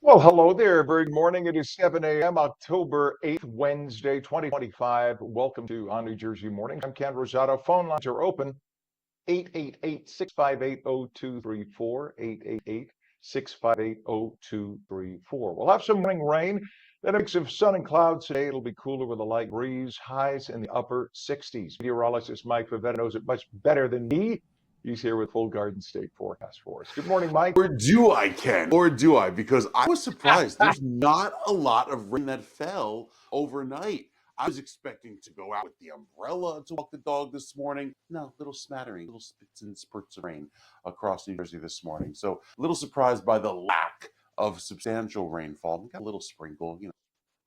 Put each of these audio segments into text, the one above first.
Well, hello there. Very morning. It is 7 a.m., October 8th, Wednesday, 2025. Welcome to On New Jersey Mornings. I'm Ken Rosato. Phone lines are open 888-658-0234, 888-658-0234. We'll have some morning rain, then a mix of sun and clouds today. It'll be cooler with a light breeze, highs in the upper 60s. Meteorologist Mike Favetta knows it much better than me. He's here with full Garden State forecast for us. Good morning, Mike. Or do I, Ken? Or do I? Because I was surprised. There's not a lot of rain that fell overnight. I was expecting to go out with the umbrella to walk the dog this morning. No, little smattering, little spits and spurts of rain across New Jersey this morning. So a little surprised by the lack of substantial rainfall. We got a little sprinkle,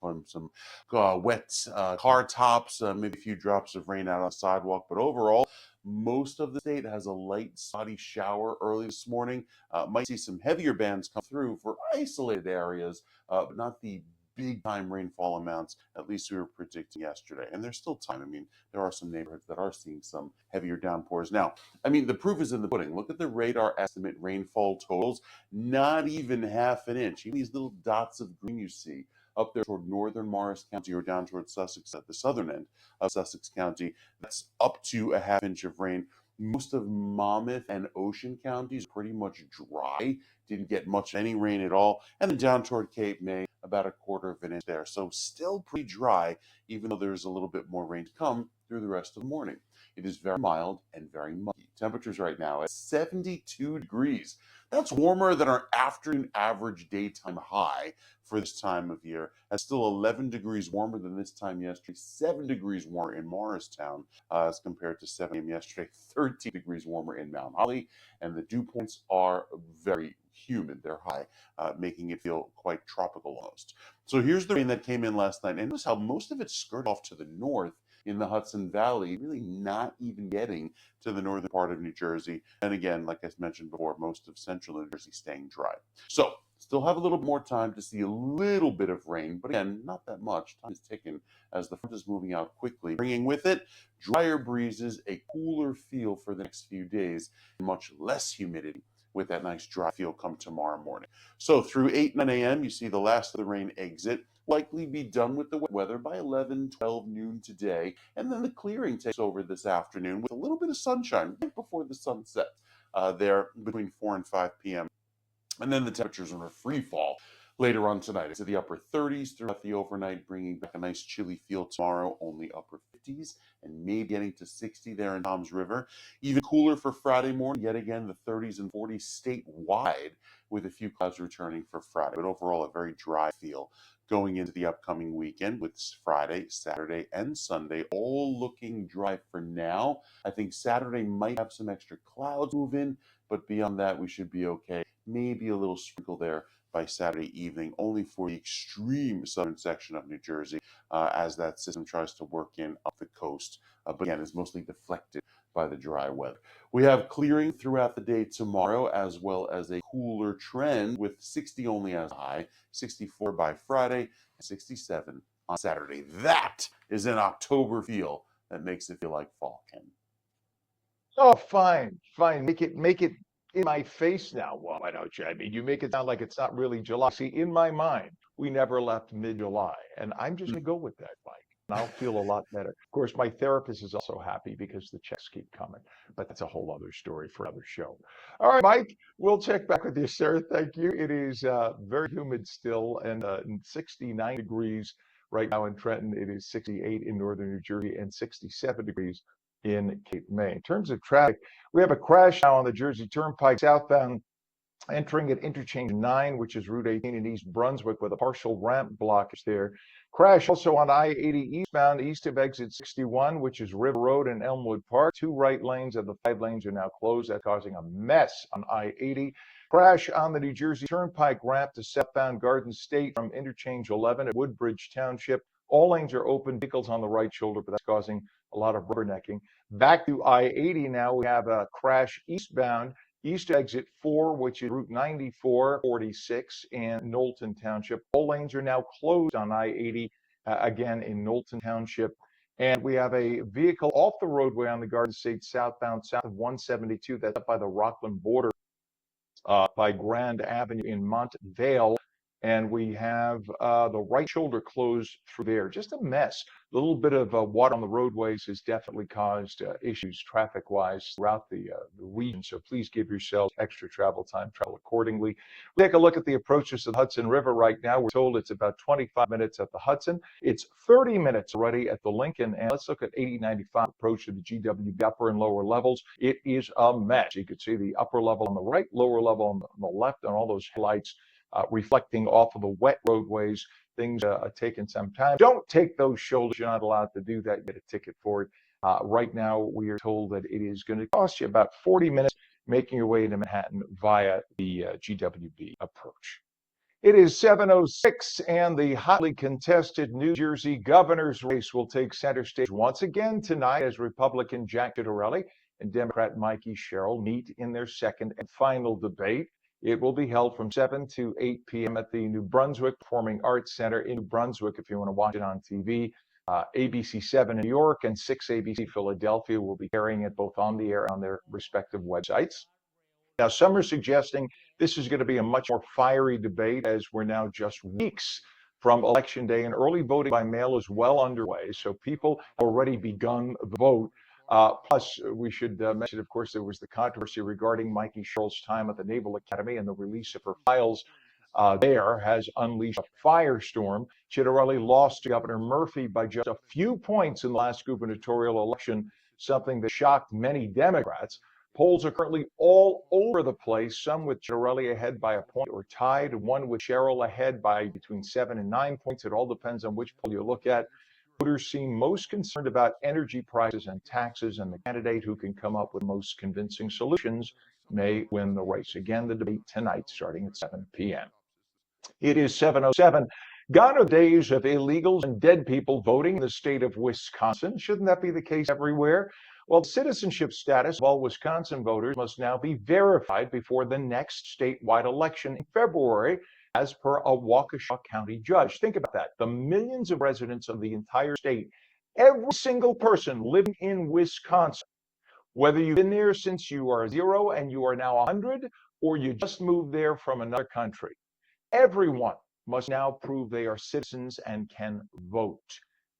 from some wet car tops, maybe a few drops of rain out on the sidewalk. But overall, most of the state has a light, spotty shower early this morning. Might see some heavier bands come through for isolated areas, but not the big time rainfall amounts, at least we were predicting yesterday. And there's still time. I mean, there are some neighborhoods that are seeing some heavier downpours. Now, I mean, the proof is in the pudding. Look at the radar estimate rainfall totals, not even half an inch. Even these little dots of green you see up there toward northern Morris County or down toward Sussex at the southern end of Sussex County, that's up to a half inch of rain. Most of Monmouth and Ocean counties pretty much dry, didn't get much any rain at all. And then down toward Cape May, about a quarter of an inch there. So still pretty dry, even though there's a little bit more rain to come through the rest of the morning. It is very mild and very muggy. Temperatures right now at 72 degrees. That's warmer than our afternoon average daytime high for this time of year. That's still 11 degrees warmer than this time yesterday, 7 degrees warmer in Morristown as compared to 7 a.m. yesterday, 13 degrees warmer in Mount Holly, and the dew points are very humid. They're high, making it feel quite tropical almost. So here's the rain that came in last night, and notice how most of it skirted off to the north in the Hudson Valley, really not even getting to the northern part of New Jersey. And again, like I mentioned before, most of central New Jersey staying dry. So still have a little more time to see a little bit of rain, but again, not that much. Time is ticking as the front is moving out quickly, bringing with it drier breezes, a cooler feel for the next few days, and much less humidity with that nice dry feel come tomorrow morning. So through 8, 9 a.m., you see the last of the rain exit. Likely be done with the weather by 11, 12 noon today. And then the clearing takes over this afternoon with a little bit of sunshine right before the sun sets there between 4 and 5 p.m. And then the temperatures are in a free fall later on tonight. It's at the upper 30s throughout the overnight, bringing back a nice chilly feel tomorrow, only upper 50s, and maybe getting to 60 there in Toms River. Even cooler for Friday morning, yet again, the 30s and 40s statewide, with a few clouds returning for Friday. But overall, a very dry feel going into the upcoming weekend with Friday, Saturday, and Sunday, all looking dry for now. I think Saturday might have some extra clouds move in, but beyond that, we should be okay. Maybe a little sprinkle there by Saturday evening, only for the extreme southern section of New Jersey as that system tries to work in up the coast. But again, it's mostly deflected by the dry weather. We have clearing throughout the day tomorrow, as well as a cooler trend with 60 only as high, 64 by Friday, and 67 on Saturday. That is an October feel that makes it feel like fall, Ken. Oh, fine, fine. Make it in my face now. Well, why don't you? I mean, you make it sound like it's not really July. See, in my mind, we never left mid-July, and I'm just gonna go with that, Mike. And I'll feel a lot better. Of course, my therapist is also happy because the checks keep coming, but that's a whole other story for another show. All right, Mike, we'll check back with you, sir. Thank you. It is very humid still and 69 degrees right now in Trenton. It is 68 in northern New Jersey and 67 degrees in Cape May. In terms of traffic, we have a crash now on the Jersey Turnpike southbound entering at interchange 9, which is Route 18 in East Brunswick with a partial ramp blockage there. Crash also on I-80 eastbound east of exit 61, which is River Road and Elmwood Park. 2 right lanes of the 5 lanes are now closed. That's causing a mess on I-80. Crash on the New Jersey Turnpike ramp to southbound Garden State from interchange 11 at Woodbridge Township. All lanes are open, vehicles on the right shoulder, but that's causing a lot of rubbernecking. Back to I-80 now, we have a crash eastbound, east exit 4, which is Route 94, 46, and Knowlton Township. All lanes are now closed on I-80, again in Knowlton Township. And we have a vehicle off the roadway on the Garden State southbound, south of 172, that's up by the Rockland border, by Grand Avenue in Montvale. and we have the right shoulder closed through there. Just a mess. A little bit of water on the roadways has definitely caused issues traffic-wise throughout the region. So please give yourselves extra travel time, travel accordingly. Take a look at the approaches to the Hudson River right now. We're told it's about 25 minutes at the Hudson. It's 30 minutes already at the Lincoln. And let's look at 8095 approach to the GW upper and lower levels. It is a mess. You can see the upper level on the right, lower level on the left, and all those lights reflecting off of the wet roadways. Things are taking some time. Don't take those shoulders. You're not allowed to do that. Get a ticket for it. Right now, we are told that it is going to cost you about 40 minutes making your way into Manhattan via the GWB approach. It is 7:06, and the hotly contested New Jersey governor's race will take center stage once again tonight as Republican Jack Ciattarelli and Democrat Mikey Sherrill meet in their second and final debate. It will be held from 7 to 8 p.m. at the New Brunswick Performing Arts Center in New Brunswick if you want to watch it on TV. ABC 7 in New York and 6 ABC Philadelphia will be carrying it both on the air and on their respective websites. Now, some are suggesting this is going to be a much more fiery debate as we're now just weeks from Election Day, and early voting by mail is well underway. So people have already begun the vote. Plus, we should mention, of course, there was the controversy regarding Mikey Sherrill's time at the Naval Academy, and the release of her files there has unleashed a firestorm. Ciattarelli lost to Governor Murphy by just a few points in the last gubernatorial election, something that shocked many Democrats. Polls are currently all over the place, some with Ciattarelli ahead by a point or tied, one with Sherrill ahead by between 7 and 9 points. It all depends on which poll you look at. Voters seem most concerned about energy prices and taxes, and the candidate who can come up with most convincing solutions may win the race. Again, the debate tonight starting at 7 p.m. It is 7:07. Gone are days of illegals and dead people voting in the state of Wisconsin. Shouldn't that be the case everywhere? Well, citizenship status of all Wisconsin voters must now be verified before the next statewide election in February, as per a Waukesha County judge. Think about that. The millions of residents of the entire state, every single person living in Wisconsin, whether you've been there since you are 0 and you are now 100, or you just moved there from another country, everyone must now prove they are citizens and can vote.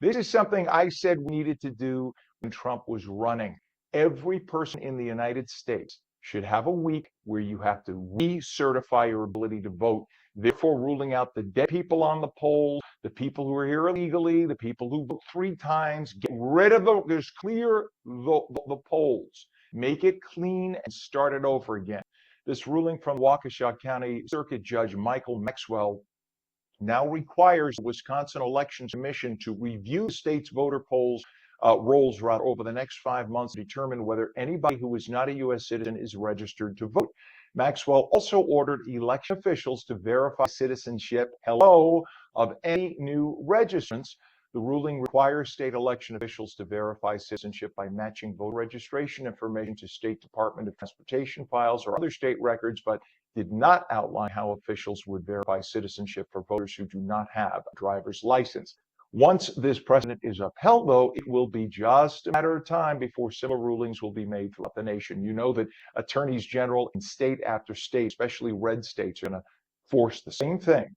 This is something I said we needed to do when Trump was running. Every person in the United States should have a week where you have to recertify your ability to vote, therefore ruling out the dead people on the polls, the people who are here illegally, the people who vote 3 times. Get rid of just clear the polls. Make it clean and start it over again. This ruling from Waukesha County Circuit Judge Michael Maxwell now requires the Wisconsin Elections Commission to review the state's voter rolls over the next 5 months to determine whether anybody who is not a U.S. citizen is registered to vote. Maxwell also ordered election officials to verify citizenship, of any new registrants. The ruling requires state election officials to verify citizenship by matching voter registration information to State Department of Transportation files or other state records, but did not outline how officials would verify citizenship for voters who do not have a driver's license. Once this precedent is upheld, though, it will be just a matter of time before similar rulings will be made throughout the nation. You know that attorneys general in state after state, especially red states, are going to force the same thing.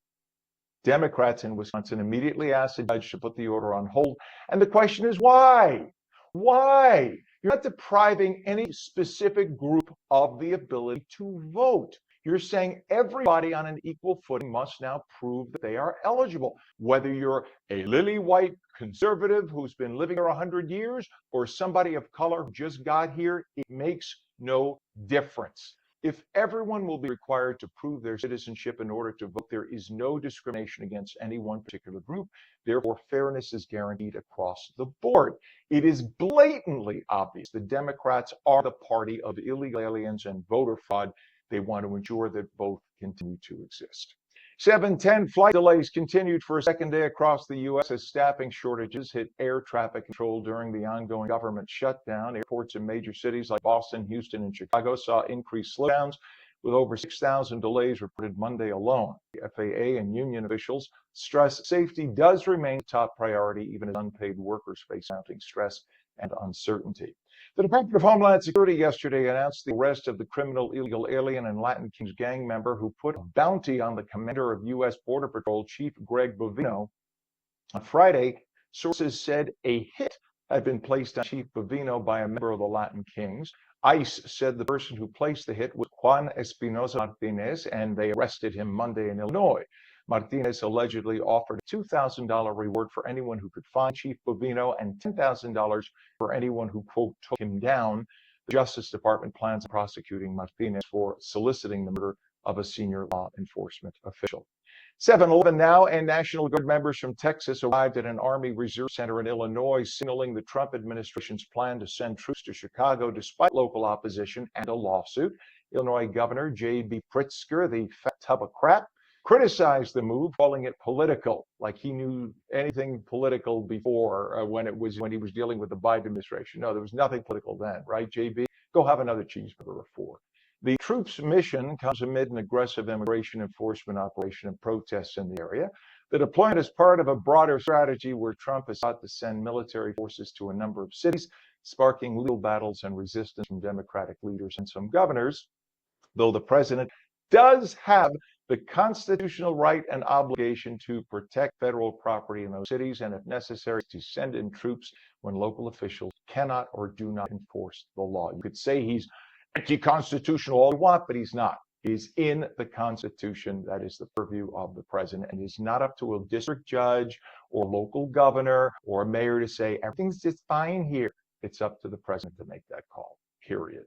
Democrats in Wisconsin immediately asked the judge to put the order on hold. And the question is, why? Why? You're not depriving any specific group of the ability to vote. You're saying everybody on an equal footing must now prove that they are eligible, whether you're a lily white conservative who's been living here 100 years or somebody of color who just got here. It makes no difference. If everyone will be required to prove their citizenship in order to vote, there is no discrimination against any one particular group. Therefore, fairness is guaranteed across the board. It is blatantly obvious the Democrats are the party of illegal aliens and voter fraud. They want to ensure that both continue to exist. 7:10 flight delays continued for a second day across the U.S. as staffing shortages hit air traffic control during the ongoing government shutdown. Airports in major cities like Boston, Houston, and Chicago saw increased slowdowns, with over 6,000 delays reported Monday alone. The FAA and union officials stress safety does remain a top priority, even as unpaid workers face mounting stress and uncertainty. The Department of Homeland Security yesterday announced the arrest of the criminal illegal alien and Latin Kings gang member who put a bounty on the commander of U.S. Border Patrol, Chief Greg Bovino. On Friday, sources said a hit had been placed on Chief Bovino by a member of the Latin Kings. ICE said the person who placed the hit was Juan Espinosa Martinez, and they arrested him Monday in Illinois. Martinez allegedly offered a $2,000 reward for anyone who could find Chief Bovino and $10,000 for anyone who, quote, took him down. The Justice Department plans on prosecuting Martinez for soliciting the murder of a senior law enforcement official. 7-Eleven now, and National Guard members from Texas arrived at an Army Reserve Center in Illinois, signaling the Trump administration's plan to send troops to Chicago despite local opposition and a lawsuit. Illinois Governor J.B. Pritzker, the fat tub of crap, criticized the move, calling it political, like he knew anything political before when he was dealing with the Biden administration. No, there was nothing political then, right, JB? Go have another cheeseburger or four. The troops' mission comes amid an aggressive immigration enforcement operation and protests in the area. The deployment is part of a broader strategy where Trump has sought to send military forces to a number of cities, sparking legal battles and resistance from Democratic leaders and some governors, though the president does have the constitutional right and obligation to protect federal property in those cities, and if necessary, to send in troops when local officials cannot or do not enforce the law. You could say he's anti-constitutional all you want, but he's not. He's in the Constitution. That is the purview of the president, and it's not up to a district judge or local governor or a mayor to say everything's just fine here. It's up to the president to make that call, period.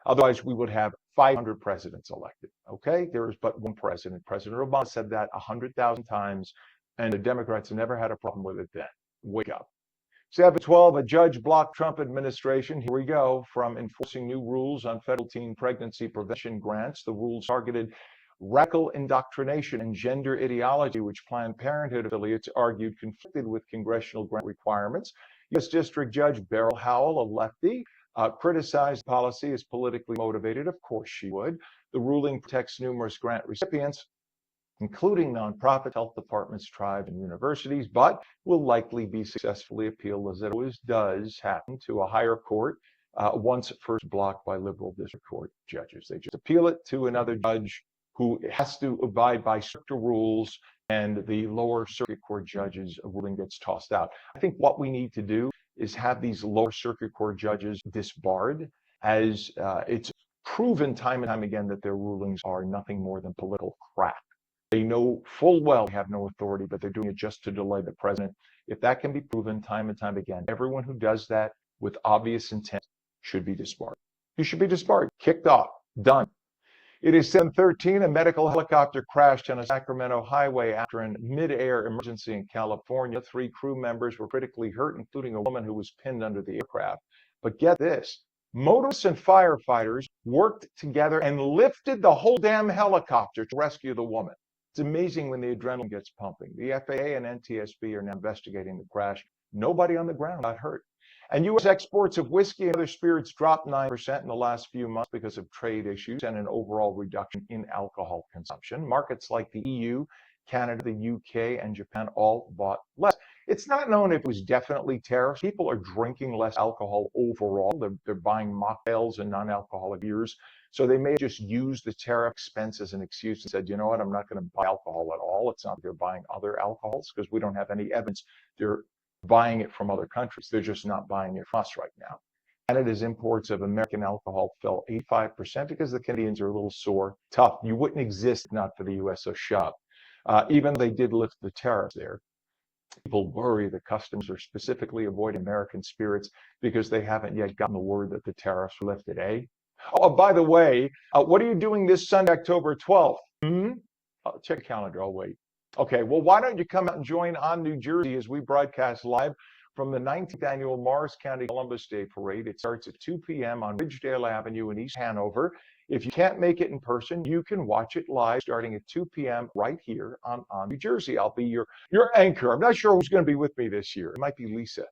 Otherwise, we would have 500 presidents elected, okay? There is but one president. President Obama said that 100,000 times, and the Democrats never had a problem with it then. Wake up. 7-12, a judge blocked Trump administration, here we go, from enforcing new rules on federal teen pregnancy prevention grants. The rules targeted radical indoctrination and gender ideology, which Planned Parenthood affiliates argued conflicted with congressional grant requirements. U.S. District Judge Beryl Howell, a lefty, criticized the policy as politically motivated. Of course she would. The ruling protects numerous grant recipients, including nonprofit health departments, tribes, and universities, but will likely be successfully appealed, as it always does happen, to a higher court once first blocked by liberal district court judges. They just appeal it to another judge who has to abide by stricter rules, and the lower circuit court judge's ruling gets tossed out. I think what we need to do is have these lower circuit court judges disbarred, as it's proven time and time again that their rulings are nothing more than political crap. They know full well they have no authority, but they're doing it just to delay the president. If that can be proven time and time again, everyone who does that with obvious intent should be disbarred. You should be disbarred, kicked off, done. It is 7:13. A medical helicopter crashed on a Sacramento highway after a mid-air emergency in California. 3 crew members were critically hurt, including a woman who was pinned under the aircraft. But get this, motorists and firefighters worked together and lifted the whole damn helicopter to rescue the woman. It's amazing when the adrenaline gets pumping. The FAA and NTSB are now investigating the crash. Nobody on the ground got hurt. And U.S. exports of whiskey and other spirits dropped 9% in the last few months because of trade issues and an overall reduction in alcohol consumption. Markets like the EU, Canada, the UK, and Japan all bought less. It's not known if it was definitely tariffs. People are drinking less alcohol overall. They're buying mocktails and non-alcoholic beers. So they may just use the tariff expense as an excuse and said, you know what, I'm not going to buy alcohol at all. It's not they're buying other alcohols because we don't have any evidence they're buying it from other countries. They're just not buying it from us right now. Canada's imports of American alcohol fell 85% because the Canadians are a little sore, tough. You wouldn't exist if not for the U.S. So shove. Even they did lift the tariffs there. People worry that customers are specifically avoiding American spirits because they haven't yet gotten the word that the tariffs were lifted, eh? Oh, by the way, what are you doing this Sunday, October 12th? Check the calendar, I'll wait. Okay, well, why don't you come out and join On New Jersey as we broadcast live from the 19th annual Morris County Columbus Day Parade. It starts at 2 p.m. on Ridgedale Avenue in East Hanover. If you can't make it in person, you can watch it live starting at 2 p.m. right here on New Jersey. I'll be your anchor. I'm not sure who's going to be with me this year. It might be Lisa.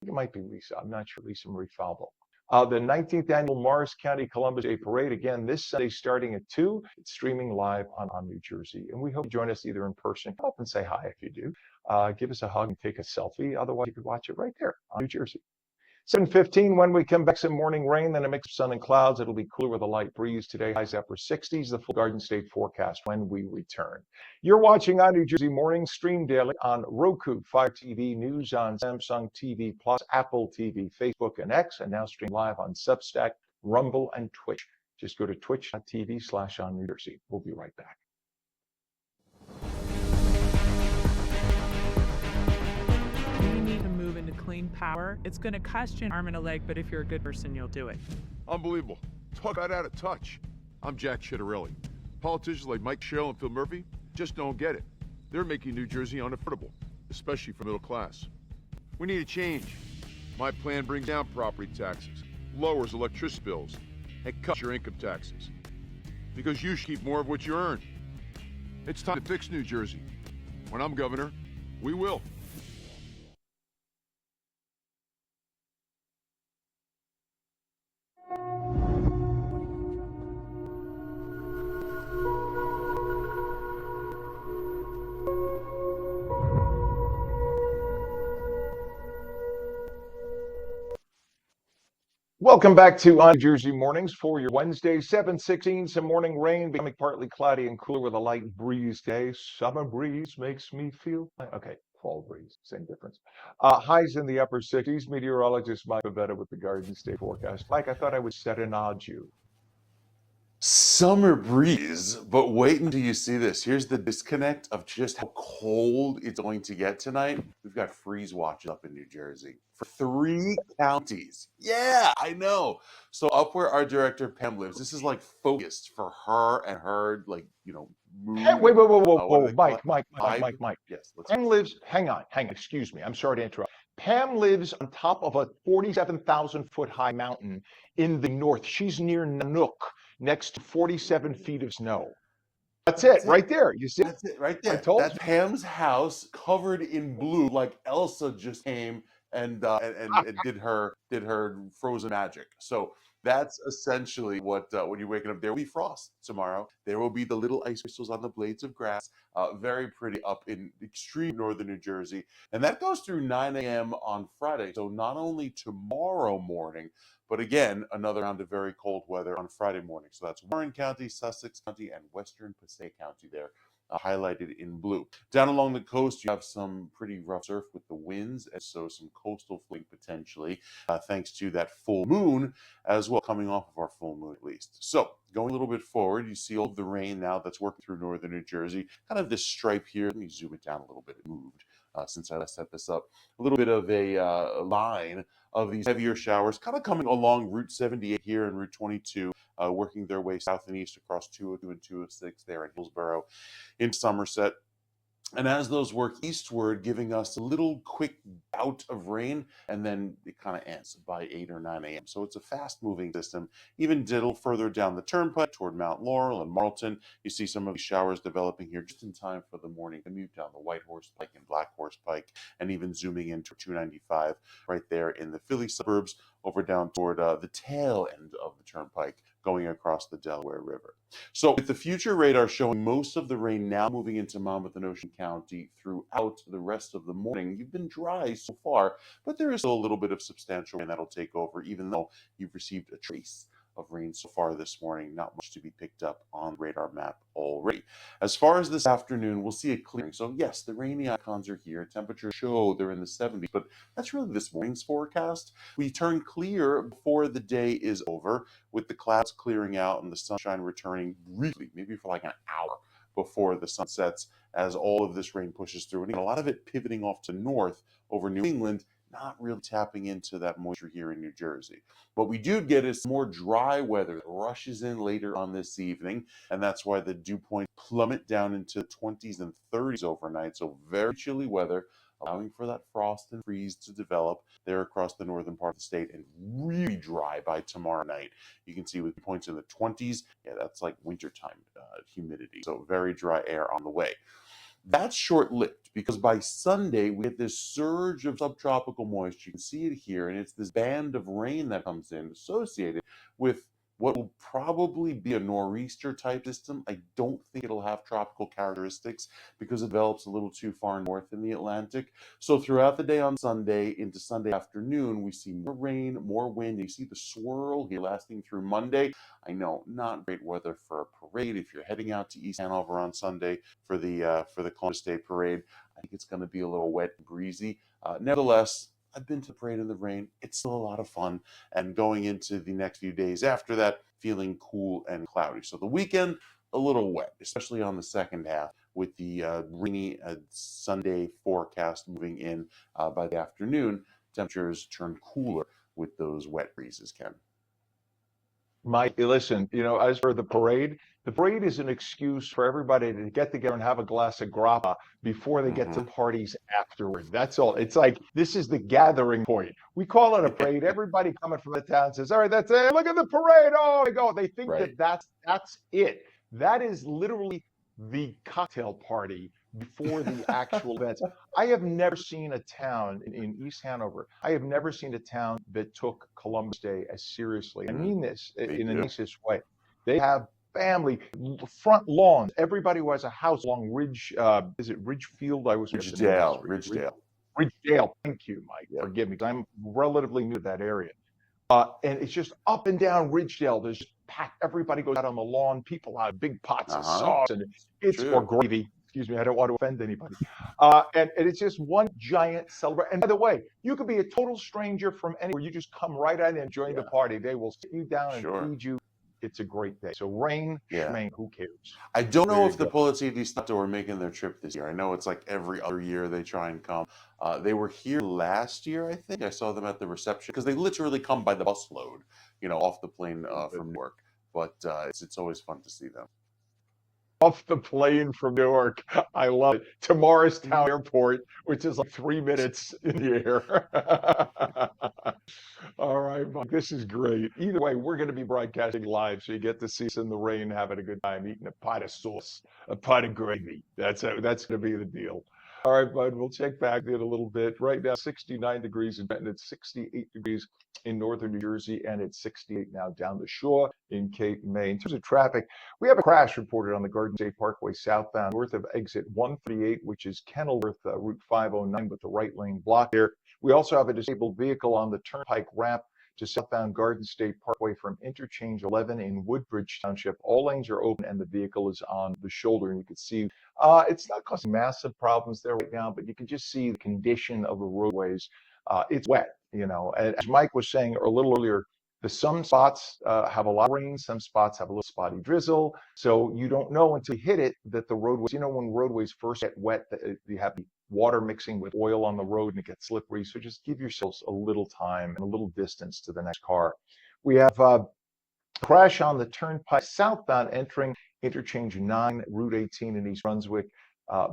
It might be Lisa. I'm not sure. Lisa Marie Falvo. The 19th annual Morris County Columbus Day Parade, again, this Sunday starting at 2. It's streaming live on New Jersey. And we hope you join us either in person. Come up and say hi if you do. Give us a hug and take a selfie. Otherwise, you could watch it right there on New Jersey. 7:15 when we come back, some morning rain, then a mix of sun and clouds. It'll be cooler with a light breeze today. Highs upper 60s, the full Garden State forecast when we return. You're watching on New Jersey Morning, stream daily on Roku, Fire TV, News on Samsung TV Plus, Apple TV, Facebook, and X, and now stream live on Substack, Rumble, and Twitch. Just go to twitch.tv/on New Jersey. We'll be right back. You need to move into clean power. It's going to cost you an arm and a leg, but if you're a good person, you'll do it. Unbelievable. Talk about out of touch. I'm Jack Chitterelli. Politicians like Mike Sherrill and Phil Murphy just don't get it. They're making New Jersey unaffordable, especially for middle class. We need a change. My plan brings down property taxes, lowers electricity bills, and cuts your income taxes. Because you should keep more of what you earn. It's time to fix New Jersey. When I'm governor, we will. Welcome back to On Jersey Mornings for your Wednesday, 7:16. Some morning rain, becoming partly cloudy and cooler with a light breeze today. Summer breeze makes me feel okay. Fall breeze, same difference. Highs in the upper 60s. Meteorologist Mike Pavetta with the Garden State forecast. Mike, I thought I would serenade you. Summer breeze, but wait until you see this. Here's the disconnect of just how cold it's going to get tonight. We've got freeze watches up in New Jersey for 3 counties. Yeah, I know. So up where our director Pam lives, this is like focused for her and her, like, mood. Wait, whoa, whoa, whoa, What do whoa, they call Mike, it? Mike. Yes, let's. Pam lives, hang on, excuse me. I'm sorry to interrupt. Pam lives on top of a 47,000-foot high mountain in the north. She's near Nanook, next to 47 feet of snow. That's it, right there. You see? That's it right I there. told That's you. Pam's house covered in blue, like Elsa just came and did her frozen magic. So that's essentially what when you're waking up. There will be frost tomorrow. There will be the little ice crystals on the blades of grass. Very pretty up in extreme northern New Jersey, and that goes through 9 a.m. on Friday. So not only tomorrow morning, but again, another round of very cold weather on Friday morning. So that's Warren County, Sussex County, and Western Passaic County there, highlighted in blue. Down along the coast, you have some pretty rough surf with the winds, and so some coastal flooding potentially, thanks to that full moon as well, coming off of our full moon at least. So going a little bit forward, you see all of the rain now that's working through northern New Jersey. Kind of this stripe here. Let me zoom it down a little bit. It moved since I set this up. A little bit of a line of these heavier showers kind of coming along Route 78 here and Route 22, working their way south and east across 202 and 206 there in Hillsborough, in Somerset. And as those work eastward, giving us a little quick bout of rain, and then it kind of ends by 8 or 9 a.m. So it's a fast-moving system. Even a little further down the turnpike toward Mount Laurel and Marlton, you see some of these showers developing here just in time for the morning commute down the White Horse Pike and Black Horse Pike, and even zooming into 295 right there in the Philly suburbs, over down toward the tail end of the turnpike, going across the Delaware River. So with the future radar showing most of the rain now moving into Monmouth and Ocean County throughout the rest of the morning, you've been dry so far, but there is still a little bit of substantial rain that'll take over, even though you've received a trace of rain so far this morning. Not much to be picked up on the radar map already. As far as this afternoon, we'll see a clearing. So yes, the rainy icons are here. Temperatures show they're in the 70s, but that's really this morning's forecast. We turn clear before the day is over, with the clouds clearing out and the sunshine returning briefly, maybe for like an hour before the sun sets, as all of this rain pushes through. And a lot of it pivoting off to north over New England, not really tapping into that moisture here in New Jersey. What we do get is more dry weather that rushes in later on this evening, and that's why the dew point plummet down into 20s and 30s overnight. So very chilly weather, allowing for that frost and freeze to develop there across the northern part of the state, and really dry by tomorrow night. You can see with points in the 20s, yeah, that's like wintertime humidity. So very dry air on the way. That's short-lived, because by Sunday we get this surge of subtropical moisture. You can see it here, and it's this band of rain that comes in associated with what will probably be a nor'easter type system. I don't think it'll have tropical characteristics because it develops a little too far north in the Atlantic. So throughout the day on Sunday into Sunday afternoon, we see more rain, more wind. You see the swirl here lasting through Monday. I know, not great weather for a parade. If you're heading out to East Hanover on Sunday for the Columbus Day Parade, I think it's going to be a little wet and breezy. Nevertheless, I've been to the parade in the rain. It's still a lot of fun. And going into the next few days after that, feeling cool and cloudy. So the weekend, a little wet, especially on the second half, with the rainy Sunday forecast moving in by the afternoon. Temperatures turn cooler with those wet breezes, Ken. Mike, listen, as for the parade is an excuse for everybody to get together and have a glass of grappa before they get to Mm-hmm. parties afterward. That's all. It's like this is the gathering point. We call it a parade. Everybody coming from the town says, "All right, that's it. Look at the parade. Oh, they go." They think Right. that that's it. That is literally the cocktail party before the actual events. I have never seen a town in East Hanover. I have never seen a town that took Columbus Day as seriously. I mean this They in the do. nicest way. They have family front lawns. Everybody who has a house along Ridge, is it Ridgefield? I always forget the name of the Ridgedale. street. Ridgedale. Ridgedale. Thank you, Mike. Yep. Forgive me, 'cause I'm relatively new to that area. And it's just up and down Ridgedale. There's just packed. Everybody goes out on the lawn. People have big pots of Uh-huh. sauce and it's or True. gravy. Excuse me. I don't want to offend anybody. And it's just one giant celebration. And by the way, you could be a total stranger from anywhere. You just come right out and join the Yeah. party. They will sit you down and Sure. feed you. It's a great day. So rain, Yeah. schmang, who cares? I don't There know you if the go. Polizia di Stato are making their trip this year. I know it's like every other year they try and come. They were here last year, I think. I saw them at the reception because they literally come by the busload, off the plane from Newark. But it's always fun to see them. Off the plane from Newark. I love it. To Morristown Airport, which is like 3 minutes in the air. All right, Mike, this is great. Either way, we're going to be broadcasting live, so you get to see us in the rain, having a good time, eating a pot of sauce, a pot of gravy. That's going to be the deal. All right, bud, we'll check back in a little bit. Right now, 69 degrees in Benton. It's 68 degrees in northern New Jersey, and it's 68 now down the shore in Cape May. In terms of traffic, we have a crash reported on the Garden State Parkway southbound north of exit 138, which is Kenilworth, Route 509, with the right lane blocked there. We also have a disabled vehicle on the Turnpike ramp to southbound Garden State Parkway from interchange 11 in Woodbridge Township. All lanes are open and the vehicle is on the shoulder. And you can see it's not causing massive problems there right now, but you can just see the condition of the roadways. It's wet, As Mike was saying a little earlier, some spots have a lot of rain, some spots have a little spotty drizzle. So you don't know until you hit it that the roadways, when roadways first get wet, you have the water mixing with oil on the road and it gets slippery. So just give yourselves a little time and a little distance to the next car. We have a crash on the Turnpike southbound entering interchange 9, Route 18 in East Brunswick.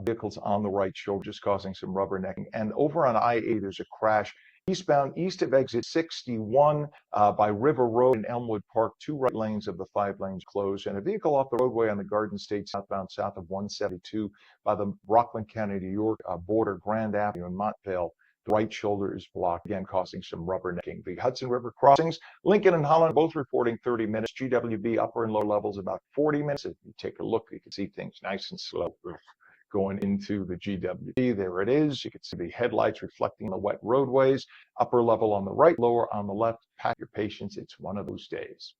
Vehicles on the right shoulder just causing some rubbernecking. And over on I-80, there's a crash eastbound east of exit 61 by River Road in Elmwood Park. 2 right lanes of the 5 lanes closed, and a vehicle off the roadway on the Garden State southbound south of 172 by the Rockland County, New York border, Grand Avenue in Montvale. The right shoulder is blocked, again causing some rubbernecking. The Hudson River crossings, Lincoln and Holland, both reporting 30 minutes. GWB upper and lower levels about 40 minutes. If you take a look, you can see things nice and slow going into the GWB. There it is. You can see the headlights reflecting the wet roadways. Upper level on the right, lower on the left. Pack your patience. It's one of those days.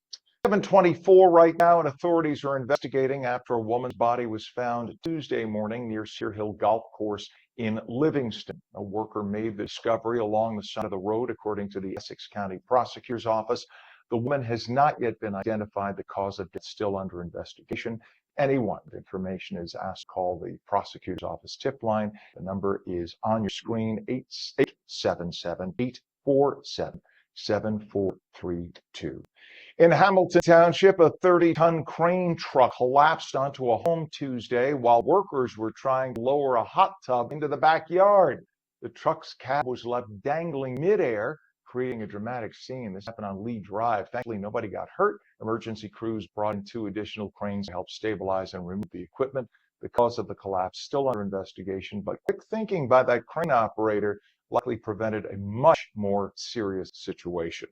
7:24 right now, and authorities are investigating after a woman's body was found Tuesday morning near Sear Hill Golf Course in Livingston. A worker made the discovery along the side of the road, according to the Essex County Prosecutor's Office. The woman has not yet been identified. The cause of death still under investigation. Anyone with information is asked to call the prosecutor's office tip line. The number is on your screen, 877-847-7432. In Hamilton Township, a 30-ton crane truck collapsed onto a home Tuesday while workers were trying to lower a hot tub into the backyard. The truck's cab was left dangling midair, creating a dramatic scene. This happened on Lee Drive. Thankfully, nobody got hurt. Emergency crews brought in 2 additional cranes to help stabilize and remove the equipment. The cause of the collapse still under investigation, but quick thinking by that crane operator likely prevented a much more serious situation.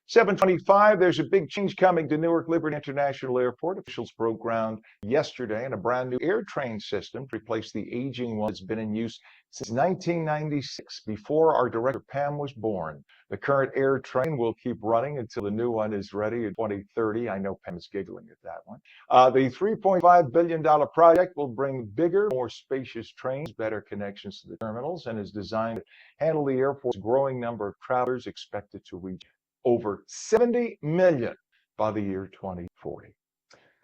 725, there's a big change coming to Newark Liberty International Airport. Officials broke ground yesterday on a brand new air train system to replace the aging one that's been in use since 1996, before our director Pam was born. The current air train will keep running until the new one is ready in 2030. I know Pam is giggling at that one. The $3.5 billion project will bring bigger, more spacious trains, better connections to the terminals, and is designed to handle the airport's growing number of travelers, expected to reach over 70 million by the year 2040.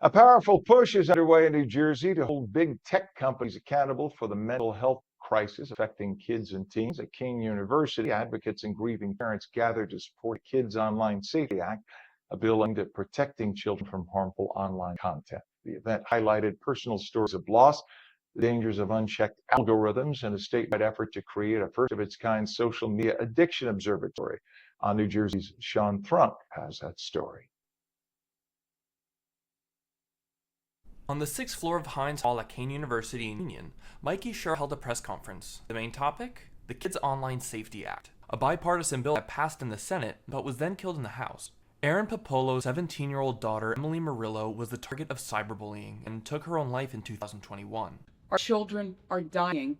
A powerful push is underway in New Jersey to hold big tech companies accountable for the mental health crisis affecting kids and teens. At King University, advocates and grieving parents gathered to support the Kids Online Safety Act, a bill aimed at protecting children from harmful online content. The event highlighted personal stories of loss, the dangers of unchecked algorithms, and a statewide effort to create a first-of-its-kind social media addiction observatory. New Jersey's Sean Thrunk has that story. On the 6th floor of Heinz Hall at Kane University in Union, Mikey Schur held a press conference. The main topic? The Kids Online Safety Act, a bipartisan bill that passed in the Senate but was then killed in the House. Aaron Popolo's 17-year-old daughter, Emily Murillo, was the target of cyberbullying and took her own life in 2021. Our children are dying.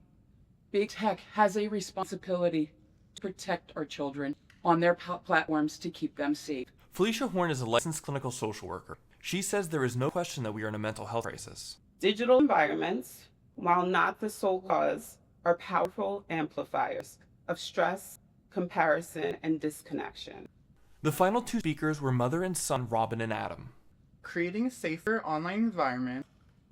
Big tech has a responsibility to protect our children on their platforms to keep them safe. Felicia Horn is a licensed clinical social worker. She says there is no question that we are in a mental health crisis. Digital environments, while not the sole cause, are powerful amplifiers of stress, comparison, and disconnection. The final two speakers were mother and son Robin and Adam. Creating a safer online environment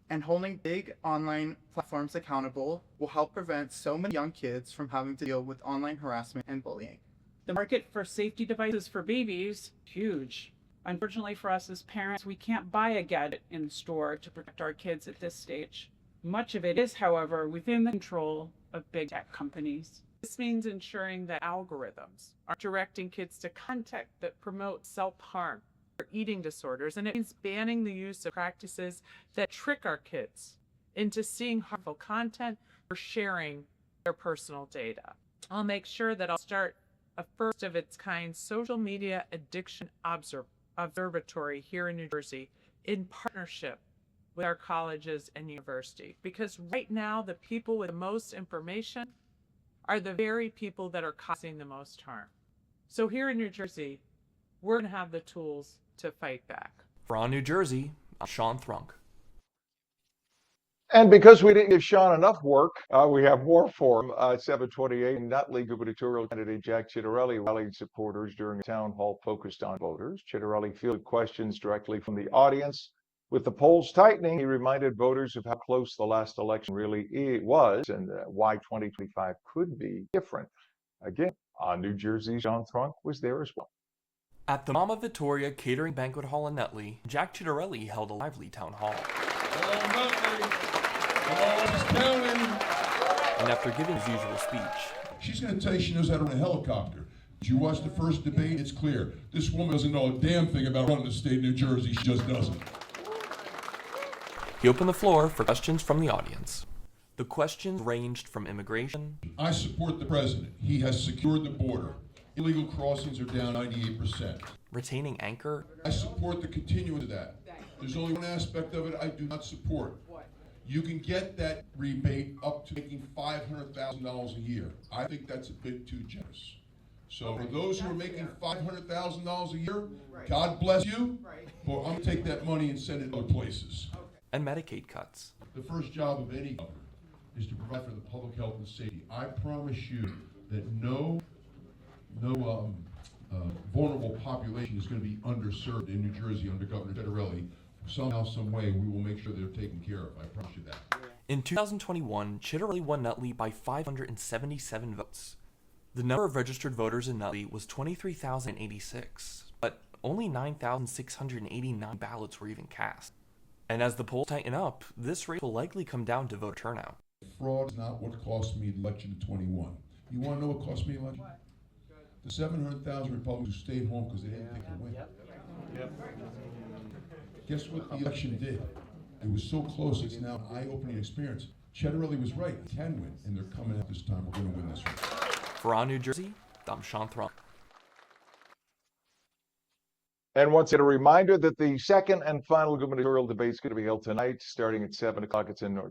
and holding big online platforms accountable will help prevent so many young kids from having to deal with online harassment and bullying. The market for safety devices for babies, huge. Unfortunately for us as parents, we can't buy a gadget in the store to protect our kids at this stage. Much of it is, however, within the control of big tech companies. This means ensuring that algorithms aren't directing kids to content that promote self-harm or eating disorders, and it means banning the use of practices that trick our kids into seeing harmful content or sharing their personal data. I'll make sure that I'll start a first-of-its-kind social media addiction observatory here in New Jersey in partnership with our colleges and university. Because right now, the people with the most information are the very people that are causing the most harm. So here in New Jersey, we're going to have the tools to fight back. For ONNJ New Jersey, I'm Sean Thrunk. And because we didn't give Sean enough work, we have more for him. 728, Nutley gubernatorial candidate Jack Ciattarelli rallied supporters during a town hall focused on voters. Ciattarelli fielded questions directly from the audience. With the polls tightening, he reminded voters of how close the last election really was and why 2025 could be different. Again, on New Jersey, Sean Thrunk was there as well. At the Mama Vittoria Catering Banquet Hall in Nutley, Jack Ciattarelli held a lively town hall. Hello, Nutley. Hello, and after giving his usual speech, she's going to tell you she knows how to run a helicopter. Did you watch the first debate? It's clear. This woman doesn't know a damn thing about running the state of New Jersey. She just doesn't. He opened the floor for questions from the audience. The questions ranged from immigration. I support the president. He has secured the border. Illegal crossings are down 98%. Retaining anchor. I support the continuance of that. There's only one aspect of it I do not support. You can get that rebate up to making $500,000 a year. I think that's a bit too generous. So for those who are making $500,000 a year, God bless you, but I'm going to take that money and send it other places. And Medicaid cuts. The first job of any government is to provide for the public health and safety. I promise you that no vulnerable population is going to be underserved in New Jersey under Governor Ciattarelli. Somehow, some way, we will make sure they're taken care of. I promise you that. In 2021, Ciattarelli won Nutley by 577 votes. The number of registered voters in Nutley was 23,086, but only 9,689 ballots were even cast. And as the polls tighten up, this race will likely come down to voter turnout. Fraud is not what cost me the election in 21. You want to know what cost me the election? The 700,000 Republicans who stayed home because they didn't think they'd win. Guess what the election did? It was so close, it's now an eye-opening experience. Ciattarelli was right. He can win, and they're coming out this time. We're going to win this one. For ONNJ New Jersey, I'm Sean Thrunk. And once again, a reminder that the second and final gubernatorial debate is going to be held tonight, starting at 7 o'clock. It's in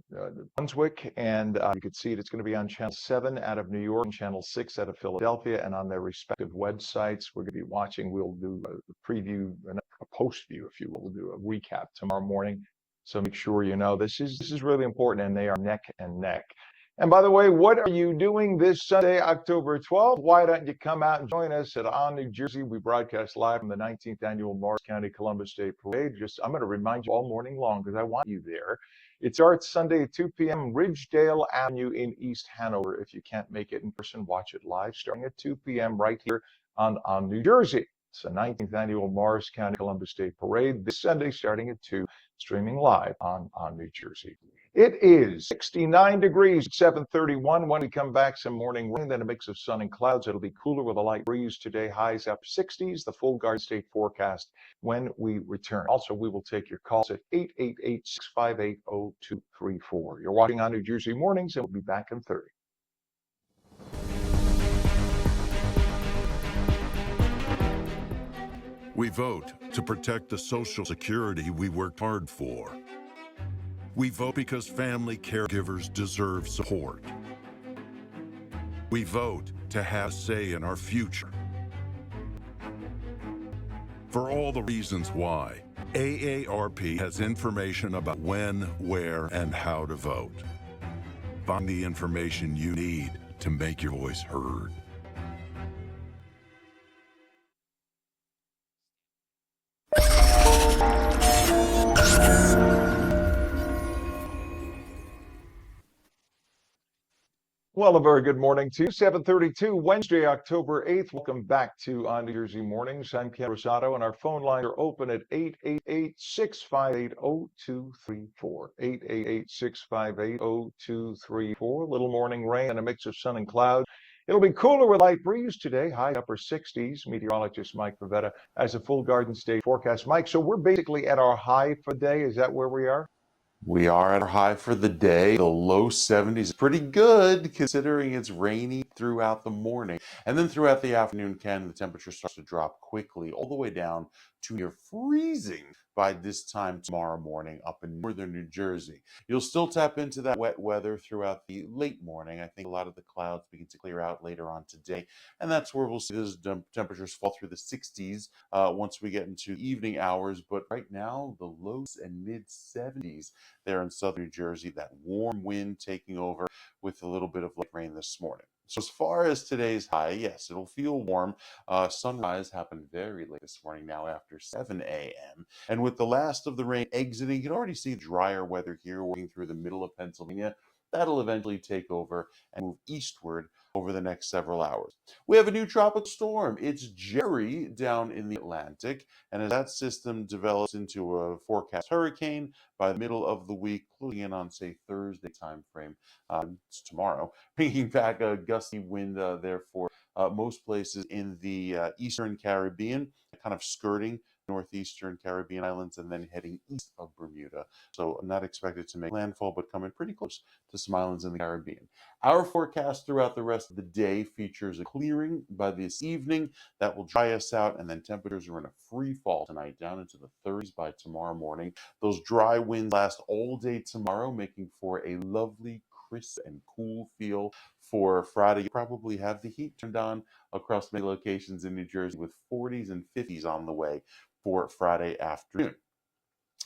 Brunswick, and you can see it. It's going to be on Channel 7 out of New York and Channel 6 out of Philadelphia, and on their respective websites. We're going to be watching. We'll do a preview, a post view, if you will. We'll do a recap tomorrow morning. So make sure you know this is really important, and they are neck and neck. And by the way, what are you doing this Sunday, October 12th? Why don't you come out and join us at ONNJ, Jersey? We broadcast live from the 19th annual Morris County Columbus Day Parade. I'm going to remind you all morning long because I want you there. It starts Sunday at 2 p.m. Ridgedale Avenue in East Hanover. If you can't make it in person, watch it live starting at 2 p.m. right here on New Jersey. It's the 19th annual Morris County Columbus Day Parade this Sunday starting at 2, streaming live on New Jersey. It is 69 degrees, 7:31. When we come back, some morning rain, then a mix of sun and clouds. It'll be cooler with a light breeze today. Highs up 60s. The full Garden State forecast when we return. Also, we will take your calls at 888-658-0234. You're watching on New Jersey Mornings, and we'll be back in 30. We vote to protect the Social Security we worked hard for. We vote because family caregivers deserve support. We vote to have a say in our future. For all the reasons why, AARP has information about when, where, and how to vote. Find the information you need to make your voice heard. Well, a very good morning to you. 7:32, Wednesday, October 8th. Welcome back to On New Jersey Mornings. I'm Ken Rosato, and our phone lines are open at 888-658-0234. 888-658-0234. A little morning rain and a mix of sun and clouds. It'll be cooler with light breeze today, high upper 60s. Meteorologist Mike Pavetta has a full Garden State forecast. Mike, so we're basically at our high for the day. Is that where we are? We are at our high for the day. The low 70s is pretty good considering it's rainy throughout the morning. And then throughout the afternoon, Ken, the temperature starts to drop quickly all the way down to near freezing by this time tomorrow morning up in northern New Jersey. You'll still tap into that wet weather throughout the late morning. I think a lot of the clouds begin to clear out later on today. And that's where we'll see those temperatures fall through the 60s once we get into evening hours. But right now, the lows and mid 70s there in southern New Jersey, that warm wind taking over with a little bit of light rain this morning. So as far as today's high, yes, it'll feel warm. Sunrise happened very late this morning, now after 7 a.m. And with the last of the rain exiting, you can already see drier weather here working through the middle of Pennsylvania. That'll eventually take over and move eastward over the next several hours. We have a new tropical storm. It's Jerry down in the Atlantic. And as that system develops into a forecast hurricane by the middle of the week, closing in on, say, Thursday time frame, it's tomorrow, bringing back a gusty wind there for most places in the Eastern Caribbean, kind of skirting northeastern Caribbean islands and then heading east of Bermuda. So not expected to make landfall, but coming pretty close to some islands in the Caribbean. Our forecast throughout the rest of the day features a clearing by this evening that will dry us out, and then temperatures are in a free fall tonight down into the 30s by tomorrow morning. Those dry winds last all day tomorrow, making for a lovely, crisp and cool feel for Friday. You probably have the heat turned on across many locations in New Jersey with 40s and 50s on the way for Friday afternoon.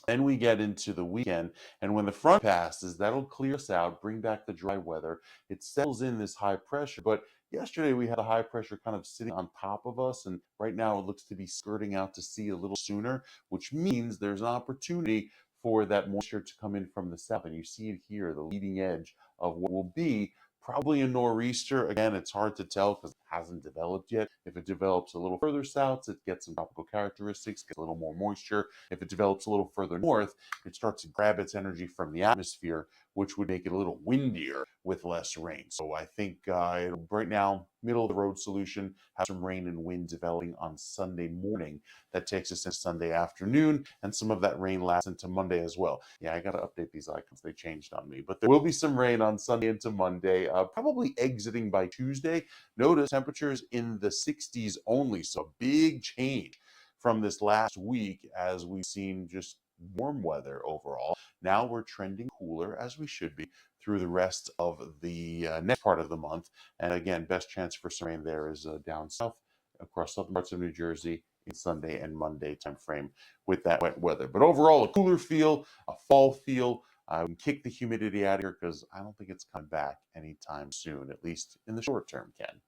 Then we get into the weekend, and when the front passes, that'll clear us out, bring back the dry weather. It settles in this high pressure, but yesterday we had a high pressure kind of sitting on top of us, and right now it looks to be skirting out to sea a little sooner, which means there's an opportunity for that moisture to come in from the south. And you see it here, the leading edge of what will be probably a nor'easter. Again, it's hard to tell because it hasn't developed yet. If it develops a little further south, it gets some tropical characteristics, gets a little more moisture. If it develops a little further north, it starts to grab its energy from the atmosphere, which would make it a little windier with less rain. So I think right now, middle of the road solution, have some rain and wind developing on Sunday morning. That takes us into Sunday afternoon, and some of that rain lasts into Monday as well. Yeah, I got to update these icons. They changed on me. But there will be some rain on Sunday into Monday, probably exiting by Tuesday. Notice temperatures in the 60s only, so big change from this last week as we've seen just warm weather overall. Now we're trending cooler as we should be through the rest of the next part of the month. And again, best chance for some rain there is down south across southern parts of New Jersey in Sunday and Monday timeframe with that wet weather. But overall, a cooler feel, a fall feel. I would kick the humidity out of here because I don't think it's coming back anytime soon, at least in the short term, Ken.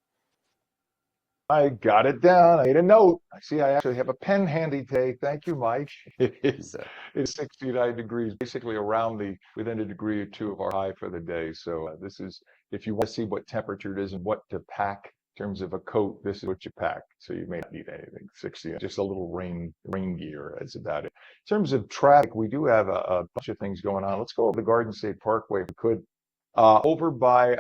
I got it down. I made a note. I see I actually have a pen handy today. Thank you, Mike. It's 69 degrees, basically within a degree or two of our high for the day. So this is, if you want to see what temperature it is and what to pack in terms of a coat, this is what you pack. So you may not need anything. 60, just a little rain gear is about it. In terms of traffic, we do have a bunch of things going on. Let's go over the Garden State Parkway if we could. Over by,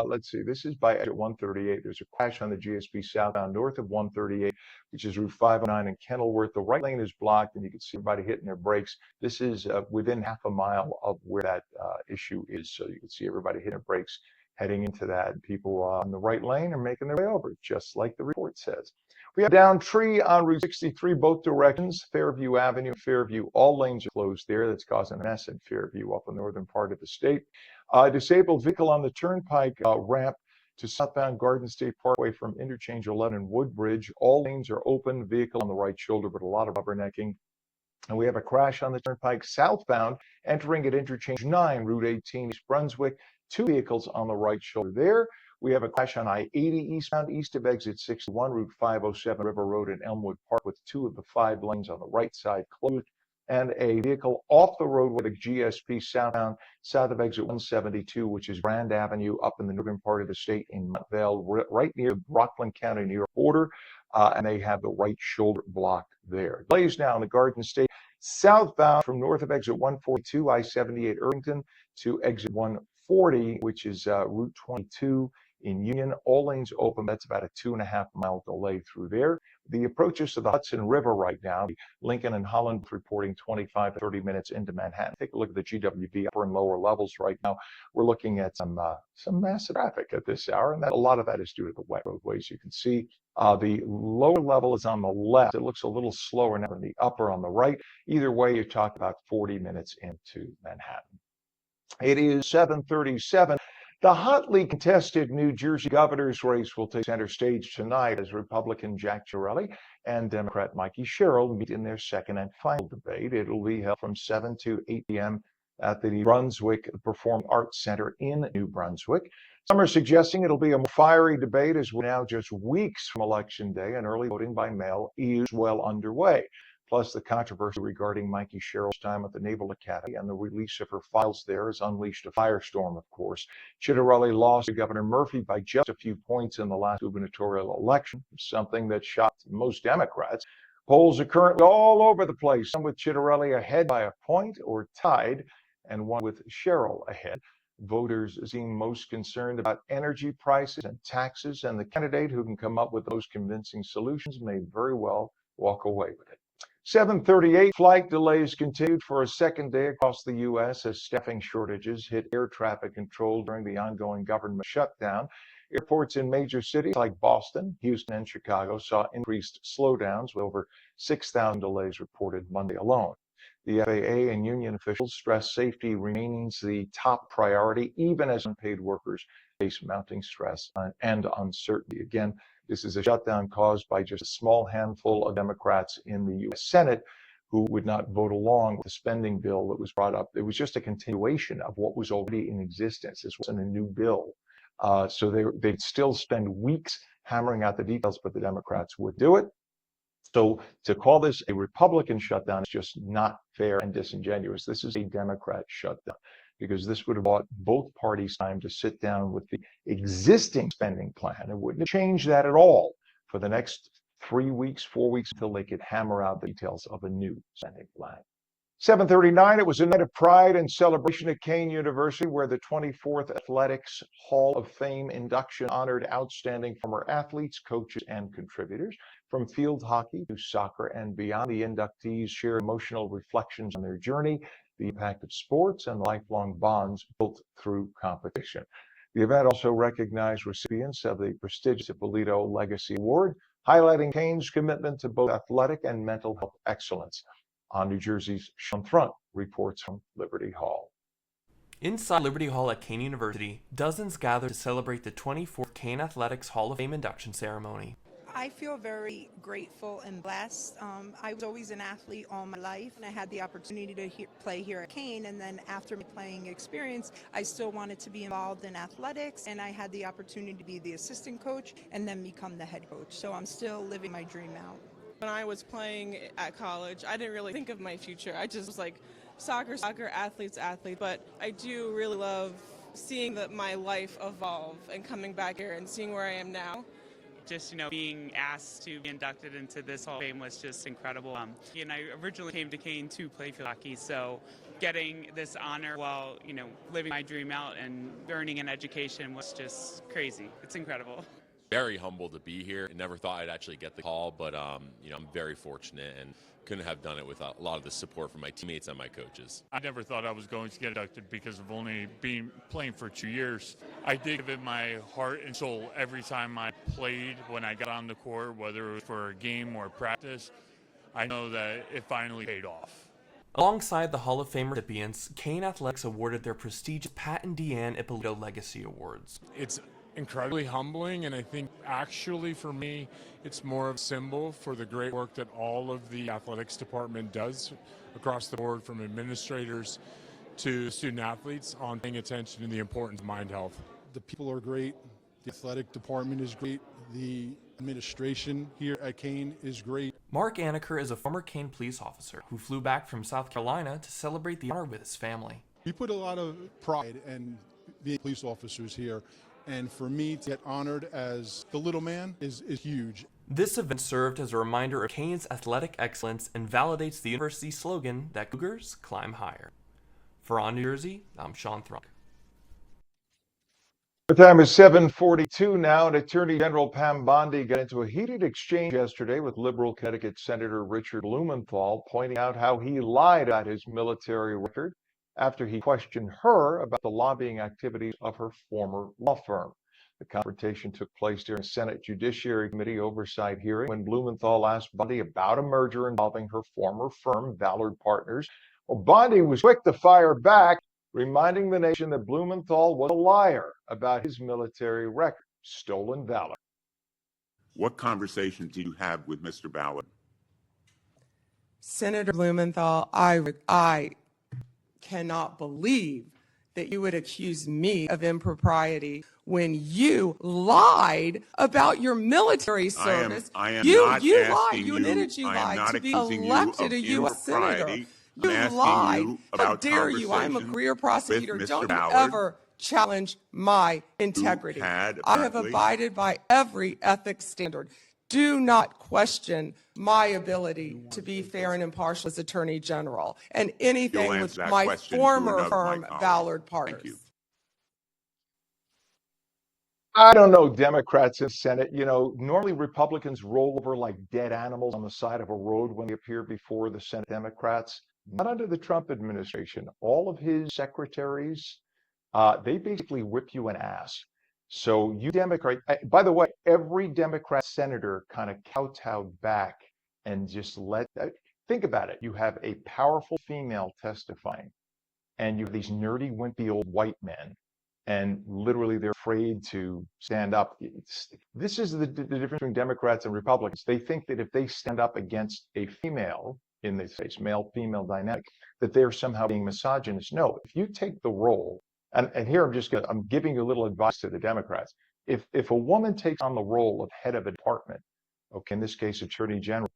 let's see, this is by exit 138. There's a crash on the GSP southbound north of 138, which is Route 509 in Kenilworth. The right lane is blocked, and you can see everybody hitting their brakes. This is within half a mile of where that issue is, so you can see everybody hitting their brakes heading into that. People on the right lane are making their way over, just like the report says. We have down tree on Route 63, both directions, Fairview Avenue, Fairview. All lanes are closed there. That's causing a mess in Fairview up in the northern part of the state. Disabled vehicle on the Turnpike ramp to southbound Garden State Parkway from interchange 11 and Woodbridge. All lanes are open, vehicle on the right shoulder, but a lot of rubbernecking. And we have a crash on the Turnpike southbound, entering at interchange 9, Route 18, East Brunswick. 2 vehicles on the right shoulder there. We have a crash on I-80 eastbound, east of exit 61, Route 507, River Road in Elmwood Park, with 2 of the 5 lanes on the right side closed. And a vehicle off the road with a GSP southbound, south of exit 172, which is Grand Avenue up in the northern part of the state in Montvale, right near the Rockland County, New York border. And they have the right shoulder blocked there. Delays now in the Garden State southbound from north of exit 142, I-78 Irvington to exit 140, which is Route 22 in Union. All lanes open. That's about a 2.5-mile delay through there. The approaches to the Hudson River right now, Lincoln and Holland reporting 25 to 30 minutes into Manhattan. Take a look at the GWB upper and lower levels right now. We're looking at some massive traffic at this hour, and a lot of that is due to the wet roadways. You can see the lower level is on the left. It looks a little slower now than the upper on the right. Either way, you talk about 40 minutes into Manhattan. It is 7:37. The hotly contested New Jersey governor's race will take center stage tonight as Republican Jack Ciarelli and Democrat Mikey Sherrill meet in their second and final debate. It'll be held from 7 to 8 p.m. at the Brunswick Performing Arts Center in New Brunswick. Some are suggesting it'll be a more fiery debate as we're now just weeks from Election Day and early voting by mail is well underway. Plus, the controversy regarding Mikey Sherrill's time at the Naval Academy and the release of her files there has unleashed a firestorm, of course. Ciarelli lost to Governor Murphy by just a few points in the last gubernatorial election, something that shocked most Democrats. Polls are currently all over the place, some with Ciarelli ahead by a point or tied, and one with Sherrill ahead. Voters seem most concerned about energy prices and taxes, and the candidate who can come up with those convincing solutions may very well walk away with it. 7:38, flight delays continued for a second day across the U.S. as staffing shortages hit air traffic control during the ongoing government shutdown. Airports in major cities like Boston, Houston, and Chicago saw increased slowdowns with over 6,000 delays reported Monday alone. The FAA and union officials stress safety remains the top priority, even as unpaid workers face mounting stress and uncertainty. Again, this is a shutdown caused by just a small handful of Democrats in the U.S. Senate who would not vote along with the spending bill that was brought up. It was just a continuation of what was already in existence. This wasn't a new bill. So they'd still spend weeks hammering out the details, but the Democrats would do it. So to call this a Republican shutdown is just not fair and disingenuous. This is a Democrat shutdown because this would have bought both parties time to sit down with the existing spending plan. It wouldn't have changed that at all for the next 3 weeks, 4 weeks until they could hammer out the details of a new spending plan. 7:39, it was a night of pride and celebration at Kean University where the 24th Athletics Hall of Fame induction honored outstanding former athletes, coaches, and contributors. From field hockey to soccer and beyond, the inductees share emotional reflections on their journey, the impact of sports, and the lifelong bonds built through competition. The event also recognized recipients of the prestigious Ippolito Legacy Award, highlighting Kane's commitment to both athletic and mental health excellence. On New Jersey's Sean Thrunk reports from Liberty Hall. Inside Liberty Hall at Kane University, dozens gathered to celebrate the 24th Kane Athletics Hall of Fame induction ceremony. I feel very grateful and blessed. I was always an athlete all my life, and I had the opportunity to play here at Kane. And then after my playing experience, I still wanted to be involved in athletics, and I had the opportunity to be the assistant coach and then become the head coach. So I'm still living my dream out. When I was playing at college, I didn't really think of my future. I just was like, soccer, athletes. But I do really love seeing my life evolve and coming back here and seeing where I am now. Just, being asked to be inducted into this Hall of Fame was just incredible. And I originally came to Kane to play field hockey, so getting this honor while, living my dream out and earning an education was just crazy. It's incredible. Very humbled to be here. I never thought I'd actually get the call, but I'm very fortunate and couldn't have done it without a lot of the support from my teammates and my coaches. I never thought I was going to get inducted because of only playing for 2 years. I did give it my heart and soul every time I played when I got on the court, whether it was for a game or practice. I know that it finally paid off. Alongside the Hall of Fame recipients, Kane Athletics awarded their prestigious Pat and Deanne Ippolito Legacy Awards. It's incredibly humbling, and I think actually for me it's more of a symbol for the great work that all of the athletics department does across the board, from administrators to student athletes, on paying attention to the importance of mind health. The people are great, the athletic department is great, the administration here at Kane is great. Mark Anaker is a former Kane police officer who flew back from South Carolina to celebrate the honor with his family. We put a lot of pride in being police officers here, and for me to get honored as the little man is huge. This event served as a reminder of Kane's athletic excellence and validates the university's slogan that Cougars climb higher. For On New Jersey, I'm Sean Thrunk. The time is 7:42 now, and Attorney General Pam Bondi got into a heated exchange yesterday with liberal Connecticut Senator Richard Blumenthal, pointing out how he lied about his military record after he questioned her about the lobbying activities of her former law firm. The confrontation took place during a Senate Judiciary Committee oversight hearing when Blumenthal asked Bondi about a merger involving her former firm, Ballard Partners. Well, Bondi was quick to fire back, reminding the nation that Blumenthal was a liar about his military record. Stolen valor. What conversation did you have with Mr. Ballard? Senator Blumenthal, I cannot believe that you would accuse me of impropriety when you lied about your military service. I am you not lied. asking You admitted you lied to be accusing elected a you of U.S. senator. impropriety. You I'm lied. asking you How about dare you? I'm a conversations career prosecutor. with Mr. Don't you Ballard. ever challenge my integrity. had I have apparently- abided by every ethics standard. Do not question my ability to be fair and impartial as Attorney General and anything You'll with answer that my question to former another of my firm, colleagues. Ballard Partners. Thank you. I don't know, Democrats in the Senate, normally Republicans roll over like dead animals on the side of a road when they appear before the Senate Democrats. Not under the Trump administration. All of his secretaries, they basically whip you an ass. So you Democrat, by the way, every Democrat senator kind of kowtowed back and just think about it. You have a powerful female testifying, and you have these nerdy, wimpy old white men, and literally they're afraid to stand up. This is the difference between Democrats and Republicans. They think that if they stand up against a female, in this case, male-female dynamic, that they're somehow being misogynist. No, if you take the role, and here I'm giving you a little advice to the Democrats. If a woman takes on the role of head of a department, okay, in this case, Attorney General,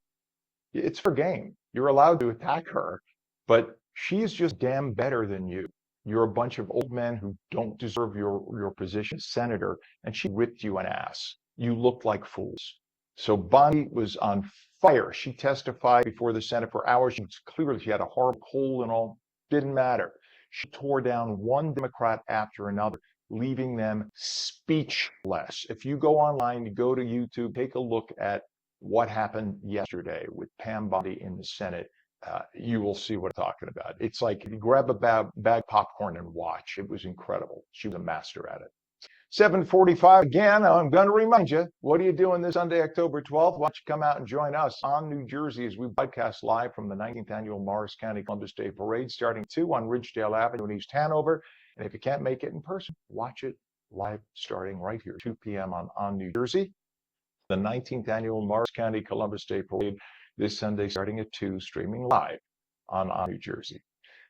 it's her game. You're allowed to attack her, but she's just damn better than you. You're a bunch of old men who don't deserve your position as senator, and she whipped you an ass. You looked like fools. So Bondi was on fire. She testified before the Senate for hours. She had a horrible cold and all. Didn't matter. She tore down one Democrat after another, leaving them speechless. If you go online, you go to YouTube, take a look at what happened yesterday with Pam Bondi in the Senate. You will see what I'm talking about. It's like you grab a bag of popcorn and watch. It was incredible. She was a master at it. 7:45 again. I'm going to remind you, what are you doing this Sunday, October 12th? Why don't you come out and join us on New Jersey as we broadcast live from the 19th Annual Morris County Columbus Day Parade starting 2 on Ridgedale Avenue in East Hanover. And if you can't make it in person, watch it live starting right here, 2 p.m. on New Jersey. The 19th Annual Morris County Columbus Day Parade this Sunday starting at 2, streaming live on New Jersey.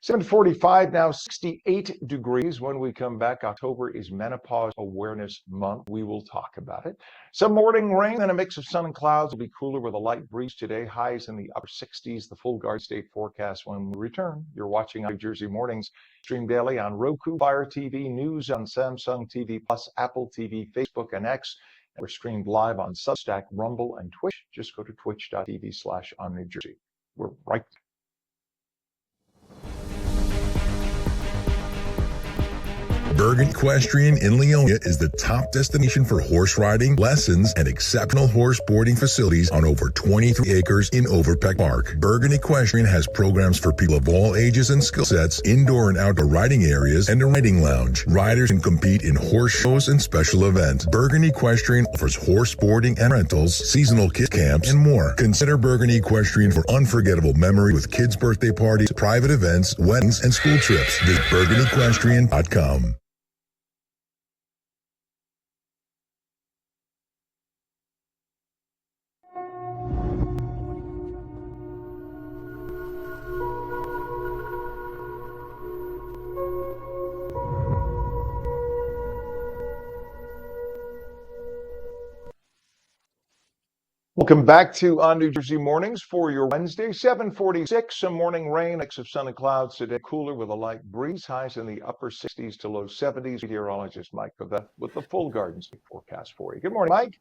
7:45 now, 68 degrees. When we come back, October is Menopause Awareness Month. We will talk about it. Some morning rain and a mix of sun and clouds. Will be cooler with a light breeze today. Highs in the upper 60s. The full Guard State forecast when we return. You're watching New Jersey Mornings, stream daily on Roku, Fire TV, News on Samsung TV Plus, Apple TV, Facebook, and X. And we're streamed live on Substack, Rumble, and Twitch. Just go to twitch.tv/ONNJ. We're right back. Bergen Equestrian in Leonia is the top destination for horse riding, lessons, and exceptional horse boarding facilities on over 23 acres in Overpeck Park. Bergen Equestrian has programs for people of all ages and skill sets, indoor and outdoor riding areas, and a riding lounge. Riders can compete in horse shows and special events. Bergen Equestrian offers horse boarding and rentals, seasonal kids camps, and more. Consider Bergen Equestrian for unforgettable memories with kids' birthday parties, private events, weddings, and school trips. Visit BergenEquestrian.com. Welcome back to On New Jersey Mornings for your Wednesday, 7:46. Some morning rain, mix of sun and clouds today. Cooler with a light breeze. Highs in the upper 60s to low 70s. Meteorologist Mike with the full Garden State forecast for you. Good morning, Mike.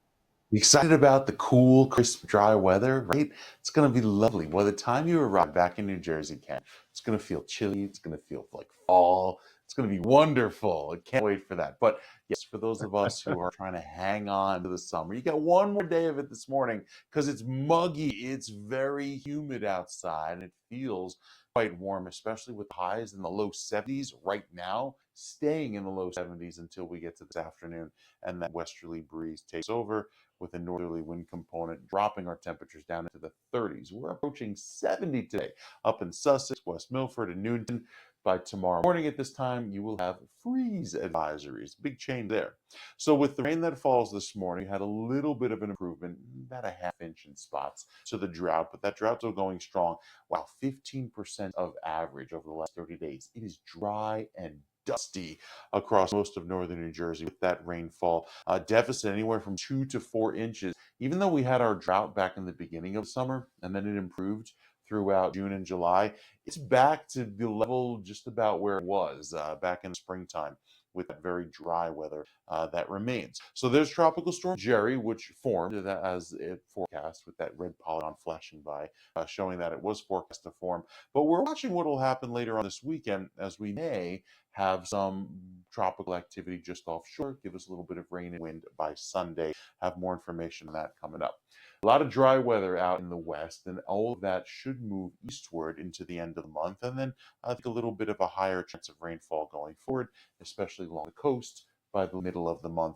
Excited about the cool, crisp, dry weather, right? It's going to be lovely. By the time you arrive back in New Jersey, Ken, it's going to feel chilly. It's going to feel like fall. It's going to be wonderful. I can't wait for that. But yes, for those of us who are trying to hang on to the summer, you got one more day of it this morning because it's muggy. It's very humid outside and it feels quite warm, especially with highs in the low 70s right now, staying in the low 70s until we get to this afternoon and that westerly breeze takes over with a northerly wind component, dropping our temperatures down into the 30s. We're approaching 70 today up in Sussex, West Milford, and Newton. By tomorrow morning at this time, you will have freeze advisories. Big change there. So with the rain that falls this morning, we had a little bit of an improvement, about a half-inch in spots to the drought, but that drought's still going strong. Wow, 15% of average over the last 30 days. It is dry and dusty across most of northern New Jersey with that rainfall. Deficit anywhere from 2 to 4 inches. Even though we had our drought back in the beginning of summer and then it improved throughout June and July, it's back to the level just about where it was back in the springtime with that very dry weather that remains. So there's Tropical Storm Jerry, which formed as it forecast with that red polygon flashing by, showing that it was forecast to form. But we're watching what will happen later on this weekend as we may have some tropical activity just offshore, give us a little bit of rain and wind by Sunday. Have more information on that coming up. A lot of dry weather out in the west, and all of that should move eastward into the end of the month. And then I think a little bit of a higher chance of rainfall going forward, especially along the coast by the middle of the month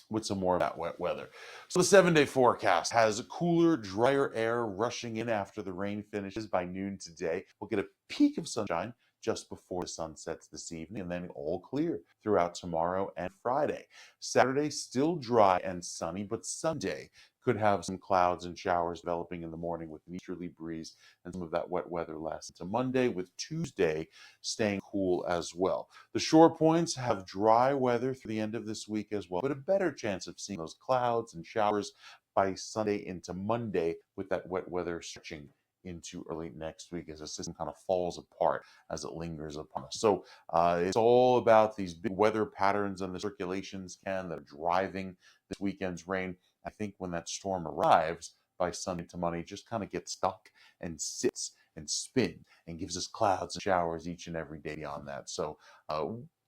with some more of that wet weather. So the 7-day forecast has cooler, drier air rushing in after the rain finishes by noon today. We'll get a peak of sunshine just before the sun sets this evening, and then all clear throughout tomorrow and Friday. Saturday, still dry and sunny, but Sunday could have some clouds and showers developing in the morning with an easterly breeze and some of that wet weather lasting to Monday, with Tuesday staying cool as well. The shore points have dry weather through the end of this week as well, but a better chance of seeing those clouds and showers by Sunday into Monday with that wet weather stretching into early next week as the system kind of falls apart as it lingers upon us. So it's all about these big weather patterns and the circulations, Ken, that are driving this weekend's rain. I think when that storm arrives by Sunday to Monday, it just kind of gets stuck and sits and spins and gives us clouds and showers each and every day beyond that. So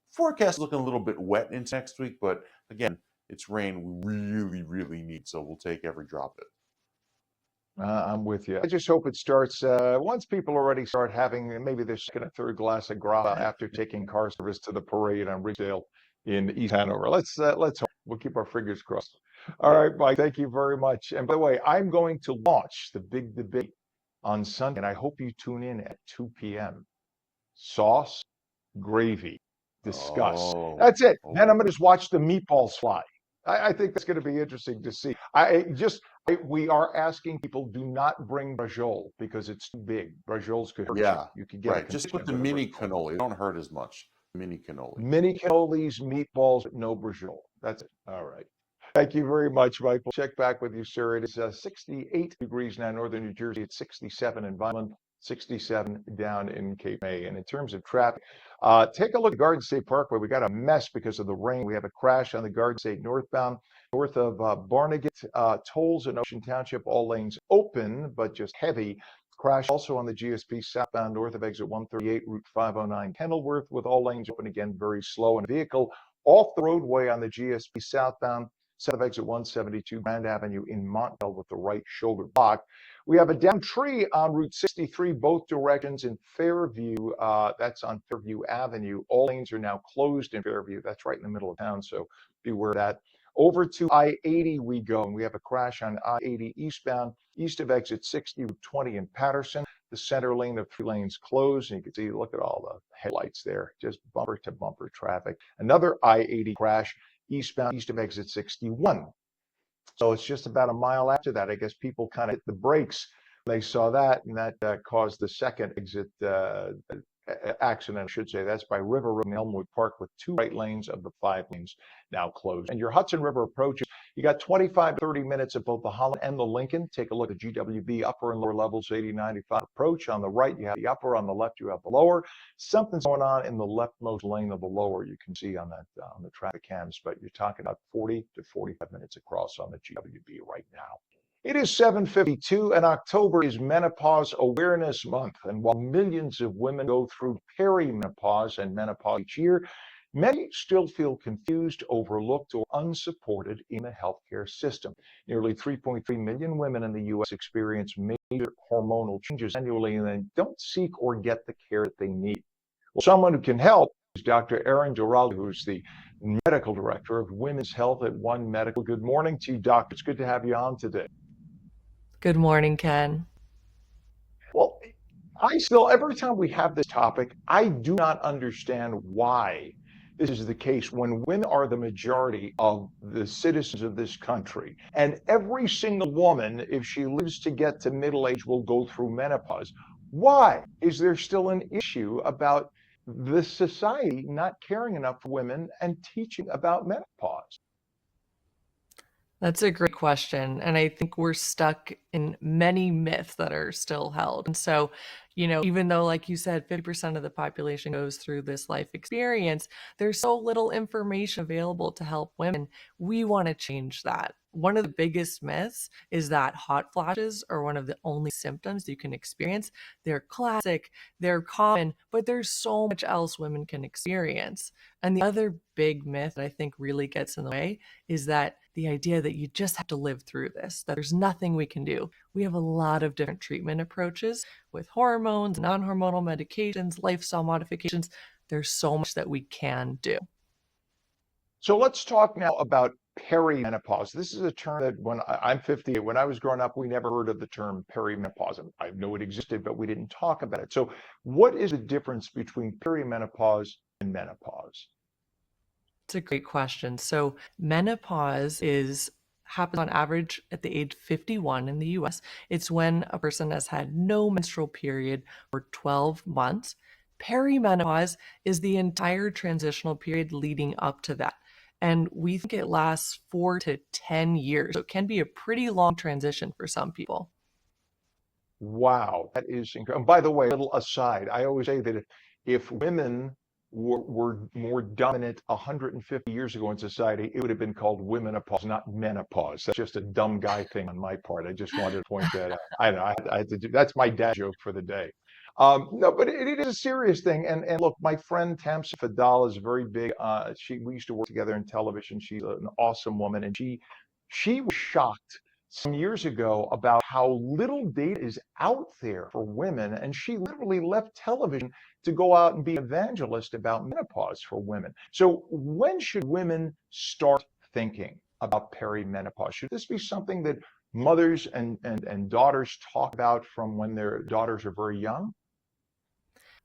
forecast looking a little bit wet into next week, but again, it's rain we really, really need. So we'll take every drop of it. I'm with you. I just hope it starts once people already start having maybe their second or third glass of grappa after taking car service to the parade on Ridgedale in East Hanover. Let's hope. We'll keep our fingers crossed. All right, Mike, thank you very much. And by the way, I'm going to launch the big debate on Sunday, and I hope you tune in at 2 p.m. Sauce, gravy, discuss. Oh, That's it. oh. Then I'm going to just watch the meatballs fly. I think that's going to be interesting to see. We are asking people, do not bring brajol because it's too big. Brajols could hurt Yeah, you. You could get right. Just with the mini cannoli. They don't hurt as much. Mini cannoli. Mini cannolis, meatballs, but no brajol. That's it. All right. Thank you very much, Mike. We'll check back with you, sir. It is 68 degrees now in northern New Jersey. It's 67 in Vineland, 67 down in Cape May. And in terms of traffic, take a look at Garden State Parkway. We got a mess because of the rain. We have a crash on the Garden State northbound, north of Barnegat, Tolls in Ocean Township. All lanes open, but just heavy. Crash also on the GSP southbound north of exit 138, Route 509 Kenilworth, with all lanes open again, very slow. And a vehicle off the roadway on the GSP southbound, south of exit 172 Grand Avenue in Montville with the right shoulder block. We have a down tree on Route 63, both directions in Fairview. That's on Fairview Avenue. All lanes are now closed in Fairview. That's right in the middle of town, so beware of that. Over to I-80 we go, and we have a crash on I-80 eastbound, east of exit 60, Route 20 in Patterson. The center lane of 3 lanes closed, and you can see, look at all the headlights there, just bumper to bumper traffic. Another I-80 crash eastbound, east of exit 61. So it's just about a mile after that. I guess people kind of hit the brakes. They saw that, and that caused the second exit accident, I should say. That's by River Road and Elmwood Park, with 2 right lanes of the 5 lanes now closed. And your Hudson River approaches, you got 25 to 30 minutes at both the Holland and the Lincoln. Take a look at GWB upper and lower levels, 80-95 approach. On the right, you have the upper. On the left, you have the lower. Something's going on in the leftmost lane of the lower. You can see on that on the traffic cams, but you're talking about 40 to 45 minutes across on the GWB right now. It is 7:52, and October is Menopause Awareness Month. And while millions of women go through perimenopause and menopause each year, many still feel confused, overlooked, or unsupported in the healthcare system. Nearly 3.3 million women in the U.S. experience major hormonal changes annually and then don't seek or get the care that they need. Well, someone who can help is Dr. Erin Duralde, who's the Medical Director of Women's Health at One Medical. Good morning to you, Doctor. It's good to have you on today. Good morning, Ken. Well, every time we have this topic, I do not understand why this is the case when women are the majority of the citizens of this country. And every single woman, if she lives to get to middle age, will go through menopause. Why is there still an issue about the society not caring enough for women and teaching about menopause? That's a great question. And I think we're stuck in many myths that are still held. And so, even though, like you said, 50% of the population goes through this life experience, there's so little information available to help women. We want to change that. One of the biggest myths is that hot flashes are one of the only symptoms you can experience. They're classic, they're common, but there's so much else women can experience. And the other big myth that I think really gets in the way is that the idea that you just have to live through this, that there's nothing we can do. We have a lot of different treatment approaches with hormones, non-hormonal medications, lifestyle modifications. There's so much that we can do. So let's talk now about perimenopause. This is a term that when I'm 58, when I was growing up, we never heard of the term perimenopause. I know it existed, but we didn't talk about it. So what is the difference between perimenopause and menopause? It's a great question. So menopause happens on average at the age 51 in the US. It's when a person has had no menstrual period for 12 months. Perimenopause is the entire transitional period leading up to that. And we think it lasts 4 to 10 years. So it can be a pretty long transition for some people. Wow, that is incredible. By the way, a little aside, I always say that if women were more dominant 150 years ago in society, it would have been called womenopause, not menopause. That's just a dumb guy thing on my part. I just wanted to point that out. I don't know. I had to do, that's my dad joke for the day. No, but it is a serious thing. And look, my friend Tamsa Fadal is very big. We used to work together in television. She's an awesome woman, and she was shocked some years ago about how little data is out there for women, and she literally left television to go out and be an evangelist about menopause for women. So when should women start thinking about perimenopause? Should this be something that mothers and daughters talk about from when their daughters are very young?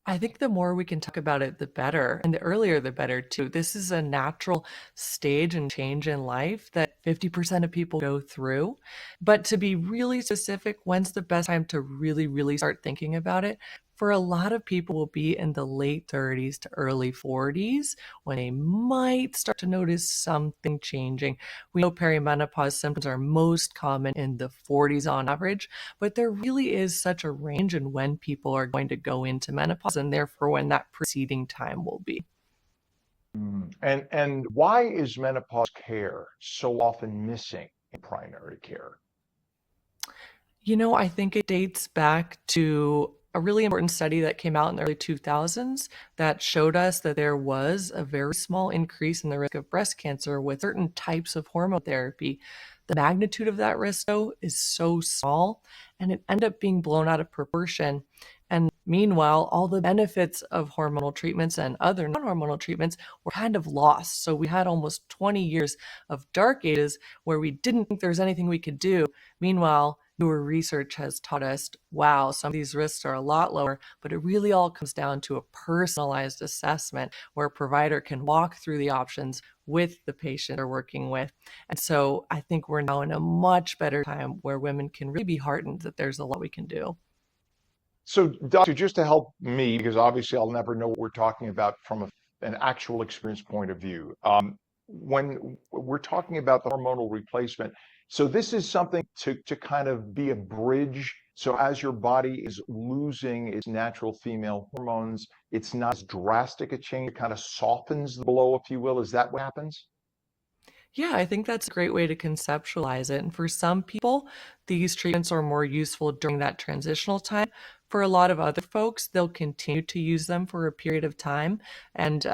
I think the more we can talk about it, the better. And the earlier, the better, too. This is a natural stage and change in life that 50% of people go through. But to be really specific, when's the best time to really, really start thinking about it? For a lot of people will be in the late 30s to early 40s when they might start to notice something changing. We know perimenopause symptoms are most common in the 40s on average, but there really is such a range in when people are going to go into menopause and therefore when that preceding time will be. And why is menopause care so often missing in primary care? I think it dates back to a really important study that came out in the early 2000s that showed us that there was a very small increase in the risk of breast cancer with certain types of hormone therapy. The magnitude of that risk, though, is so small, and it ended up being blown out of proportion. And meanwhile, all the benefits of hormonal treatments and other non-hormonal treatments were kind of lost. So we had almost 20 years of dark ages where we didn't think there was anything we could do. Meanwhile, newer research has taught us, wow, some of these risks are a lot lower, but it really all comes down to a personalized assessment where a provider can walk through the options with the patient they're working with. And so I think we're now in a much better time where women can really be heartened that there's a lot we can do. So, doctor, just to help me, because obviously I'll never know what we're talking about from an actual experience point of view. When we're talking about the hormonal replacement, so this is something to kind of be a bridge. So as your body is losing its natural female hormones, it's not as drastic a change. It kind of softens the blow, if you will. Is that what happens? Yeah, I think that's a great way to conceptualize it. And for some people, these treatments are more useful during that transitional time. For a lot of other folks, they'll continue to use them for a period of time. And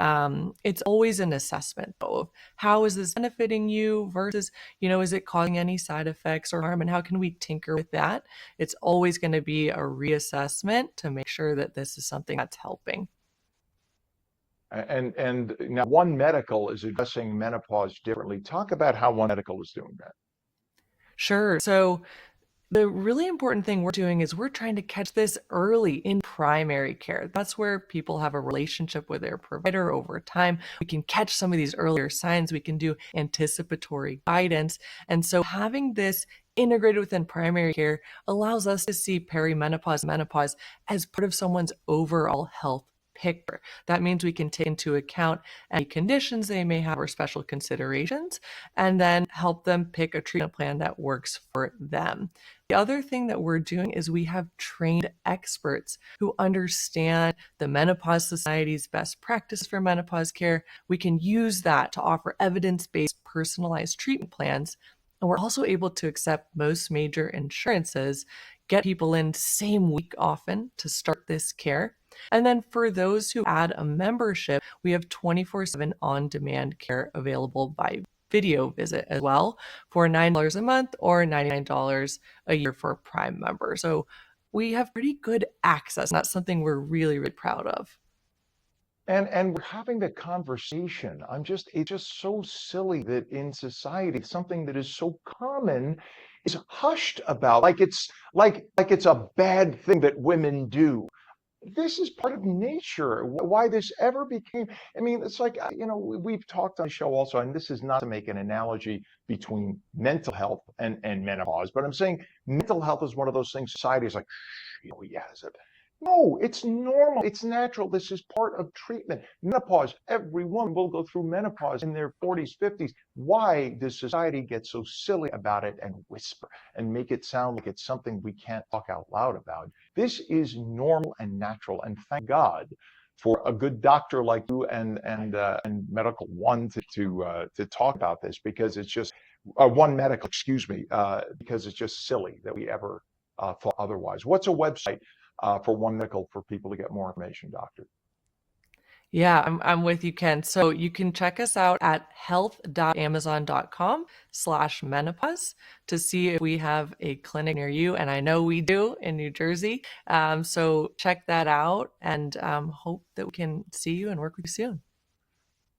it's always an assessment, though, of how is this benefiting you versus, is it causing any side effects or harm? And how can we tinker with that? It's always going to be a reassessment to make sure that this is something that's helping. And now One Medical is addressing menopause differently. Talk about how One Medical is doing that. Sure. So the really important thing we're doing is we're trying to catch this early in primary care. That's where people have a relationship with their provider over time. We can catch some of these earlier signs. We can do anticipatory guidance. And so having this integrated within primary care allows us to see perimenopause, menopause as part of someone's overall health picture. That means we can take into account any conditions they may have or special considerations, and then help them pick a treatment plan that works for them. The other thing that we're doing is we have trained experts who understand the Menopause Society's best practice for menopause care. We can use that to offer evidence-based personalized treatment plans. And we're also able to accept most major insurances, get people in same week often to start this care. And then for those who add a membership, we have 24/7 on-demand care available by video visit as well for $9 a month or $99 a year for a Prime member. So we have pretty good access. And that's something we're really, really proud of. And we're having the conversation. It's just so silly that in society, something that is so common is hushed about, like it's a bad thing that women do. This is part of nature. Why this ever became, I mean, it's like, we've talked on the show also, and this is not to make an analogy between mental health and menopause, but I'm saying mental health is one of those things society is like, he has it. No, it's normal. It's natural. This is part of treatment. Menopause, every woman will go through menopause in their 40s, 50s. Why does society get so silly about it and whisper and make it sound like it's something we can't talk out loud about? This is normal and natural. And thank God for a good doctor like you and Medical One to talk about this, because it's just One Medical, excuse me, because it's just silly that we ever thought otherwise. What's a website for One Medical for people to get more information, doctor? Yeah, I'm with you, Ken. So you can check us out at health.amazon.com/menopause to see if we have a clinic near you. And I know we do in New Jersey. So check that out and hope that we can see you and work with you soon.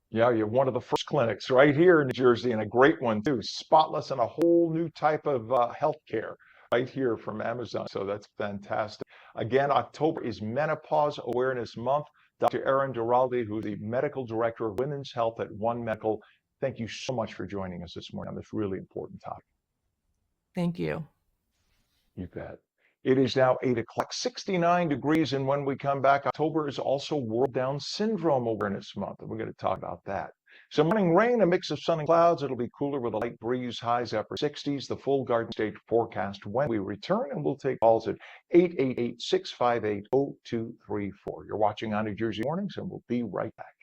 Yeah, you're one of the first clinics right here in New Jersey, and a great one too. Spotless and a whole new type of healthcare right here from Amazon. So that's fantastic. Again, October is Menopause Awareness Month. Dr. Erin Giraldi, who's the Medical Director of Women's Health at One Medical, thank you so much for joining us this morning on this really important topic. Thank you. You bet. It is now 8 o'clock, 69 degrees, and when we come back, October is also World Down Syndrome Awareness Month, and we're going to talk about that. So morning rain, a mix of sun and clouds. It'll be cooler with a light breeze, highs upper 60s, the full Garden State forecast when we return, and we'll take calls at 888-658-0234. You're watching On New Jersey Mornings, and we'll be right back.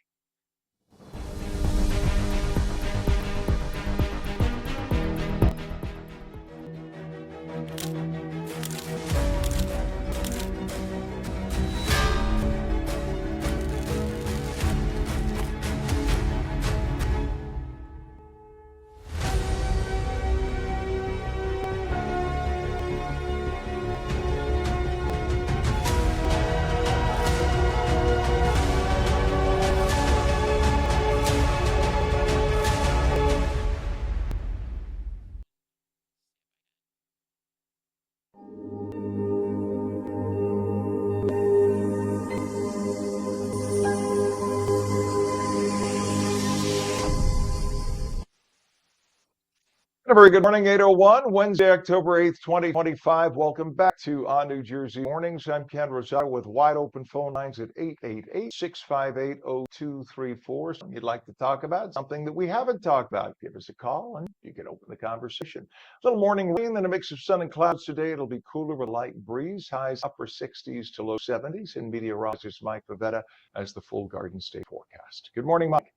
A very good morning, 8:01, Wednesday, October 8th, 2025. Welcome back to On New Jersey Mornings. I'm Ken Rosato with wide open phone lines at 888-658-0234. Something you'd like to talk about, something that we haven't talked about, give us a call and you can open the conversation. A little morning rain, then a mix of sun and clouds today. It'll be cooler with a light breeze, highs upper 60s to low 70s. And meteorologist Mike Pavetta as the full Garden State forecast. Good morning, Mike.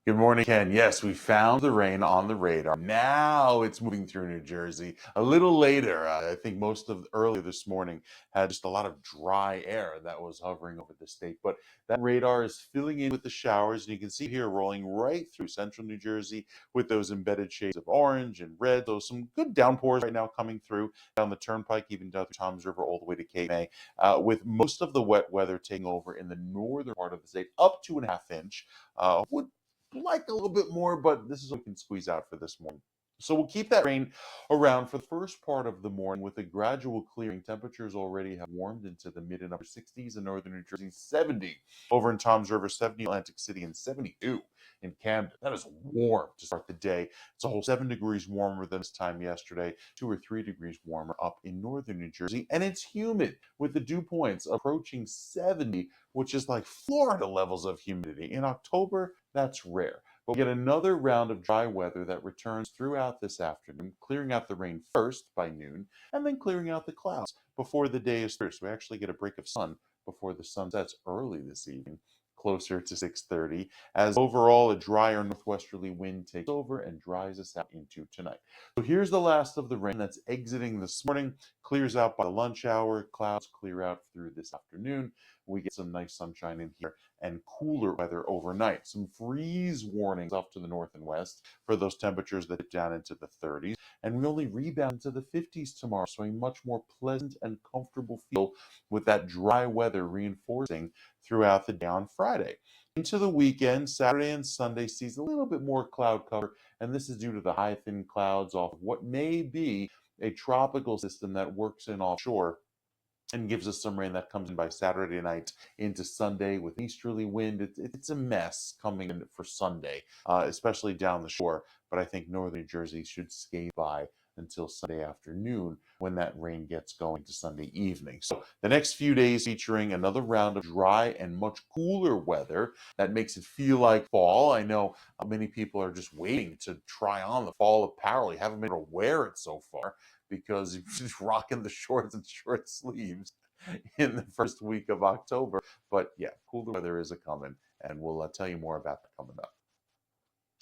Good morning, Ken. Yes, we found the rain on the radar. Now it's moving through New Jersey. A little later, I think most of earlier this morning had just a lot of dry air that was hovering over the state. But that radar is filling in with the showers, and you can see here rolling right through central New Jersey with those embedded shades of orange and red. So some good downpours right now coming through down the turnpike, even down through Toms River, all the way to Cape May, with most of the wet weather taking over in the northern part of the state, up to 1/2 inch. Would like a little bit more, but this is what we can squeeze out for this morning. So we'll keep that rain around for the first part of the morning with a gradual clearing. Temperatures already have warmed into the mid and upper 60s in northern New Jersey, 70 over in Toms River, 70 Atlantic City, and 72 in Camden. That is warm to start the day. It's a whole 7 degrees warmer than this time yesterday, 2 or 3 degrees warmer up in northern New Jersey, and it's humid with the dew points approaching 70, which is like Florida levels of humidity. In October, that's rare. But we get another round of dry weather that returns throughout this afternoon, clearing out the rain first by noon, and then clearing out the clouds before the day is through. So we actually get a break of sun before the sun sets early this evening, closer to 6:30, as overall a drier northwesterly wind takes over and dries us out into tonight. So here's the last of the rain that's exiting this morning, clears out by the lunch hour, clouds clear out through this afternoon. We get some nice sunshine in here and cooler weather overnight. Some freeze warnings up to the north and west for those temperatures that dip down into the 30s. And we only rebound to the 50s tomorrow. So a much more pleasant and comfortable feel with that dry weather reinforcing throughout the day on Friday. Into the weekend, Saturday and Sunday sees a little bit more cloud cover. And this is due to the high thin clouds off of what may be a tropical system that works in offshore and gives us some rain that comes in by Saturday night into Sunday with easterly wind. It's a mess coming in for Sunday, especially down the shore. But I think northern New Jersey should skate by until Sunday afternoon when that rain gets going to Sunday evening. So the next few days featuring another round of dry and much cooler weather that makes it feel like fall. I know many people are just waiting to try on the fall apparel. You haven't been able to wear it so far because you're just rocking the shorts and short sleeves in the first week of October. But yeah, cooler weather is a coming, and we'll tell you more about that coming up.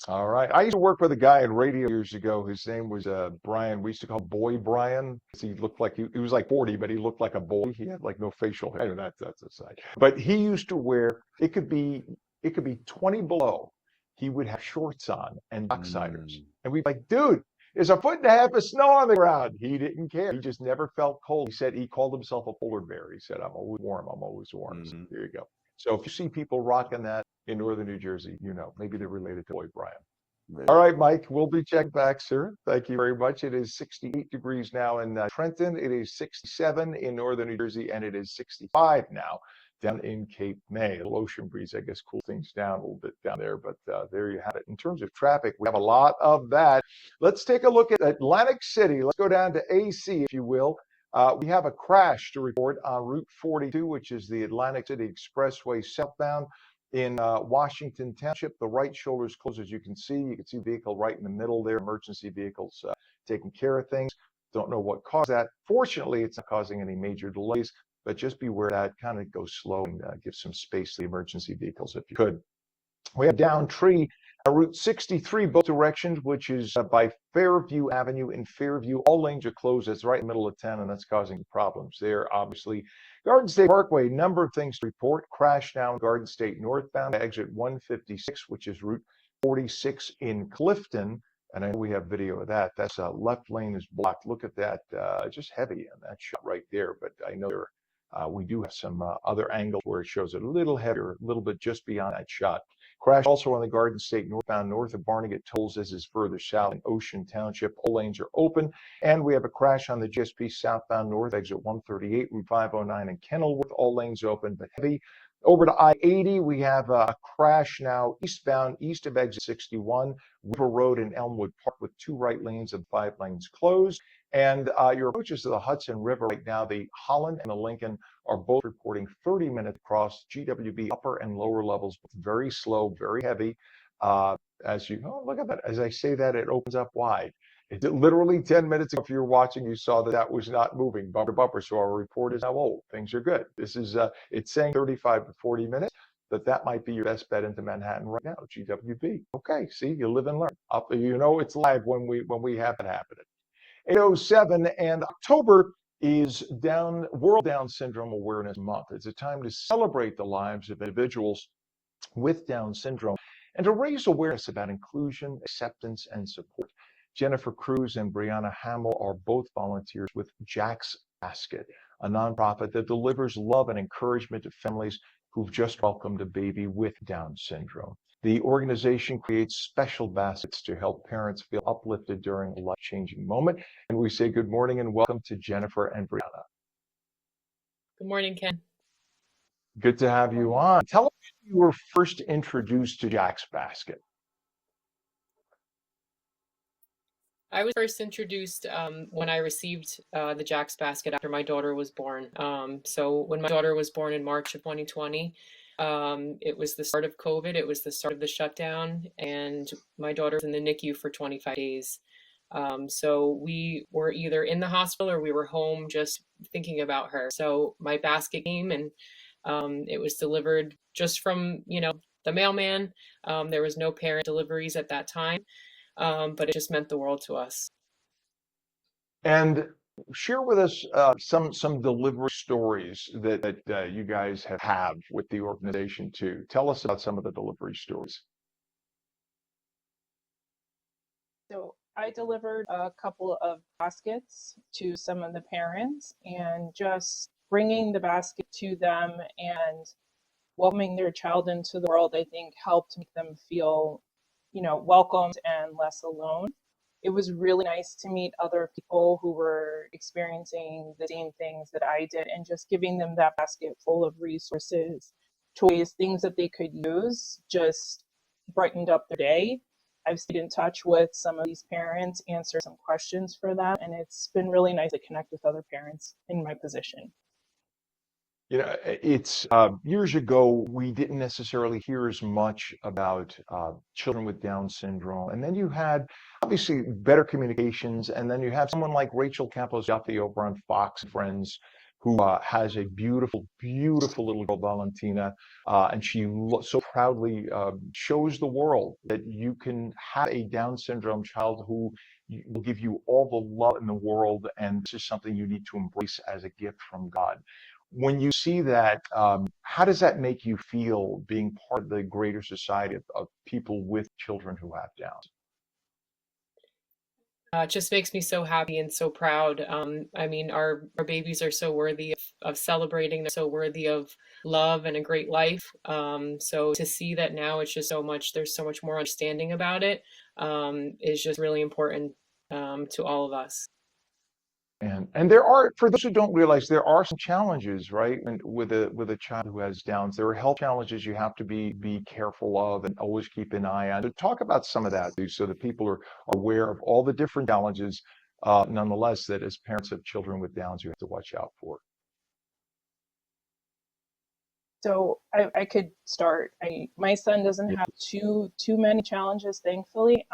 All right. I used to work with a guy in radio years ago. His name was Brian. We used to call him Boy Brian. He looked like he was like 40, but he looked like a boy. He had like no facial hair. Anyway, that's aside. But he used to wear, it could be it could be 20 below. He would have shorts on and Docksiders. And we'd be like, dude, there's a foot and a half of snow on the ground. He didn't care. He just never felt cold. He said he called himself a polar bear. He said, I'm always warm. I'm always warm. So there you go. So if you see people rocking that in northern New Jersey, you know, maybe they're related to Boy Brian. All right, Mike, we'll be checked back, sir. Thank you very much. It is 68 degrees now in Trenton. It is 67 in northern New Jersey, and it is 65 now down in Cape May. A little ocean breeze, I guess, cool things down a little bit down there, but there you have it. In terms of traffic, we have a lot of that. Let's take a look at Atlantic City. Let's go down to AC, if you will. We have a crash to report on Route 42, which is the Atlantic City Expressway southbound in Washington Township. The right shoulder is closed, as you can see. You can see the vehicle right in the middle there. Emergency vehicles taking care of things. Don't know what caused that. Fortunately, it's not causing any major delays, but just beware that kind of go slow and give some space to the emergency vehicles if you could. We have down tree Route 63, both directions, which is by Fairview Avenue in Fairview. All lanes are closed. It's right in the middle of town, and that's causing problems there, obviously. Garden State Parkway, number of things to report. Crash down Garden State northbound, exit 156, which is Route 46 in Clifton. And I know we have video of that. That's left lane is blocked. Look at that, just heavy on that shot right there. But I know we do have some other angles where it shows it a little heavier, a little bit just beyond that shot. Crash also on the Garden State northbound north of Barnegat tolls. This is further south in Ocean Township. All lanes are open. And we have a crash on the GSP southbound north, exit 138, Route 509 in Kenilworth. All lanes open, but heavy. Over to I-80, we have a crash now eastbound, east of exit 61, River Road in Elmwood Park with 2 right lanes and 5 lanes closed. And your approaches to the Hudson River right now, the Holland and the Lincoln are both reporting 30-minute cross. GWB upper and lower levels, very slow, very heavy. As you, oh, look at that. As I say that, it opens up wide. It's literally 10 minutes ago, if you were watching, you saw that that was not moving bumper to bumper. So our report is now, oh, things are good. This is, it's saying 35 to 40 minutes, but that might be your best bet into Manhattan right now, GWB. Okay, see, you live and learn. Up, you know, it's live when we have it happening. 8:07, and October is World Down Syndrome Awareness Month. It's a time to celebrate the lives of individuals with Down syndrome and to raise awareness about inclusion, acceptance, and support. Jennifer Cruz and Brianna Hamill are both volunteers with Jack's Basket, a nonprofit that delivers love and encouragement to families who've just welcomed a baby with Down syndrome. The organization creates special baskets to help parents feel uplifted during a life-changing moment. And we say good morning and welcome to Jennifer and Brianna. Good morning, Ken. Good to have you on. Tell us when you were first introduced to Jack's Basket. I was first introduced when I received the Jack's Basket after my daughter was born. So when my daughter was born in March of 2020, it was the start of COVID. It was the start of the shutdown, and my daughter was in the NICU for 25 days. So we were either in the hospital or we were home just thinking about her. So my basket came, and it was delivered just from, the mailman. There was no parent deliveries at that time, but it just meant the world to us. And share with us some delivery stories that you guys have with the organization too. Tell us about some of the delivery stories. So I delivered a couple of baskets to some of the parents, and just bringing the basket to them and welcoming their child into the world, I think helped make them feel, welcomed and less alone. It was really nice to meet other people who were experiencing the same things that I did, and just giving them that basket full of resources, toys, things that they could use just brightened up their day. I've stayed in touch with some of these parents, answered some questions for them, and it's been really nice to connect with other parents in my position. It's years ago, we didn't necessarily hear as much about children with Down syndrome. And then you had, obviously, better communications. And then you have someone like Rachel Campos-Jaffe over on Fox Friends, who has a beautiful, beautiful little girl, Valentina. And she so proudly shows the world that you can have a Down syndrome child who will give you all the love in the world. And this is something you need to embrace as a gift from God. when you see that, how does that make you feel being part of the greater society of people with children who have Downs? It just makes me so happy and so proud. I mean, our babies are so worthy of celebrating. They're so worthy of love and a great life. So to see that now, it's just so much. There's so much more understanding about it. Is just really important to all of us. And there are, for those who don't realize, there are some challenges, right? And with a child who has Downs, there are health challenges you have to be careful of and always keep an eye on. So talk about some of that, too, so that people are aware of all the different challenges, nonetheless, that as parents of children with Downs, you have to watch out for. So I could start. My son doesn't have too many challenges, thankfully.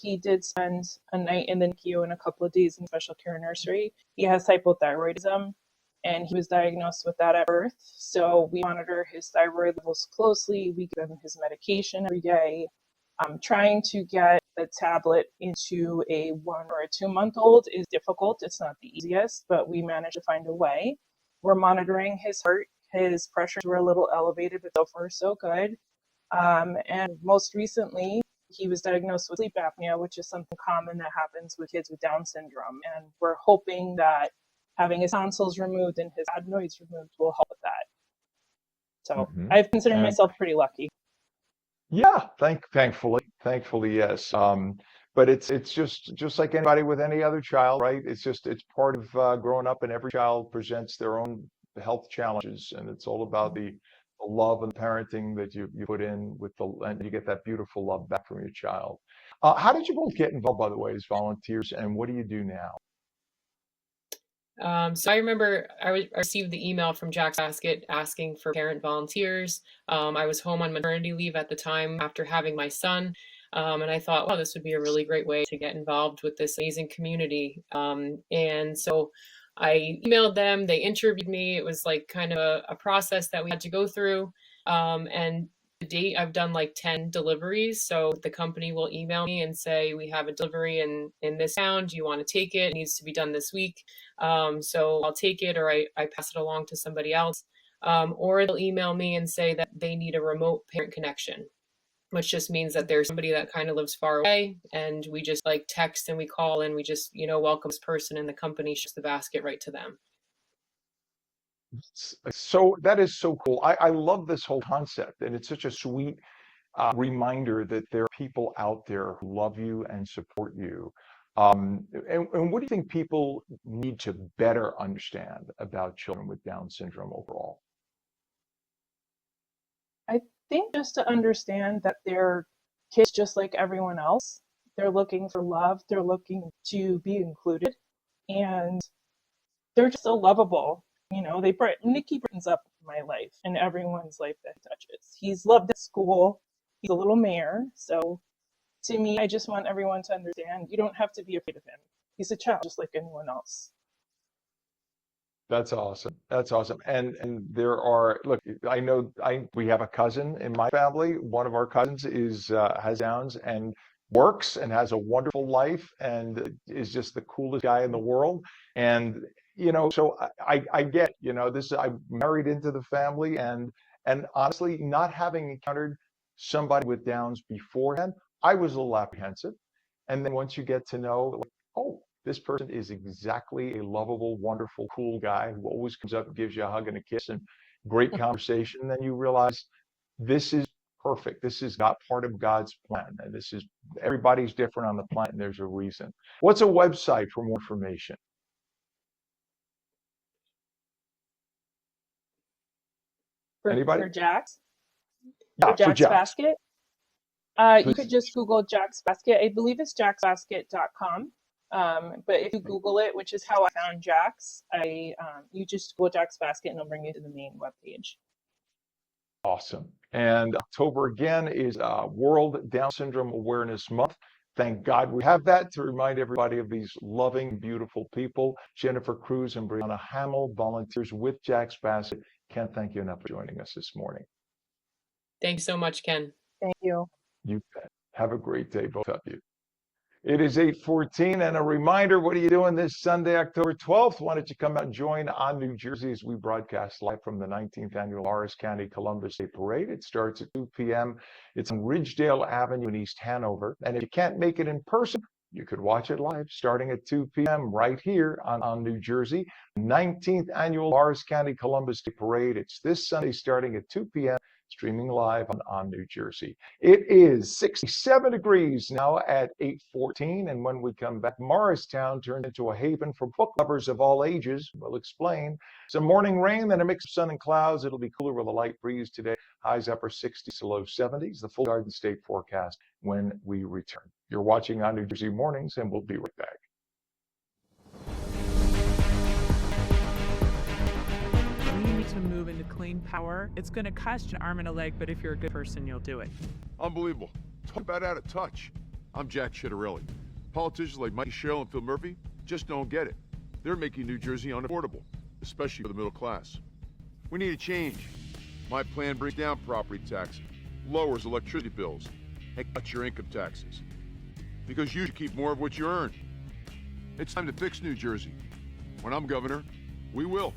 He did spend a night in the NICU and a couple of days in special care nursery. He has hypothyroidism, and he was diagnosed with that at birth. So we monitor his thyroid levels closely. We give him his medication every day. Trying to get the tablet into a 1 or a 2-month-old is difficult. It's not the easiest, but we managed to find a way. We're monitoring his heart. His pressures were a little elevated, but so far so good. And most recently, he was diagnosed with sleep apnea, which is something common that happens with kids with Down syndrome. And we're hoping that having his tonsils removed and his adenoids removed will help with that. So I've considered myself pretty lucky. Yeah, thankfully, yes. But it's just like anybody with any other child, right? It's part of growing up, and every child presents their own health challenges, and it's all about the love and parenting that you put in with and you get that beautiful love back from your child. How did you both get involved, by the way, as volunteers, and what do you do now? So I remember I received the email from Jack's Basket asking for parent volunteers. I was home on maternity leave at the time after having my son. And I thought, wow, this would be a really great way to get involved with this amazing community. And so I emailed them, they interviewed me. It was like kind of a process that we had to go through. And to date, I've done like 10 deliveries. So the company will email me and say, we have a delivery in this town. Do you want to take it? It needs to be done this week. So I'll take it, or I pass it along to somebody else. Or they'll email me and say that they need a remote parent connection, which just means that there's somebody that kind of lives far away, and we just like text and we call and we just, welcome this person, and the company ships the basket right to them. So that is so cool. I love this whole concept, and it's such a sweet reminder that there are people out there who love you and support you. And what do you think people need to better understand about children with Down syndrome overall? I think just to understand that they're kids just like everyone else. They're looking for love. They're looking to be included, and they're just so lovable. Nikki brightens up my life and everyone's life that he touches. He's loved at school. He's a little mayor. So to me, I just want everyone to understand you don't have to be afraid of him. He's a child just like anyone else. That's awesome. That's awesome. And there are, look, I know we have a cousin in my family. One of our cousins has Downs and works and has a wonderful life and is just the coolest guy in the world. And so I get, I'm married into the family, and honestly, not having encountered somebody with Downs beforehand, I was a little apprehensive. And then once you get to know, like, oh, this person is exactly a lovable, wonderful, cool guy who always comes up and gives you a hug and a kiss and great conversation. Then you realize this is perfect. This is not part of God's plan. And everybody's different on the planet, and there's a reason. What's a website for more information? Anybody? For Jack's? Yeah, for Jack's Jax. Basket? You could just Google Jack's Basket. I believe it's jacksbasket.com. But if you Google it, which is how I found Jack's, you just Google Jack's Basket and it'll bring you to the main webpage. Awesome. And October again is World Down Syndrome Awareness Month. Thank God we have that to remind everybody of these loving, beautiful people. Jennifer Cruz and Brianna Hamill, volunteers with Jack's Basket. Can't thank you enough for joining us this morning. Thanks so much, Ken. Thank you. You bet. Have a great day, both of you. It is 8:14, and a reminder, what are you doing this Sunday, October 12th? Why don't you come out and join on New Jersey as we broadcast live from the 19th Annual Morris County Columbus Day Parade. It starts at 2 p.m. It's on Ridgedale Avenue in East Hanover. And if you can't make it in person, you could watch it live starting at 2 p.m. right here on New Jersey. 19th Annual Morris County Columbus Day Parade. It's this Sunday starting at 2 p.m. streaming live on New Jersey. It is 67 degrees now at 8:14, and when we come back, Morristown turns into a haven for book lovers of all ages. We'll explain. Some morning rain, then a mix of sun and clouds. It'll be cooler with a light breeze today. Highs upper 60s to low 70s. The full Garden State forecast when we return. You're watching on New Jersey Mornings, and we'll be right back. To move into clean power. It's going to cost you an arm and a leg, but if you're a good person, you'll do it. Unbelievable. Talk about out of touch. I'm Jack Chitterelli. Politicians like Mike Sherrill and Phil Murphy just don't get it. They're making New Jersey unaffordable, especially for the middle class. We need a change. My plan brings down property taxes, lowers electricity bills, and cuts your income taxes. Because you should keep more of what you earn. It's time to fix New Jersey. When I'm governor, we will.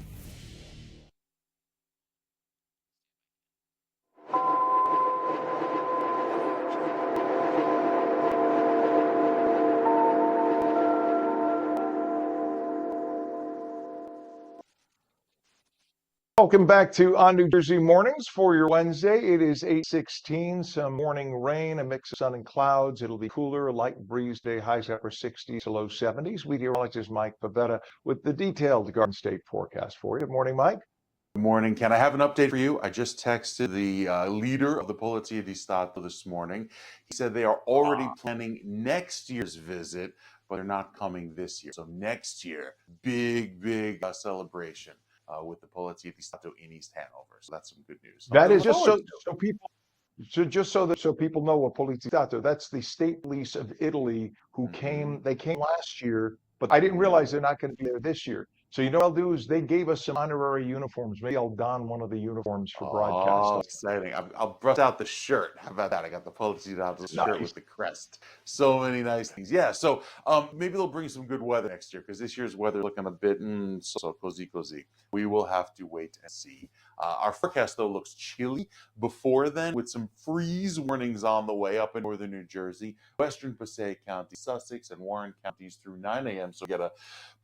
Welcome back to On New Jersey Mornings for your Wednesday. It is 8:16, some morning rain, a mix of sun and clouds. It'll be cooler, a light breeze day, highs upper 60s to low 70s. Meteorologist Mike Pavetta with the detailed Garden State forecast for you. Good morning, Mike. Good morning, Ken. I have an update for you. I just texted the leader of the Polizia di Stato this morning. He said they are already planning next year's visit, but they're not coming this year. So next year, big celebration with the Polizia di Stato in East Hanover. So that's some good news. That is just so people. So people know what Polizia di Stato, that's the state police of Italy who they came last year, but I didn't realize they're not going to be there this year. So you know what I'll do is they gave us some honorary uniforms. Maybe I'll don one of the uniforms for broadcast. Oh, exciting. I'll brush out the shirt. How about that? I got the Polizia di Stato shirt with the crest. So many nice things. Yeah, so maybe they'll bring some good weather next year because this year's weather looking a bit so cozy. We will have to wait and see. Our forecast, though, looks chilly before then with some freeze warnings on the way up in northern New Jersey, western Passaic County, Sussex, and Warren counties through 9 a.m. So get a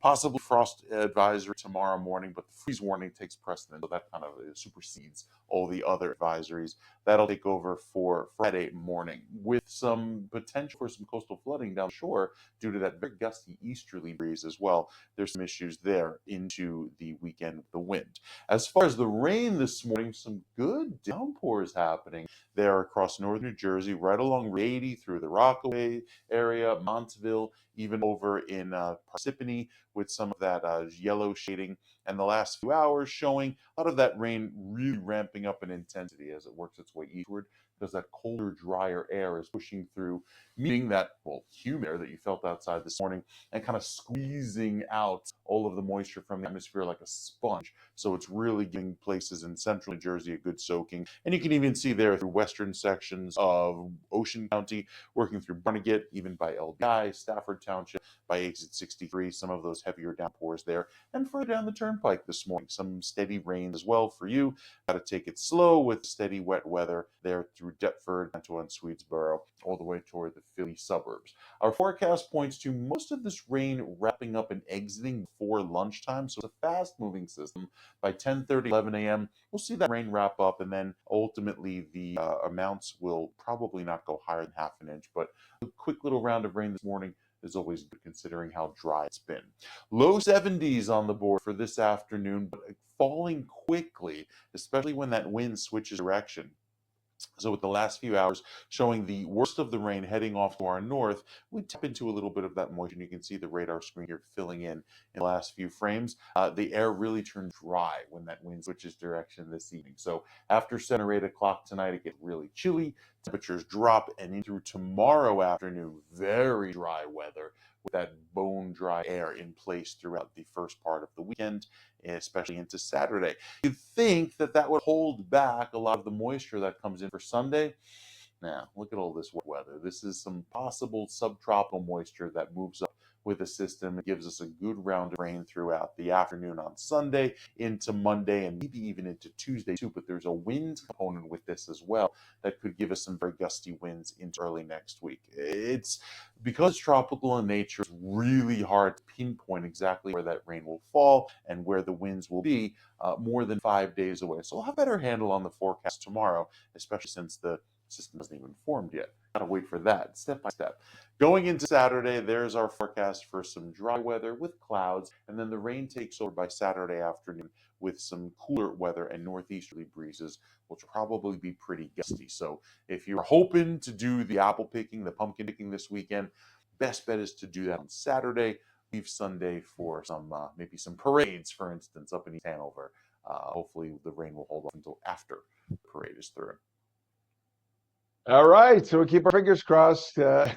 possible frost advisory tomorrow morning, but the freeze warning takes precedence. So that kind of supersedes all the other advisories. That'll take over for Friday morning with some potential for some coastal flooding down shore due to that very gusty easterly breeze as well. There's some issues there into the weekend with the wind. As far as the rain this morning, some good downpours happening there across northern New Jersey, right along Route 80 through the Rockaway area, Montville, even over in Parsippany with some of that yellow shading. And the last few hours showing a lot of that rain really ramping up in intensity as it works its way eastward because that colder, drier air is pushing through, meaning that, humid air that you felt outside this morning and kind of squeezing out all of the moisture from the atmosphere like a sponge. So it's really giving places in central New Jersey a good soaking. And you can even see there through western sections of Ocean County, working through Barnegat, even by LBI, Stafford Township, by exit 63, some of those heavier downpours there. And further down the turnpike this morning, some steady rain as well for you. Got to take it slow with steady wet weather there through Deptford, Mantua, and Swedesboro, all the way toward the Philly suburbs. Our forecast points to most of this rain wrapping up and exiting before lunchtime, so it's a fast-moving system. By 10:30, 11 a.m., we'll see that rain wrap up, and then ultimately the amounts will probably not go higher than half an inch, but a quick little round of rain this morning is always good considering how dry it's been. Low 70s on the board for this afternoon, but falling quickly, especially when that wind switches direction. So with the last few hours showing the worst of the rain heading off to our north, we tap into a little bit of that moisture. And you can see the radar screen here filling in the last few frames. The air really turned dry when that wind switches direction this evening. So after 7 or 8 o'clock tonight, it gets really chilly. Temperatures drop, and into tomorrow afternoon, very dry weather with that bone dry air in place throughout the first part of the weekend, especially into Saturday. You'd think that would hold back a lot of the moisture that comes in for Sunday, Now, look at all this weather. This is some possible subtropical moisture that moves up with a system. It gives us a good round of rain throughout the afternoon on Sunday into Monday and maybe even into Tuesday too. But there's a wind component with this as well that could give us some very gusty winds into early next week. It's because it's tropical in nature, it's really hard to pinpoint exactly where that rain will fall and where the winds will be more than 5 days away. So we'll have a better handle on the forecast tomorrow, especially since the system hasn't even formed yet. Gotta wait for that step by step. Going into Saturday, there's our forecast for some dry weather with clouds, and then the rain takes over by Saturday afternoon with some cooler weather and northeasterly breezes, which will probably be pretty gusty. So if you're hoping to do the apple picking, the pumpkin picking this weekend, best bet is to do that on Saturday. Leave Sunday for some maybe some parades, for instance, up in East Hanover. Hopefully the rain will hold off until after the parade is through. All right, so we keep our fingers crossed. Yeah.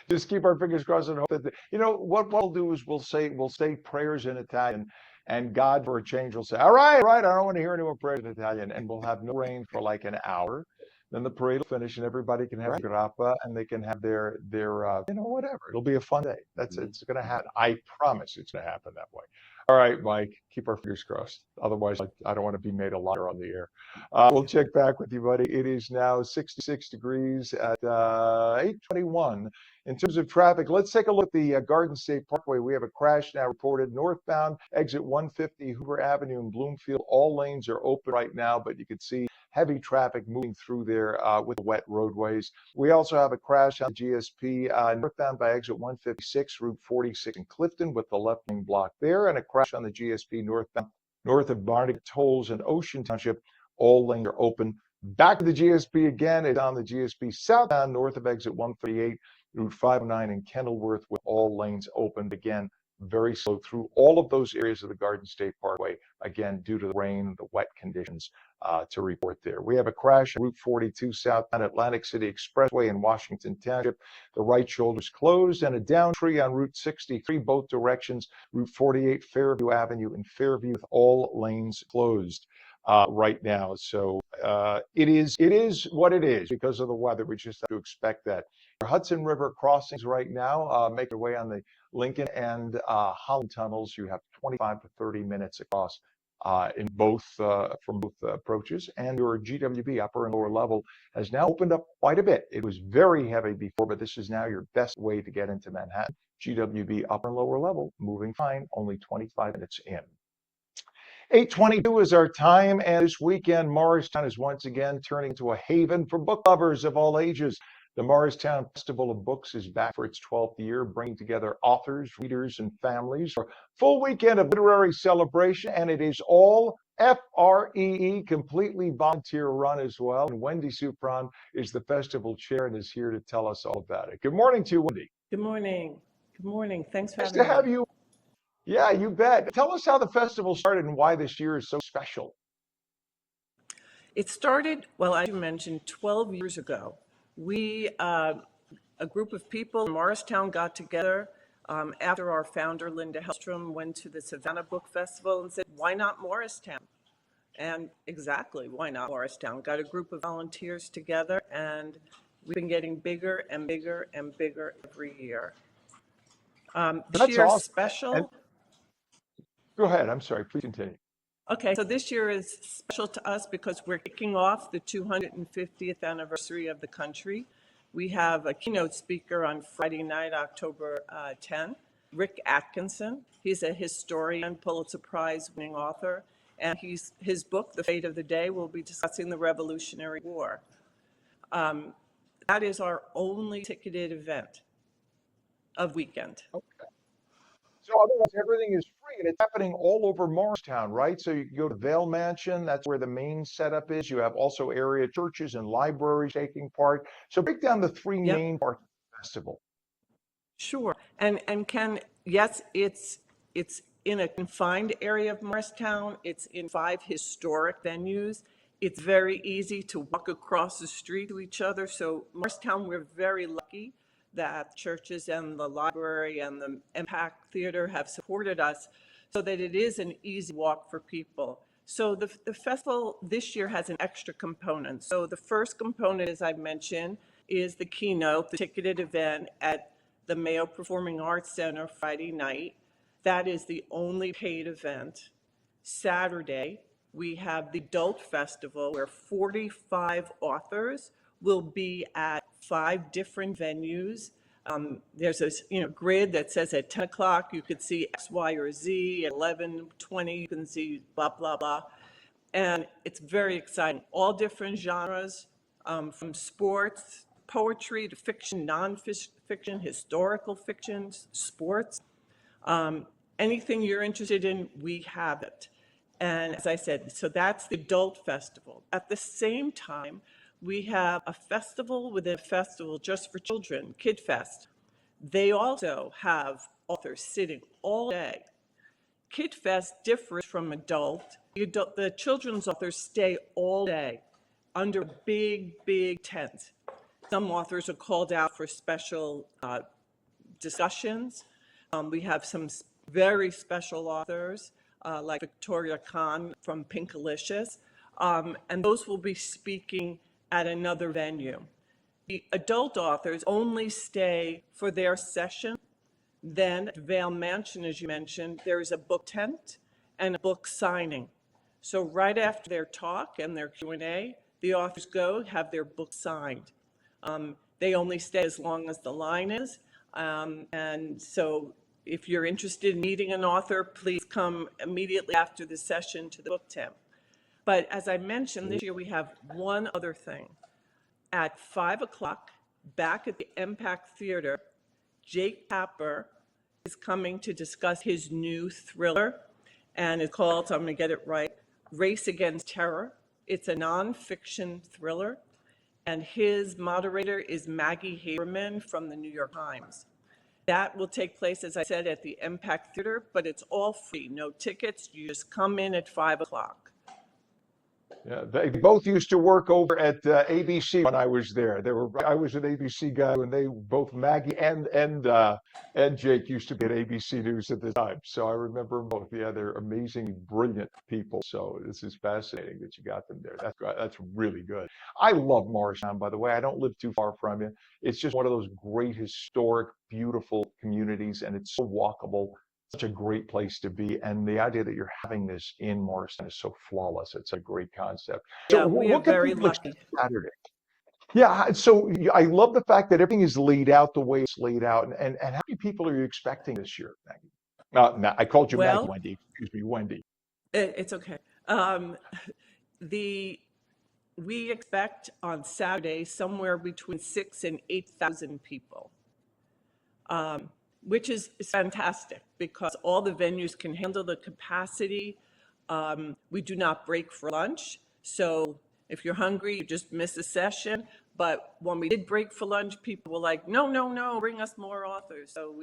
Just keep our fingers crossed and hope that what we'll do is we'll say prayers in Italian, and God for a change will say, all right, I don't want to hear any more prayers in Italian, and we'll have no rain for like an hour. Then the parade will finish, and everybody can have Right. grappa, and they can have their whatever. It'll be a fun day. It's going to happen. I promise it's going to happen that way. All right, Mike, keep our fingers crossed. Otherwise, I don't want to be made a liar on the air. We'll check back with you, buddy. It is now 66 degrees at 8:21. In terms of traffic, let's take a look at the Garden State Parkway. We have a crash now reported northbound, exit 150 Hoover Avenue in Bloomfield. All lanes are open right now, but you can see heavy traffic moving through there with the wet roadways. We also have a crash on GSP northbound by exit 156, Route 46 in Clifton with the left lane blocked there, and a crash on the GSP northbound north of Barnegat Tolls in Ocean Township. All lanes are open. Back to the GSP again. It's on the GSP southbound north of exit 138, Route 509 in Kenilworth with all lanes open. Again, very slow through all of those areas of the Garden State Parkway, again, due to the rain, the wet conditions to report there. We have a crash on Route 42 southbound Atlantic City Expressway in Washington Township. The right shoulder is closed, and a down tree on Route 63, both directions, Route 48 Fairview Avenue in Fairview with all lanes closed right now. So it is what it is because of the weather. We just have to expect that. Hudson River crossings right now make their way on the Lincoln and Holland tunnels. You have 25 to 30 minutes across in both from both approaches, and your GWB upper and lower level has now opened up quite a bit. It was very heavy before, but this is now your best way to get into Manhattan. GWB upper and lower level moving fine, only 25 minutes in. 8:22 is our time, and this weekend, Morristown is once again turning into a haven for book lovers of all ages. The Morristown Festival of Books is back for its 12th year, bringing together authors, readers, and families for a full weekend of literary celebration, and it is all FREE, completely volunteer run as well. And Wendy Supran is the festival chair and is here to tell us all about it. Good morning to you, Wendy. Good morning. Good morning. Thanks for Nice having to have me. you. Yeah, you bet. Tell us how the festival started and why this year is so special. It started, well, as you mentioned, 12 years ago. We, a group of people in Morristown got together after our founder, Linda Hellstrom, went to the Savannah Book Festival and said, why not Morristown? And exactly, why not Morristown? Got a group of volunteers together, and we've been getting bigger and bigger and bigger every year. This That's year's awesome. special. And go ahead. I'm sorry. Please continue. Okay, so this year is special to us because we're kicking off the 250th anniversary of the country. We have a keynote speaker on Friday night, October 10, Rick Atkinson. He's a historian, Pulitzer Prize winning author, and his book, The Fate of the Day, will be discussing the Revolutionary War. That is our only ticketed event of weekend. Okay. So otherwise, everything is free, and it's happening all over Morristown, right? So you can go to Vail Mansion. That's where the main setup is. You have also area churches and libraries taking part. So break down the three main parts of the festival. Sure. And Ken, yes, it's in a confined area of Morristown. It's in 5 historic venues. It's very easy to walk across the street to each other. So Morristown, we're very lucky that churches and the library and the Impact Theater have supported us so that it is an easy walk for people. So the festival this year has an extra component. So the first component, as I mentioned, is the keynote, the ticketed event at the Mayo Performing Arts Center Friday night. That is the only paid event. Saturday, we have the Adult Festival where 45 authors will be at 5 different venues. There's a grid that says at 10 o'clock you could see X, Y, or Z. At 11:20 you can see blah, blah, blah. And it's very exciting. All different genres, from sports, poetry to fiction, non-fiction, historical fiction, sports. Anything you're interested in, we have it. And as I said, so that's the Adult Festival. At the same time, we have a festival within a festival just for children, Kid Fest. They also have authors sitting all day. Kid Fest differs from adult. The children's authors stay all day under big, big tents. Some authors are called out for special discussions. We have some very special authors like Victoria Khan from Pinkalicious, and those will be speaking at another venue. The adult authors only stay for their session. Then at Vale Mansion, as you mentioned, there is a book tent and a book signing. So right after their talk and their Q&A, the authors go have their book signed. They only stay as long as the line is. And so if you're interested in meeting an author, please come immediately after the session to the book tent. But as I mentioned, this year we have one other thing. At 5 o'clock, back at the Impact Theater, Jake Tapper is coming to discuss his new thriller, and it's called, so I'm going to get it right, Race Against Terror. It's a nonfiction thriller, and his moderator is Maggie Haberman from the New York Times. That will take place, as I said, at the Impact Theater, but it's all free, no tickets. You just come in at 5 o'clock. Yeah, they both used to work over at ABC when I was there. I was an ABC guy when they both Maggie and Jake used to be at ABC News at the time. So I remember them both. Yeah, they're amazing, brilliant people. So this is fascinating that you got them there. That's really good. I love Morristown, by the way. I don't live too far from you. It's just one of those great, historic, beautiful communities, and it's so walkable. Such a great place to be, and the idea that you're having this in Morristown is so flawless. It's a great concept. So Yeah, we are what can very people lucky. expect Saturday? Yeah, so I love the fact that everything is laid out the way it's laid out, and how many people are you expecting this year, Maggie? I called you Maggie, Well, Wendy. Excuse me, Wendy. it's okay. We expect on Saturday somewhere between 6,000 and 8,000 people. Which is fantastic because all the venues can handle the capacity. We do not break for lunch. So if you're hungry, you just miss a session. But when we did break for lunch, people were like, no, no, no, bring us more authors. So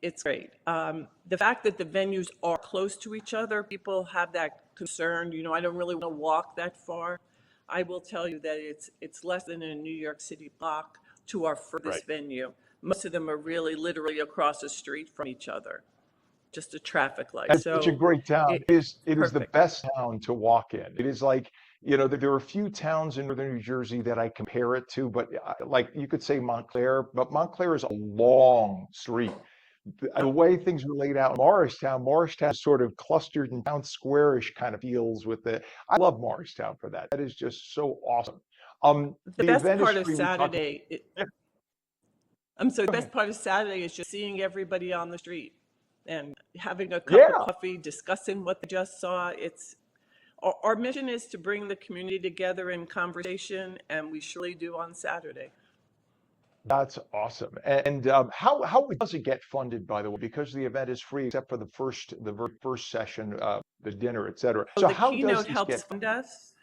it's great. The fact that the venues are close to each other, people have that concern. I don't really want to walk that far. I will tell you that it's less than a New York City block to our furthest venue. Most of them are really literally across the street from each other, just a traffic light. That's such a great town. It is the perfect. best town to walk in. It is like, there are a few towns in northern New Jersey that I compare it to, but like you could say Montclair, but Montclair is a long street. The way things are laid out in Morristown is sort of clustered and town square-ish kind of feels with it. I love Morristown for that. That is just so awesome. The best event part is of free. Saturday, the best part of Saturday is just seeing everybody on the street and having a cup of coffee, discussing what they just saw. Our mission is to bring the community together in conversation, and we surely do on Saturday. That's awesome. And how does it get funded, by the way? Because the event is free except for the very first session, the dinner, et cetera. So the how does keynote this helps get fund us.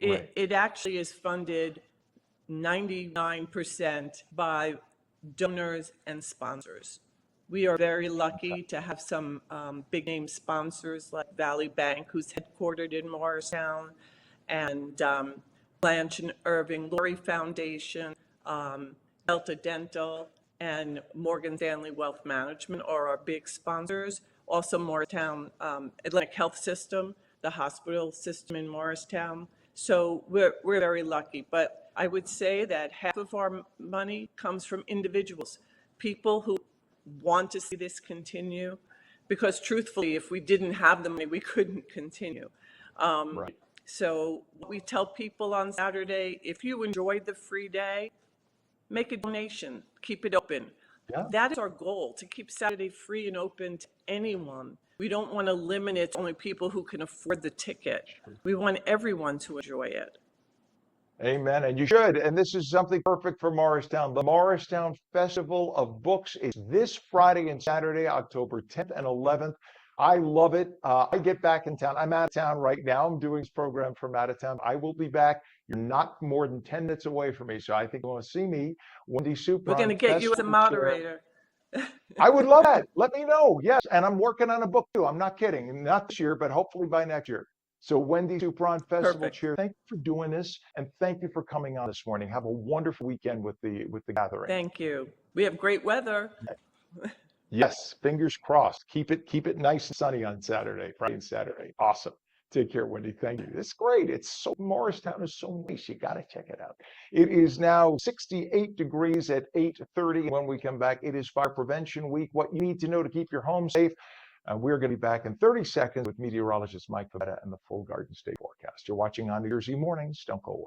Right. It actually is funded 99% by donors and sponsors. We are very lucky to have some big name sponsors like Valley Bank, who's headquartered in Morristown, and Blanche and Irving Laurie Foundation, Delta Dental, and Morgan Stanley Wealth Management are our big sponsors. also Morristown Atlantic Health System, the hospital system in Morristown. So we're very lucky. But I would say that half of our money comes from individuals, people who want to see this continue, because truthfully, if we didn't have the money, we couldn't continue. Right. So we tell people on Saturday, if you enjoyed the free day, make a donation, keep it open. Yeah. That is our goal, to keep Saturday free and open to anyone. We don't want to limit it to only people who can afford the ticket. We want everyone to enjoy it. Amen. And you should. And this is something perfect for Morristown. The Morristown Festival of Books is this Friday and Saturday, October 10th and 11th. I love it. I get back in town. I'm out of town right now. I'm doing this program from out of town. I will be back. You're not more than 10 minutes away from me. So I think you want to see me, Wendy Supron. We're going to get you as a moderator. I would love that. Let me know. Yes. And I'm working on a book too. I'm not kidding. Not this year, but hopefully by next year. So Wendy Supron, Festival Chair, thank you for doing this, and thank you for coming on this morning. Have a wonderful weekend with the gathering. Thank you. We have great weather. Yes, fingers crossed. Keep it nice and sunny on Saturday, Friday and Saturday. Awesome. Take care, Wendy. Thank you. It's great. Morristown is so nice. You got to check it out. It is now 68 degrees at 8:30. When we come back, it is Fire Prevention Week. What you need to know to keep your home safe. We're going to be back in 30 seconds with meteorologist Mike Pavetta and the full Garden State forecast. You're watching on New Jersey Mornings. Don't go away.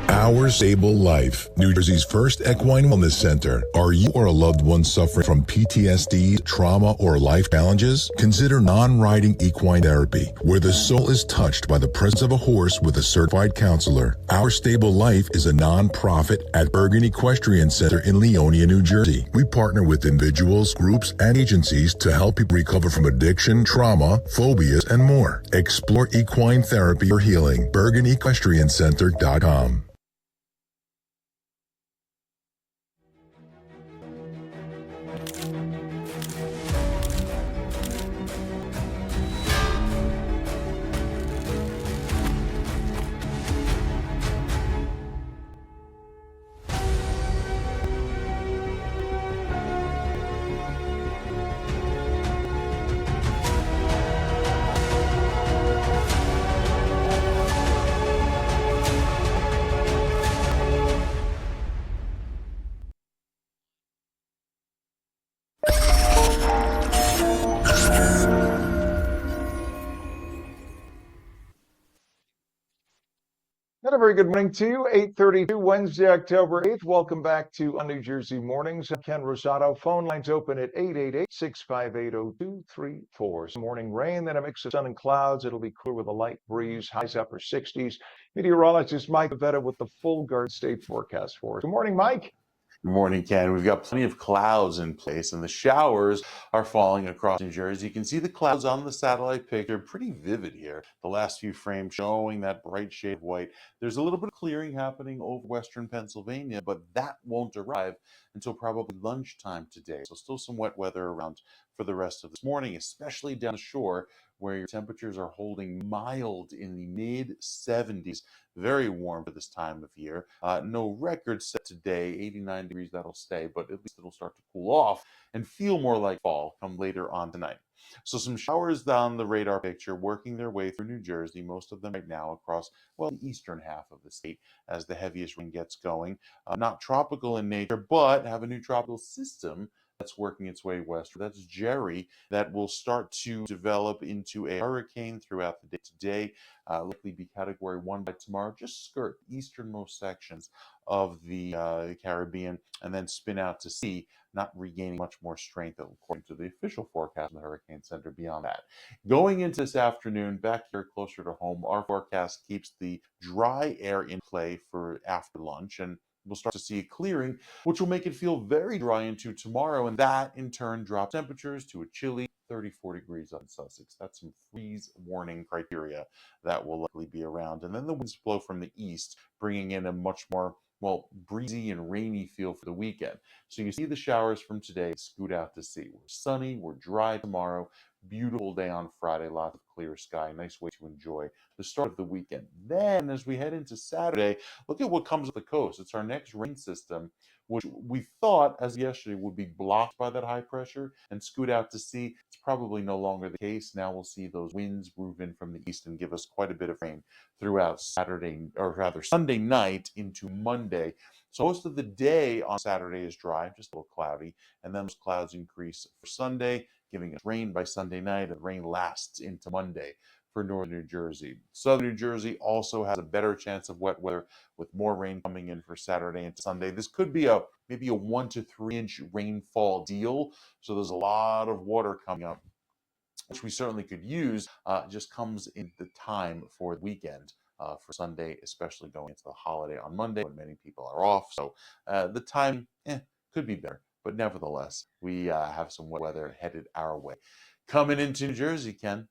Our Stable Life, New Jersey's first equine wellness center. Are you or a loved one suffering from PTSD, trauma, or life challenges? Consider non-riding equine therapy, where the soul is touched by the presence of a horse with a certified counselor. Our Stable Life is a non-profit at Bergen Equestrian Center in Leonia, New Jersey. We partner with individuals, groups, and agencies to help people recover from addiction, trauma, phobias, and more. Explore equine therapy for healing. BergenEquestrianCenter.com. Not a very good morning to you. 8:32 Wednesday, October 8th. Welcome back to On New Jersey Mornings. I'm Ken Rosato. Phone lines open at 888-658-0234. Some morning rain, then a mix of sun and clouds. It'll be cooler with a light breeze, highs upper 60s. Meteorologist Mike Pavetta with the full Garden State forecast for us. Good morning, Mike. Good morning, Ken. We've got plenty of clouds in place, and the showers are falling across New Jersey. You can see the clouds on the satellite picture, pretty vivid here. The last few frames showing that bright shade of white. There's a little bit of clearing happening over western Pennsylvania, but that won't arrive until probably lunchtime today. So still some wet weather around for the rest of this morning, especially down the shore, where your temperatures are holding mild in the mid 70s. Very warm for this time of year. No record set today, 89 degrees, that'll stay, but at least it'll start to cool off and feel more like fall come later on tonight. So some showers down the radar picture working their way through New Jersey, most of them right now across, well, the eastern half of the state as the heaviest rain gets going. Not tropical in nature, but have a new tropical system that's working its way westward. That's Jerry, that will start to develop into a hurricane throughout the day today. Likely be Category 1 by tomorrow. Just skirt easternmost sections of the Caribbean and then spin out to sea, not regaining much more strength according to the official forecast from the Hurricane Center beyond that. Going into this afternoon, back here closer to home, our forecast keeps the dry air in play for after lunch, and we'll start to see a clearing, which will make it feel very dry into tomorrow, and that in turn drops temperatures to a chilly 34 degrees on Sussex. That's some freeze warning criteria that will likely be around. And then the winds blow from the east, bringing in a much more, well, breezy and rainy feel for the weekend. So you see the showers from today scoot out to sea. We're sunny, we're dry tomorrow, beautiful day on Friday, lots of clear clear sky. Nice way to enjoy the start of the weekend. Then, as we head into Saturday, look at what comes up the coast. It's our next rain system, which we thought as yesterday would be blocked by that high pressure and scoot out to sea. It's probably no longer the case. Now we'll see those winds move in from the east and give us quite a bit of rain throughout Saturday, or rather Sunday night into Monday. So most of the day on Saturday is dry, just a little cloudy, and then those clouds increase for Sunday, giving us rain by Sunday night, and rain lasts into Monday for northern New Jersey. Southern New Jersey also has a better chance of wet weather with more rain coming in for Saturday into Sunday. This could be maybe a 1 to 3 inch rainfall deal. So there's a lot of water coming up, which we certainly could use. Just comes in the time for the weekend. For Sunday, especially going into the holiday on Monday when many people are off. So the time could be better. But nevertheless, we have some wet weather headed our way. Coming into New Jersey, Ken.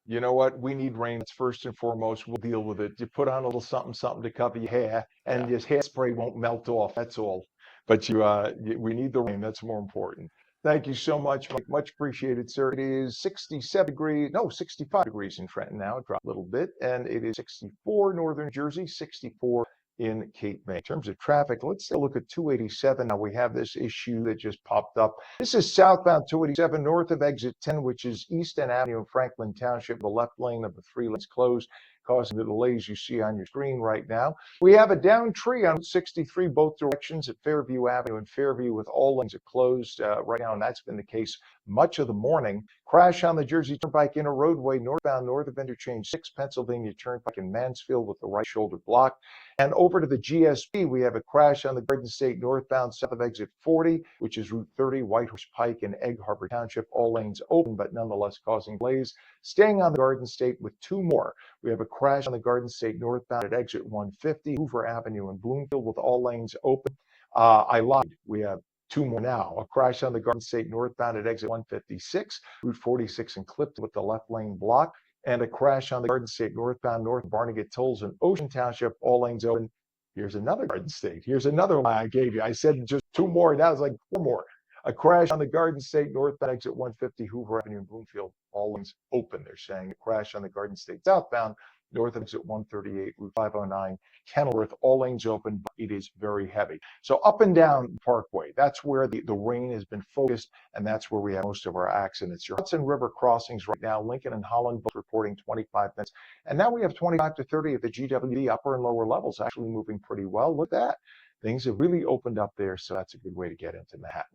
You know what? We need rain. That's first and foremost. We'll deal with it. You put on a little something, something to cover your hair, and your hairspray won't melt off. That's all. But we need the rain. That's more important. Thank you so much, Mike. Much appreciated, sir. It is 67 degrees, no, 65 degrees in Trenton now. It dropped a little bit, and it is 64 northern Jersey, 64 in Cape May. In terms of traffic, let's take a look at 287. Now we have this issue that just popped up. This is southbound 287 north of exit 10, which is East End Avenue in Franklin Township. The left lane of the 3 lanes closed, causing the delays you see on your screen right now. We have a down tree on 63 both directions at Fairview Avenue and Fairview, with all lanes are closed right now, and that's been the case much of the morning. Crash on the Jersey Turnpike Inner Roadway northbound north of interchange 6 Pennsylvania Turnpike in Mansfield with the right shoulder blocked. And over to the GSP, we have a crash on the Garden State northbound south of exit 40, which is Route 30, Whitehorse Pike in Egg Harbor Township. All lanes open, but nonetheless causing delays. Staying on the Garden State with 2 more. We have a crash on the Garden State northbound at exit 150, Hoover Avenue in Bloomfield with all lanes open. I lied. We have 2 more now. A crash on the Garden State northbound at exit 156, Route 46 in Clifton with the left lane blocked. And a crash on the Garden State northbound north of Barnegat Tolls in Ocean Township, all lanes open. Here's another Garden State. Here's another lie I gave you. I said just 2 more. Now it's like 4 more. A crash on the Garden State northbound exit 150, Hoover Avenue in Bloomfield, all lanes open. They're saying a crash on the Garden State southbound north of exit 138, Route 509, Kenilworth, all lanes open, but it is very heavy. So up and down the Parkway, that's where the rain has been focused, and that's where we have most of our accidents. Your Hudson River crossings right now, Lincoln and Holland both reporting 25 minutes. And now we have 25 to 30 at the GWD, upper and lower levels, actually moving pretty well. Look at that. Things have really opened up there, so that's a good way to get into Manhattan.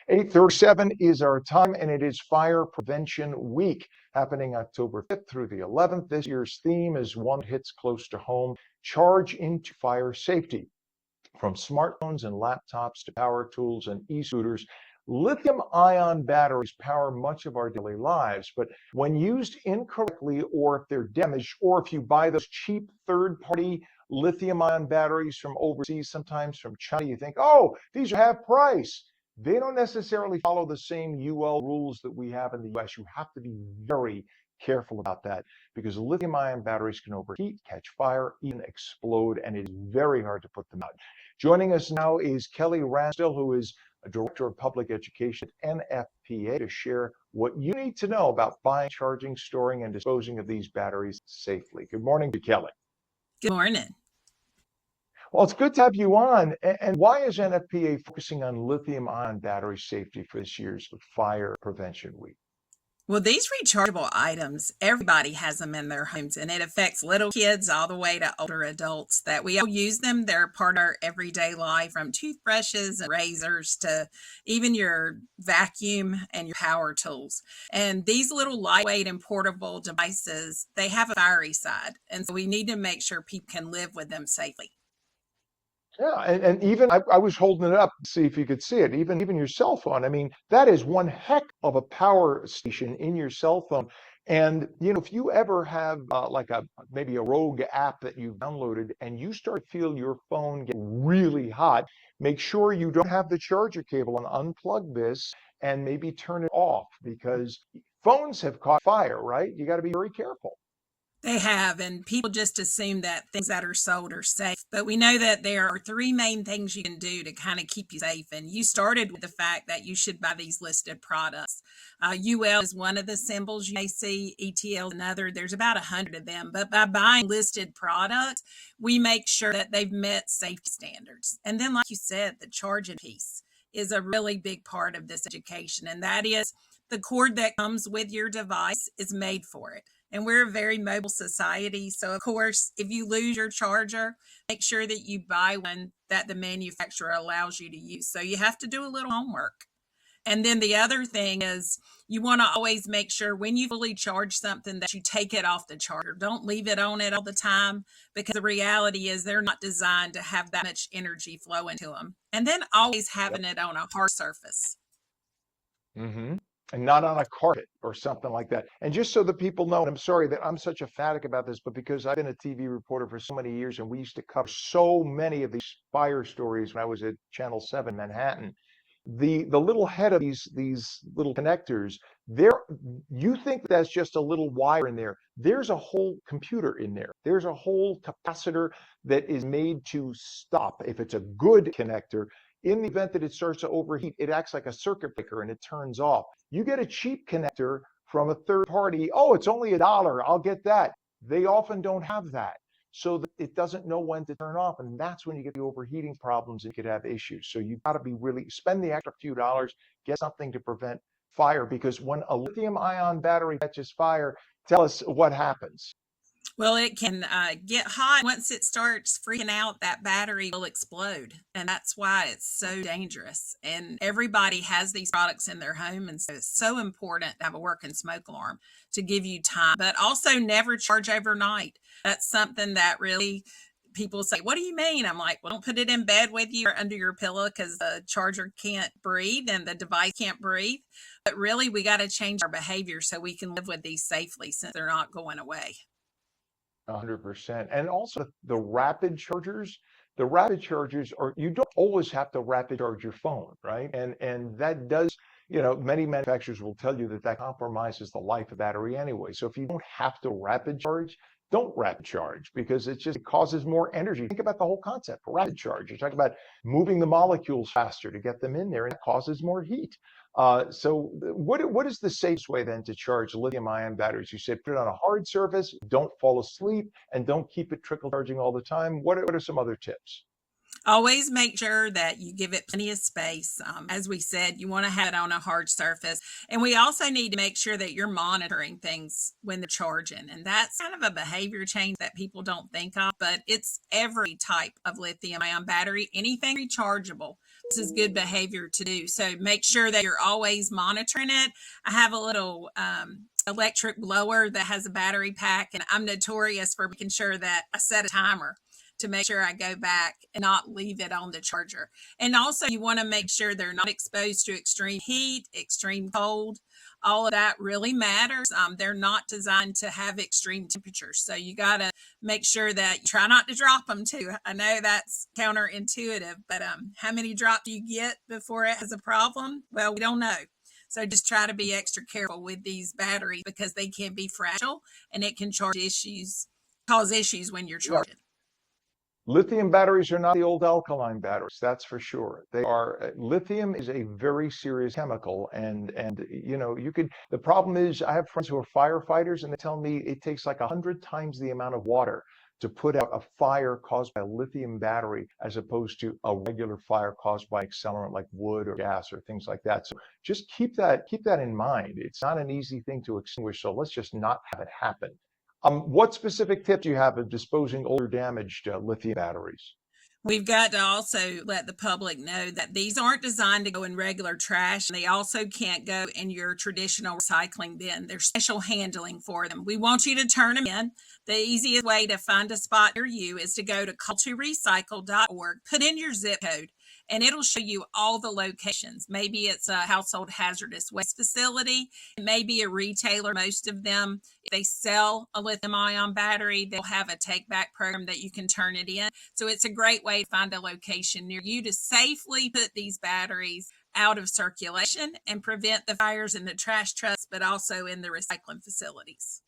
8:37 is our time, and it is Fire Prevention Week, happening October 5th through the 11th. This year's theme is one that hits close to home: charge into fire safety. From smartphones and laptops to power tools and e-scooters, lithium-ion batteries power much of our daily lives. But when used incorrectly, or if they're damaged, or if you buy those cheap third-party lithium-ion batteries from overseas, sometimes from China, you think, oh, these are half price. They don't necessarily follow the same UL rules that we have in the US. You have to be very careful about that, because lithium-ion batteries can overheat, catch fire, even explode, and it is very hard to put them out. Joining us now is Kelly Rastel, who is a Director of Public Education at NFPA, to share what you need to know about buying, charging, storing, and disposing of these batteries safely. Good morning to Kelly. Good morning. Well, it's good to have you on. And why is NFPA focusing on lithium-ion battery safety for this year's Fire Prevention Week? Well, these rechargeable items, everybody has them in their homes, and it affects little kids all the way to older adults. That we all use them. They're part of our everyday life, from toothbrushes and razors to even your vacuum and your power tools. And these little lightweight and portable devices, they have a fiery side, and so we need to make sure people can live with them safely. Yeah, and even I was holding it up to see if you could see it. Even your cell phone. I mean, that is one heck of a power station in your cell phone. And if you ever have like maybe a rogue app that you've downloaded, and you start to feel your phone get really hot, make sure you don't have the charger cable, and unplug this and maybe turn it off, because phones have caught fire. Right? You got to be very careful. They have, and people just assume that things that are sold are safe. But we know that there are three main things you can do to kind of keep you safe. And you started with the fact that you should buy these listed products. UL is one of the symbols you may see, ETL is another. There's about 100 of them. But by buying listed products, we make sure that they've met safety standards. And then, like you said, the charging piece is a really big part of this education. And that is the cord that comes with your device is made for it. And we're a very mobile society. So, of course, if you lose your charger, make sure that you buy one that the manufacturer allows you to use. So, you have to do a little homework. And then the other thing is you want to always make sure when you fully charge something that you take it off the charger. Don't leave it on it all the time, because the reality is they're not designed to have that much energy flow into them. And then always having it on a hard surface. Mm-hmm. And not on a carpet or something like that. And just so that people know, and I'm sorry that I'm such a fanatic about this, but because I've been a TV reporter for so many years and we used to cover so many of these fire stories when I was at Channel 7 Manhattan, the little head of these little connectors, there, you think that's just a little wire in there. There's a whole computer in there. There's a whole capacitor that is made to stop. If it's a good connector, in the event that it starts to overheat, it acts like a circuit breaker and it turns off. You get a cheap connector from a third party. Oh, it's only $1. I'll get that. They often don't have that. So that it doesn't know when to turn off. And that's when you get the overheating problems and you could have issues. So you've got to be really, spend the extra few dollars, get something to prevent fire, because when a lithium ion battery catches fire, tell us what happens. Well, it can get hot. Once it starts freaking out, that battery will explode. And that's why it's so dangerous. And everybody has these products in their home. And so it's so important to have a working smoke alarm to give you time. But also never charge overnight. That's something that really people say, what do you mean? I'm like, well, don't put it in bed with you or under your pillow, because the charger can't breathe and the device can't breathe. But really, we got to change our behavior so we can live with these safely, since they're not going away. 100%. And also the rapid chargers are, you don't always have to rapid charge your phone, right? And that does, many manufacturers will tell you that compromises the life of the battery anyway. So if you don't have to rapid charge, don't rapid charge, because it causes more energy. Think about the whole concept for rapid charge. You're talking about moving the molecules faster to get them in there, and it causes more heat. So what is the safest way then to charge lithium ion batteries? You said put it on a hard surface, don't fall asleep, and don't keep it trickle charging all the time. What are some other tips? Always make sure that you give it plenty of space. As we said, you want to have it on a hard surface. And we also need to make sure that you're monitoring things when they're charging. And that's kind of a behavior change that people don't think of, but it's every type of lithium ion battery, anything rechargeable. This is good behavior to do. So make sure that you're always monitoring it. I have a little electric blower that has a battery pack, and I'm notorious for making sure that I set a timer to make sure I go back and not leave it on the charger. And also, you want to make sure they're not exposed to extreme heat, extreme cold. All of that really matters. They're not designed to have extreme temperatures. So you got to make sure that you try not to drop them too. I know that's counterintuitive, but how many drops do you get before it has a problem? Well, we don't know. So just try to be extra careful with these batteries, because they can be fragile and it can cause issues when you're charging. Lithium batteries are not the old alkaline batteries, that's for sure. They are, lithium is a very serious chemical, and the problem is, I have friends who are firefighters and they tell me it takes like 100 times the amount of water to put out a fire caused by a lithium battery as opposed to a regular fire caused by accelerant like wood or gas or things like that. So just keep that in mind. It's not an easy thing to extinguish, so let's just not have it happen. What specific tips do you have of disposing older damaged lithium batteries? We've got to also let the public know that these aren't designed to go in regular trash. They also can't go in your traditional recycling bin. There's special handling for them. We want you to turn them in. The easiest way to find a spot near you is to go to call2recycle.org, put in your zip code, and it'll show you all the locations. Maybe it's a household hazardous waste facility. It may be a retailer. Most of them, if they sell a lithium ion battery, they'll have a take back program that you can turn it in. So it's a great way to find a location near you to safely put these batteries out of circulation and prevent the fires in the trash trucks, but also in the recycling facilities.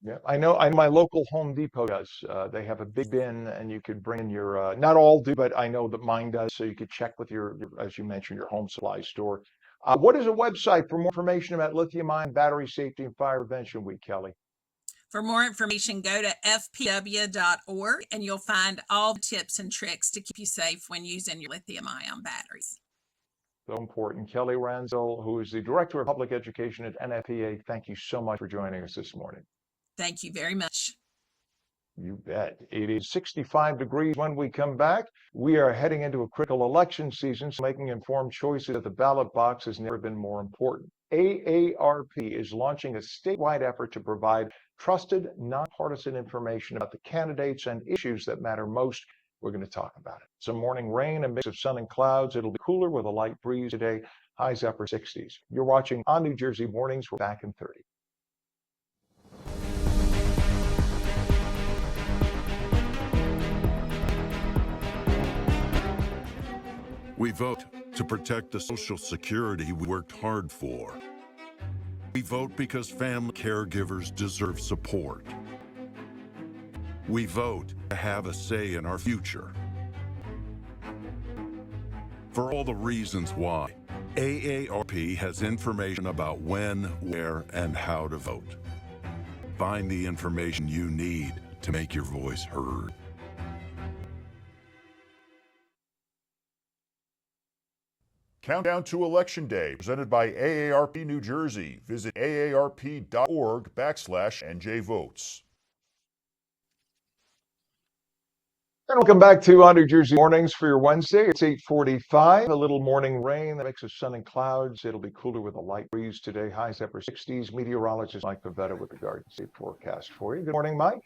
Yeah, I know. I know my local Home Depot does. They have a big bin, and you could bring in your. Not all do, but I know that mine does. So you could check with as you mentioned, your home supply store. What is a website for more information about lithium-ion battery safety and fire prevention week, Kelly? For more information, go to fpw.org and you'll find all the tips and tricks to keep you safe when using your lithium-ion batteries. So important. Kelly Ranzel, who is the Director of Public Education at NFPA, thank you so much for joining us this morning. Thank you very much. You bet. It is 65 degrees when we come back. We are heading into a critical election season, so making informed choices at the ballot box has never been more important. AARP is launching a statewide effort to provide trusted, nonpartisan information about the candidates and issues that matter most. We're going to talk about it. Some morning rain, a mix of sun and clouds. It'll be cooler with a light breeze today, highs upper 60s. You're watching On New Jersey Mornings. We're back in 30. We vote to protect the Social Security we worked hard for. We vote because family caregivers deserve support. We vote to have a say in our future. For all the reasons why, AARP has information about when, where, and how to vote. Find the information you need to make your voice heard. Countdown to Election Day, presented by AARP New Jersey. Visit aarp.org/NJ Votes. And welcome back to On New Jersey Mornings for your Wednesday. It's 8:45. A little morning rain, that mix of sun and clouds. It'll be cooler with a light breeze today. Highs upper 60s. Meteorologist Mike Pavetta with the Garden State forecast for you. Good morning, Mike.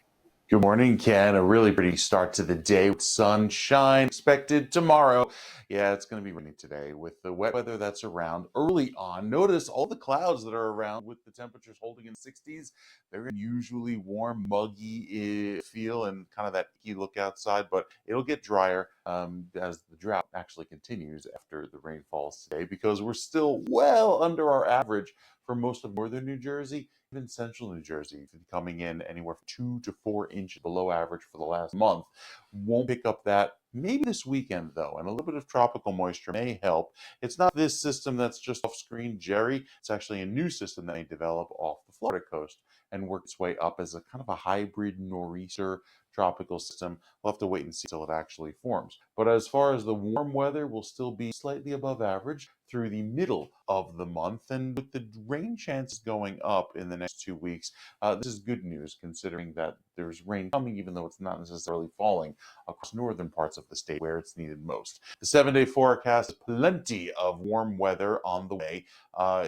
Good morning, Ken. A really pretty start to the day with sunshine expected tomorrow. Yeah, it's going to be rainy today with the wet weather that's around early on. Notice all the clouds that are around with the temperatures holding in the 60s. They're usually warm, muggy feel and kind of that icky look outside, but it'll get drier as the drought actually continues after the rain falls today because we're still well under our average for most of northern New Jersey. Even central New Jersey, coming in anywhere from 2 to 4 inches below average for the last month. Won't pick up that maybe this weekend, though, and a little bit of tropical moisture may help. It's not this system that's just off screen, Jerry. It's actually a new system that may develop off the Florida coast and work its way up as a kind of a hybrid nor'easter tropical system. We'll have to wait and see till it actually forms. But as far as the warm weather, will still be slightly above average through the middle of the month. And with the rain chances going up in the next 2 weeks, this is good news considering that there's rain coming, even though it's not necessarily falling across northern parts of the state where it's needed most. The 7-day forecast has plenty of warm weather on the way.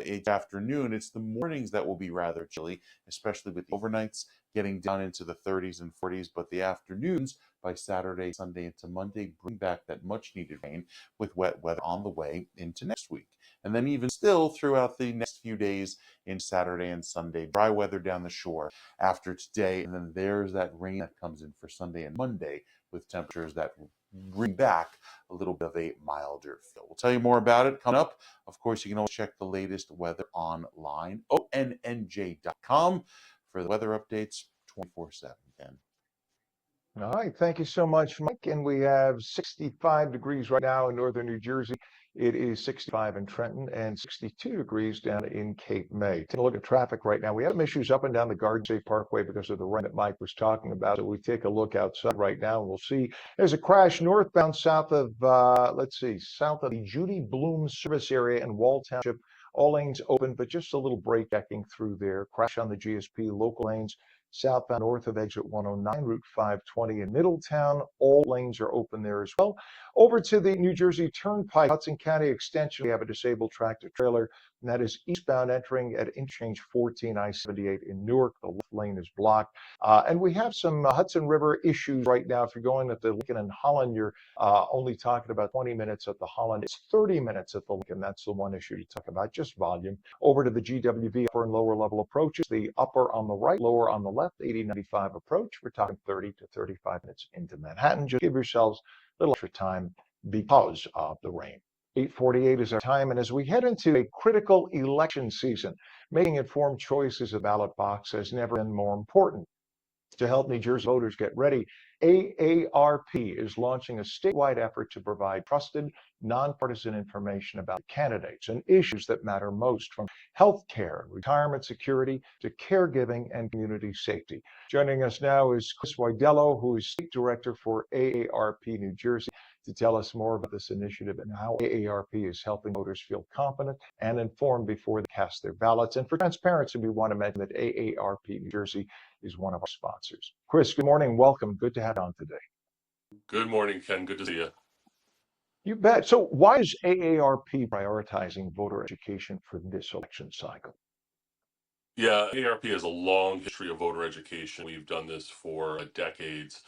Each afternoon, it's the mornings that will be rather chilly, especially with the overnights getting down into the 30s and 40s, but the afternoons by Saturday, Sunday into Monday bring back that much needed rain with wet weather on the way into next week. And then even still throughout the next few days in Saturday and Sunday, dry weather down the shore after today. And then there's that rain that comes in for Sunday and Monday with temperatures that bring back a little bit of a milder feel. We'll tell you more about it coming up. Of course, you can always check the latest weather online, ONNJ.com, for the weather updates 24/7, Ken. All right. Thank you so much, Mike. And we have 65 degrees right now in northern New Jersey. It is 65 in Trenton and 62 degrees down in Cape May. Take a look at traffic right now. We have some issues up and down the Garden State Parkway because of the rain that Mike was talking about. So we take a look outside right now and we'll see there's a crash northbound south of, south of the Judy Bloom service area in Wall Township. All lanes open, but just a little brake checking through there. Crash on the GSP local lanes. Southbound north of exit 109, Route 520 in Middletown. All lanes are open there as well. Over to the New Jersey Turnpike, Hudson County Extension, we have a disabled tractor trailer, and that is eastbound entering at interchange 14 I-78 in Newark. The left lane is blocked. And we have some Hudson River issues right now. If you're going at the Lincoln and Holland, you're only talking about 20 minutes at the Holland. It's 30 minutes at the Lincoln. That's the one issue to talk about, just volume. Over to the GWV upper and lower level approaches. The upper on the right, lower on the left, 8095 approach. We're talking 30 to 35 minutes into Manhattan. Just give yourselves a little extra time because of the rain. 8:48 is our time, and as we head into a critical election season, making informed choices at ballot box has never been more important. To help New Jersey voters get ready, AARP is launching a statewide effort to provide trusted, nonpartisan information about candidates and issues that matter most, from health care, retirement security, to caregiving and community safety. Joining us now is Chris Widello, who is State Director for AARP New Jersey, to tell us more about this initiative and how AARP is helping voters feel confident and informed before they cast their ballots. And for transparency, we want to mention that AARP New Jersey is one of our sponsors. Chris, good morning. Welcome. Good to have you on today. Good morning, Ken. Good to see you. You bet. So why is AARP prioritizing voter education for this election cycle? Yeah, ARP has a long history of voter education. We've done this for decades.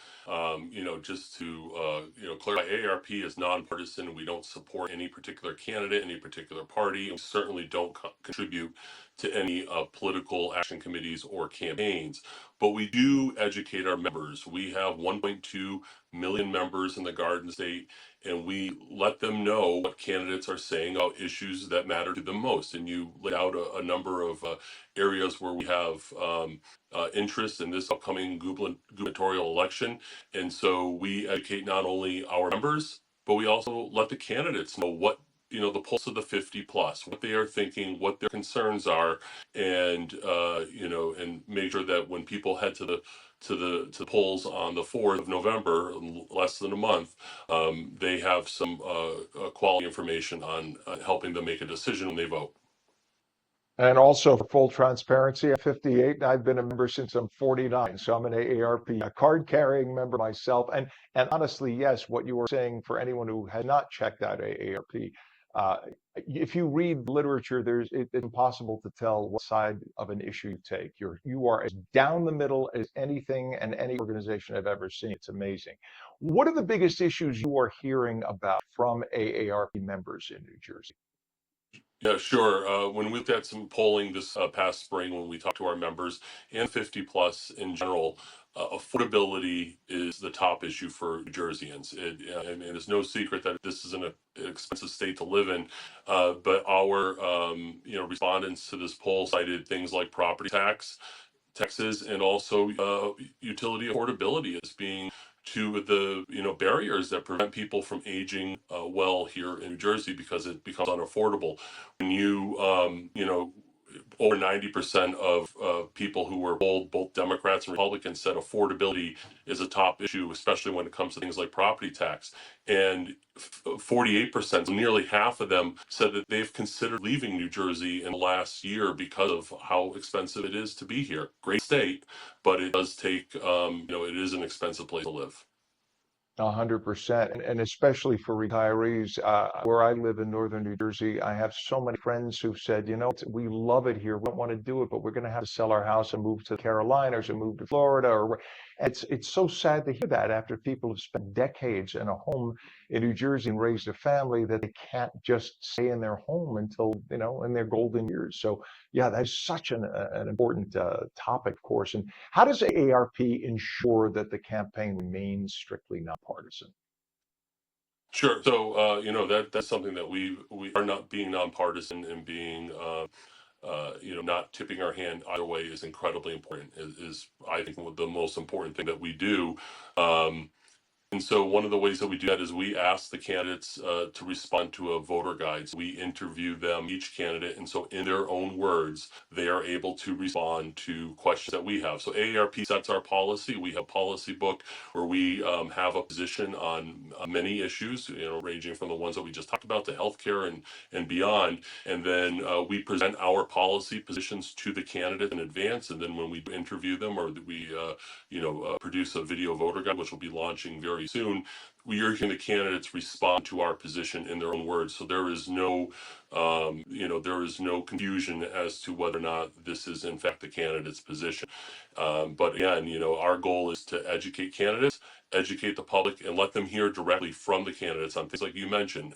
Just to clarify, AARP is nonpartisan. We don't support any particular candidate, any particular party. We certainly don't contribute to any political action committees or campaigns. But we do educate our members. We have 1.2 million members in the Garden State, and we let them know what candidates are saying about issues that matter to them most. And you laid out a number of areas where we have interest in this upcoming gubernatorial election. And so we educate not only our members, but we also let the candidates know what, the pulse of the 50 plus, what they are thinking, what their concerns are, and and make sure that when people head to the polls on the 4th of November, less than a month, they have some quality information on helping them make a decision when they vote. And also, for full transparency, I'm 58. I've been a member since I'm 49, so I'm an AARP card-carrying member myself. And honestly, yes, what you were saying, for anyone who has not checked out AARP, uh, if you read literature, it's impossible to tell what side of an issue you take. You are as down the middle as anything and any organization I've ever seen. It's amazing. What are the biggest issues you are hearing about from AARP members in New Jersey? Yeah, sure. When we looked at some polling this past spring, when we talked to our members and 50 plus in general, affordability is the top issue for New Jerseyans. And it's no secret that this is an expensive state to live in. But our respondents to this poll cited things like property taxes, and also utility affordability as being two of the barriers that prevent people from aging well here in New Jersey, because it becomes unaffordable. When over 90% of people who were polled, both Democrats and Republicans, said affordability is a top issue, especially when it comes to things like property tax. And 48%, so nearly half of them, said that they've considered leaving New Jersey in the last year because of how expensive it is to be here. Great state, but it does take, it is an expensive place to live. 100%, and especially for retirees. Where I live in northern New Jersey, I have so many friends who've said, we love it here. We don't want to do it, but we're going to have to sell our house and move to the Carolinas or move to Florida. It's so sad to hear that after people have spent decades in a home in New Jersey and raised a family, that they can't just stay in their home until, in their golden years. So yeah, that's such an important topic, of course. And how does AARP ensure that the campaign remains strictly nonpartisan? Sure. So, that's something that we are not being nonpartisan, and being, not tipping our hand either way is incredibly important. Is I think the most important thing that we do. And so one of the ways that we do that is we ask the candidates to respond to a voter guide. So we interview them, each candidate, and so in their own words, they are able to respond to questions that we have. So AARP sets our policy. We have a policy book where we have a position on many issues, ranging from the ones that we just talked about to healthcare and beyond. And then we present our policy positions to the candidate in advance. And then when we interview them, or we produce a video voter guide, which will be launching very soon, we are hearing the candidates respond to our position in their own words. So there is no, there is no confusion as to whether or not this is in fact the candidate's position. But again, our goal is to educate candidates educate the public and let them hear directly from the candidates on things like you mentioned,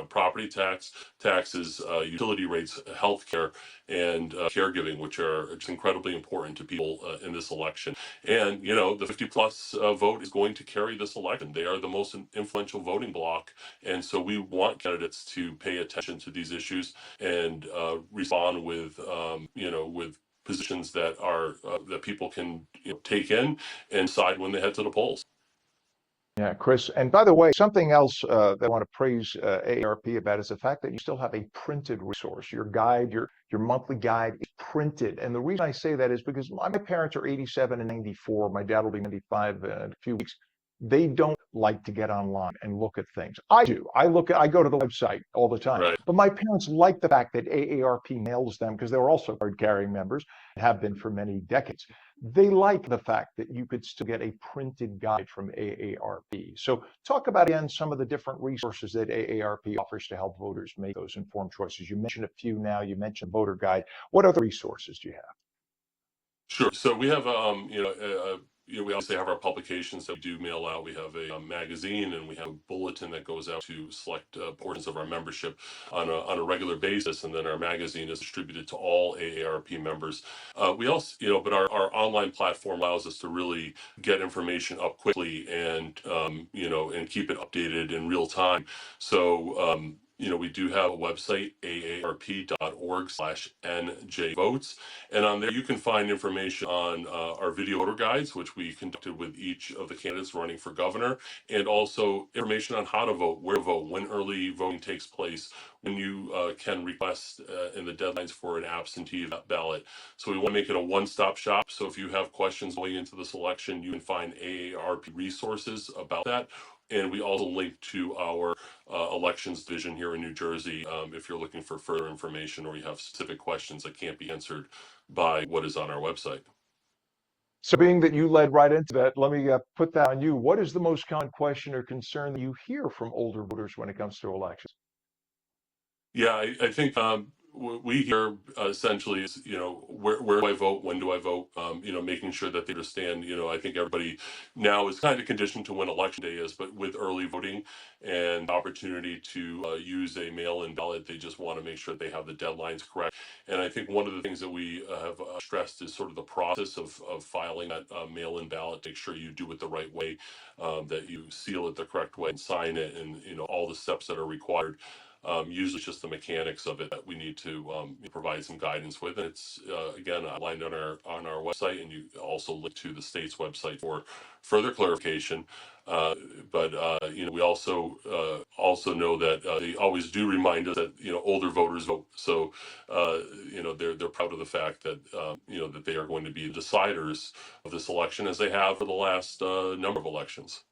property taxes, utility rates, healthcare, and caregiving, which are just incredibly important to people in this election. And, the 50 plus vote is going to carry this election. They are the most influential voting bloc. And so we want candidates to pay attention to these issues and respond with positions that are that people can take in and decide when they head to the polls. Yeah, Chris. And by the way, something else that I want to praise AARP about is the fact that you still have a printed resource. Your guide, your monthly guide is printed. And the reason I say that is because my parents are 87 and 94. My dad will be 95 in a few weeks. They don't like to get online and look at things. I do. I go to the website all the time. Right. But my parents like the fact that AARP mails them because they were also card-carrying members and have been for many decades. They like the fact that you could still get a printed guide from AARP. So talk about, again, some of the different resources that AARP offers to help voters make those informed choices. You mentioned a few now. You mentioned voter guide. What other resources do you have? Sure. So we have, we obviously have our publications that we do mail out. We have a magazine, and we have a bulletin that goes out to select portions of our membership on a regular basis. And then our magazine is distributed to all AARP members. We also, but our online platform allows us to really get information up quickly and, and keep it updated in real time. So, we do have a website, aarp.org/njvotes. And on there, you can find information on our video voter guides, which we conducted with each of the candidates running for governor, and also information on how to vote, where to vote, when early voting takes place, when you can request and the deadlines for an absentee ballot. So we want to make it a one-stop shop. So if you have questions going into this election, you can find AARP resources about that. And we also link to our elections division here in New Jersey if you're looking for further information or you have specific questions that can't be answered by what is on our website. So being that you led right into that, let me put that on you. What is the most common question or concern that you hear from older voters when it comes to elections? Yeah, I think we hear essentially is, where do I vote? When do I vote? Making sure that they understand, I think everybody now is kind of conditioned to when election day is, but with early voting and opportunity to use a mail-in ballot, they just want to make sure they have the deadlines correct. And I think one of the things that we have stressed is sort of the process of filing that mail-in ballot. Make sure you do it the right way, that you seal it the correct way and sign it, and all the steps that are required. Usually it's just the mechanics of it that we need to provide some guidance with. And it's again outlined on our website, and you also link to the state's website for further clarification. We also know that they always do remind us that older voters vote. So they're proud of the fact that that they are going to be the deciders of this election, as they have for the last number of elections.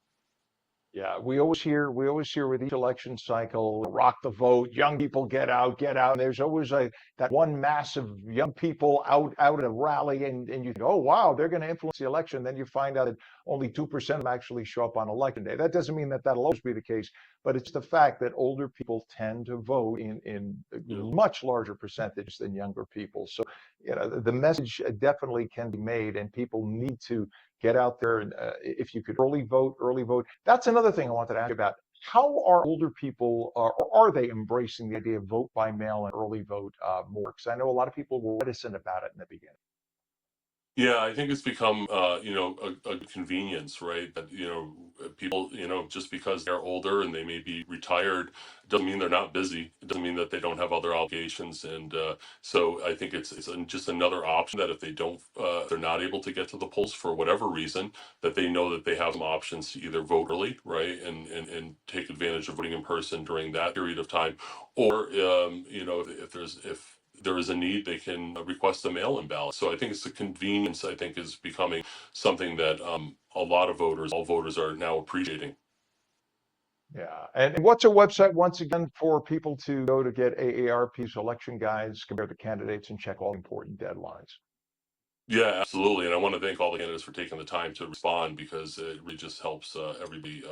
Yeah, we always hear with each election cycle, rock the vote, young people get out, get out. And there's always that one mass of young people out at a rally, and you think, oh wow, they're going to influence the election. Then you find out that only 2% of them actually show up on election day. That doesn't mean that that'll always be the case, but it's the fact that older people tend to vote in much larger percentages than younger people. So, the message definitely can be made, and people need to get out there. And if you could early vote, early vote. That's another thing I wanted to ask you about. How are older people, or are they embracing the idea of vote by mail and early vote more? Because I know a lot of people were reticent about it in the beginning. Yeah, I think it's become, a convenience, right? That, people, just because they're older and they may be retired, doesn't mean they're not busy. It doesn't mean that they don't have other obligations. And so I think it's just another option that if they don't, they're not able to get to the polls for whatever reason, that they know that they have some options to either vote early, right, and take advantage of voting in person during that period of time, or, if there is a need, they can request a mail-in ballot. So I think it's the convenience, I think, is becoming something that a lot of voters, all voters, are now appreciating. Yeah. And what's a website, once again, for people to go to get AARP's election guides, compare the candidates, and check all important deadlines? Yeah, absolutely. And I want to thank all the candidates for taking the time to respond, because it really just helps everybody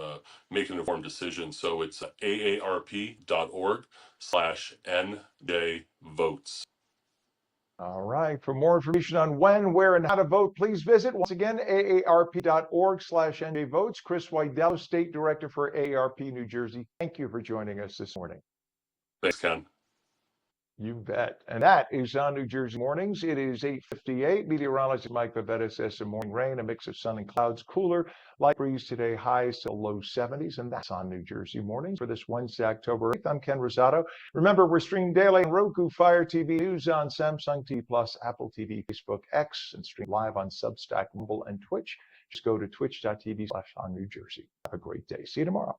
make an informed decision. So it's aarp.org/NJ votes. All right. For more information on when, where, and how to vote, please visit once again aarp.org/NJ votes. Chris Weidello, State Director for AARP New Jersey. Thank you for joining us this morning. Thanks, Ken. You bet. And that is on New Jersey Mornings. It is 8:58. Meteorologist Mike Pavetta says some morning rain, a mix of sun and clouds, cooler, light breeze today, highs to low 70s. And that's on New Jersey Mornings for this Wednesday, October 8th. I'm Ken Rosato. Remember, we're streamed daily on Roku, Fire TV, News on Samsung TV Plus, Apple TV, Facebook, X, and stream live on Substack, Rumble, and Twitch. Just go to twitch.tv/on New Jersey. Have a great day. See you tomorrow.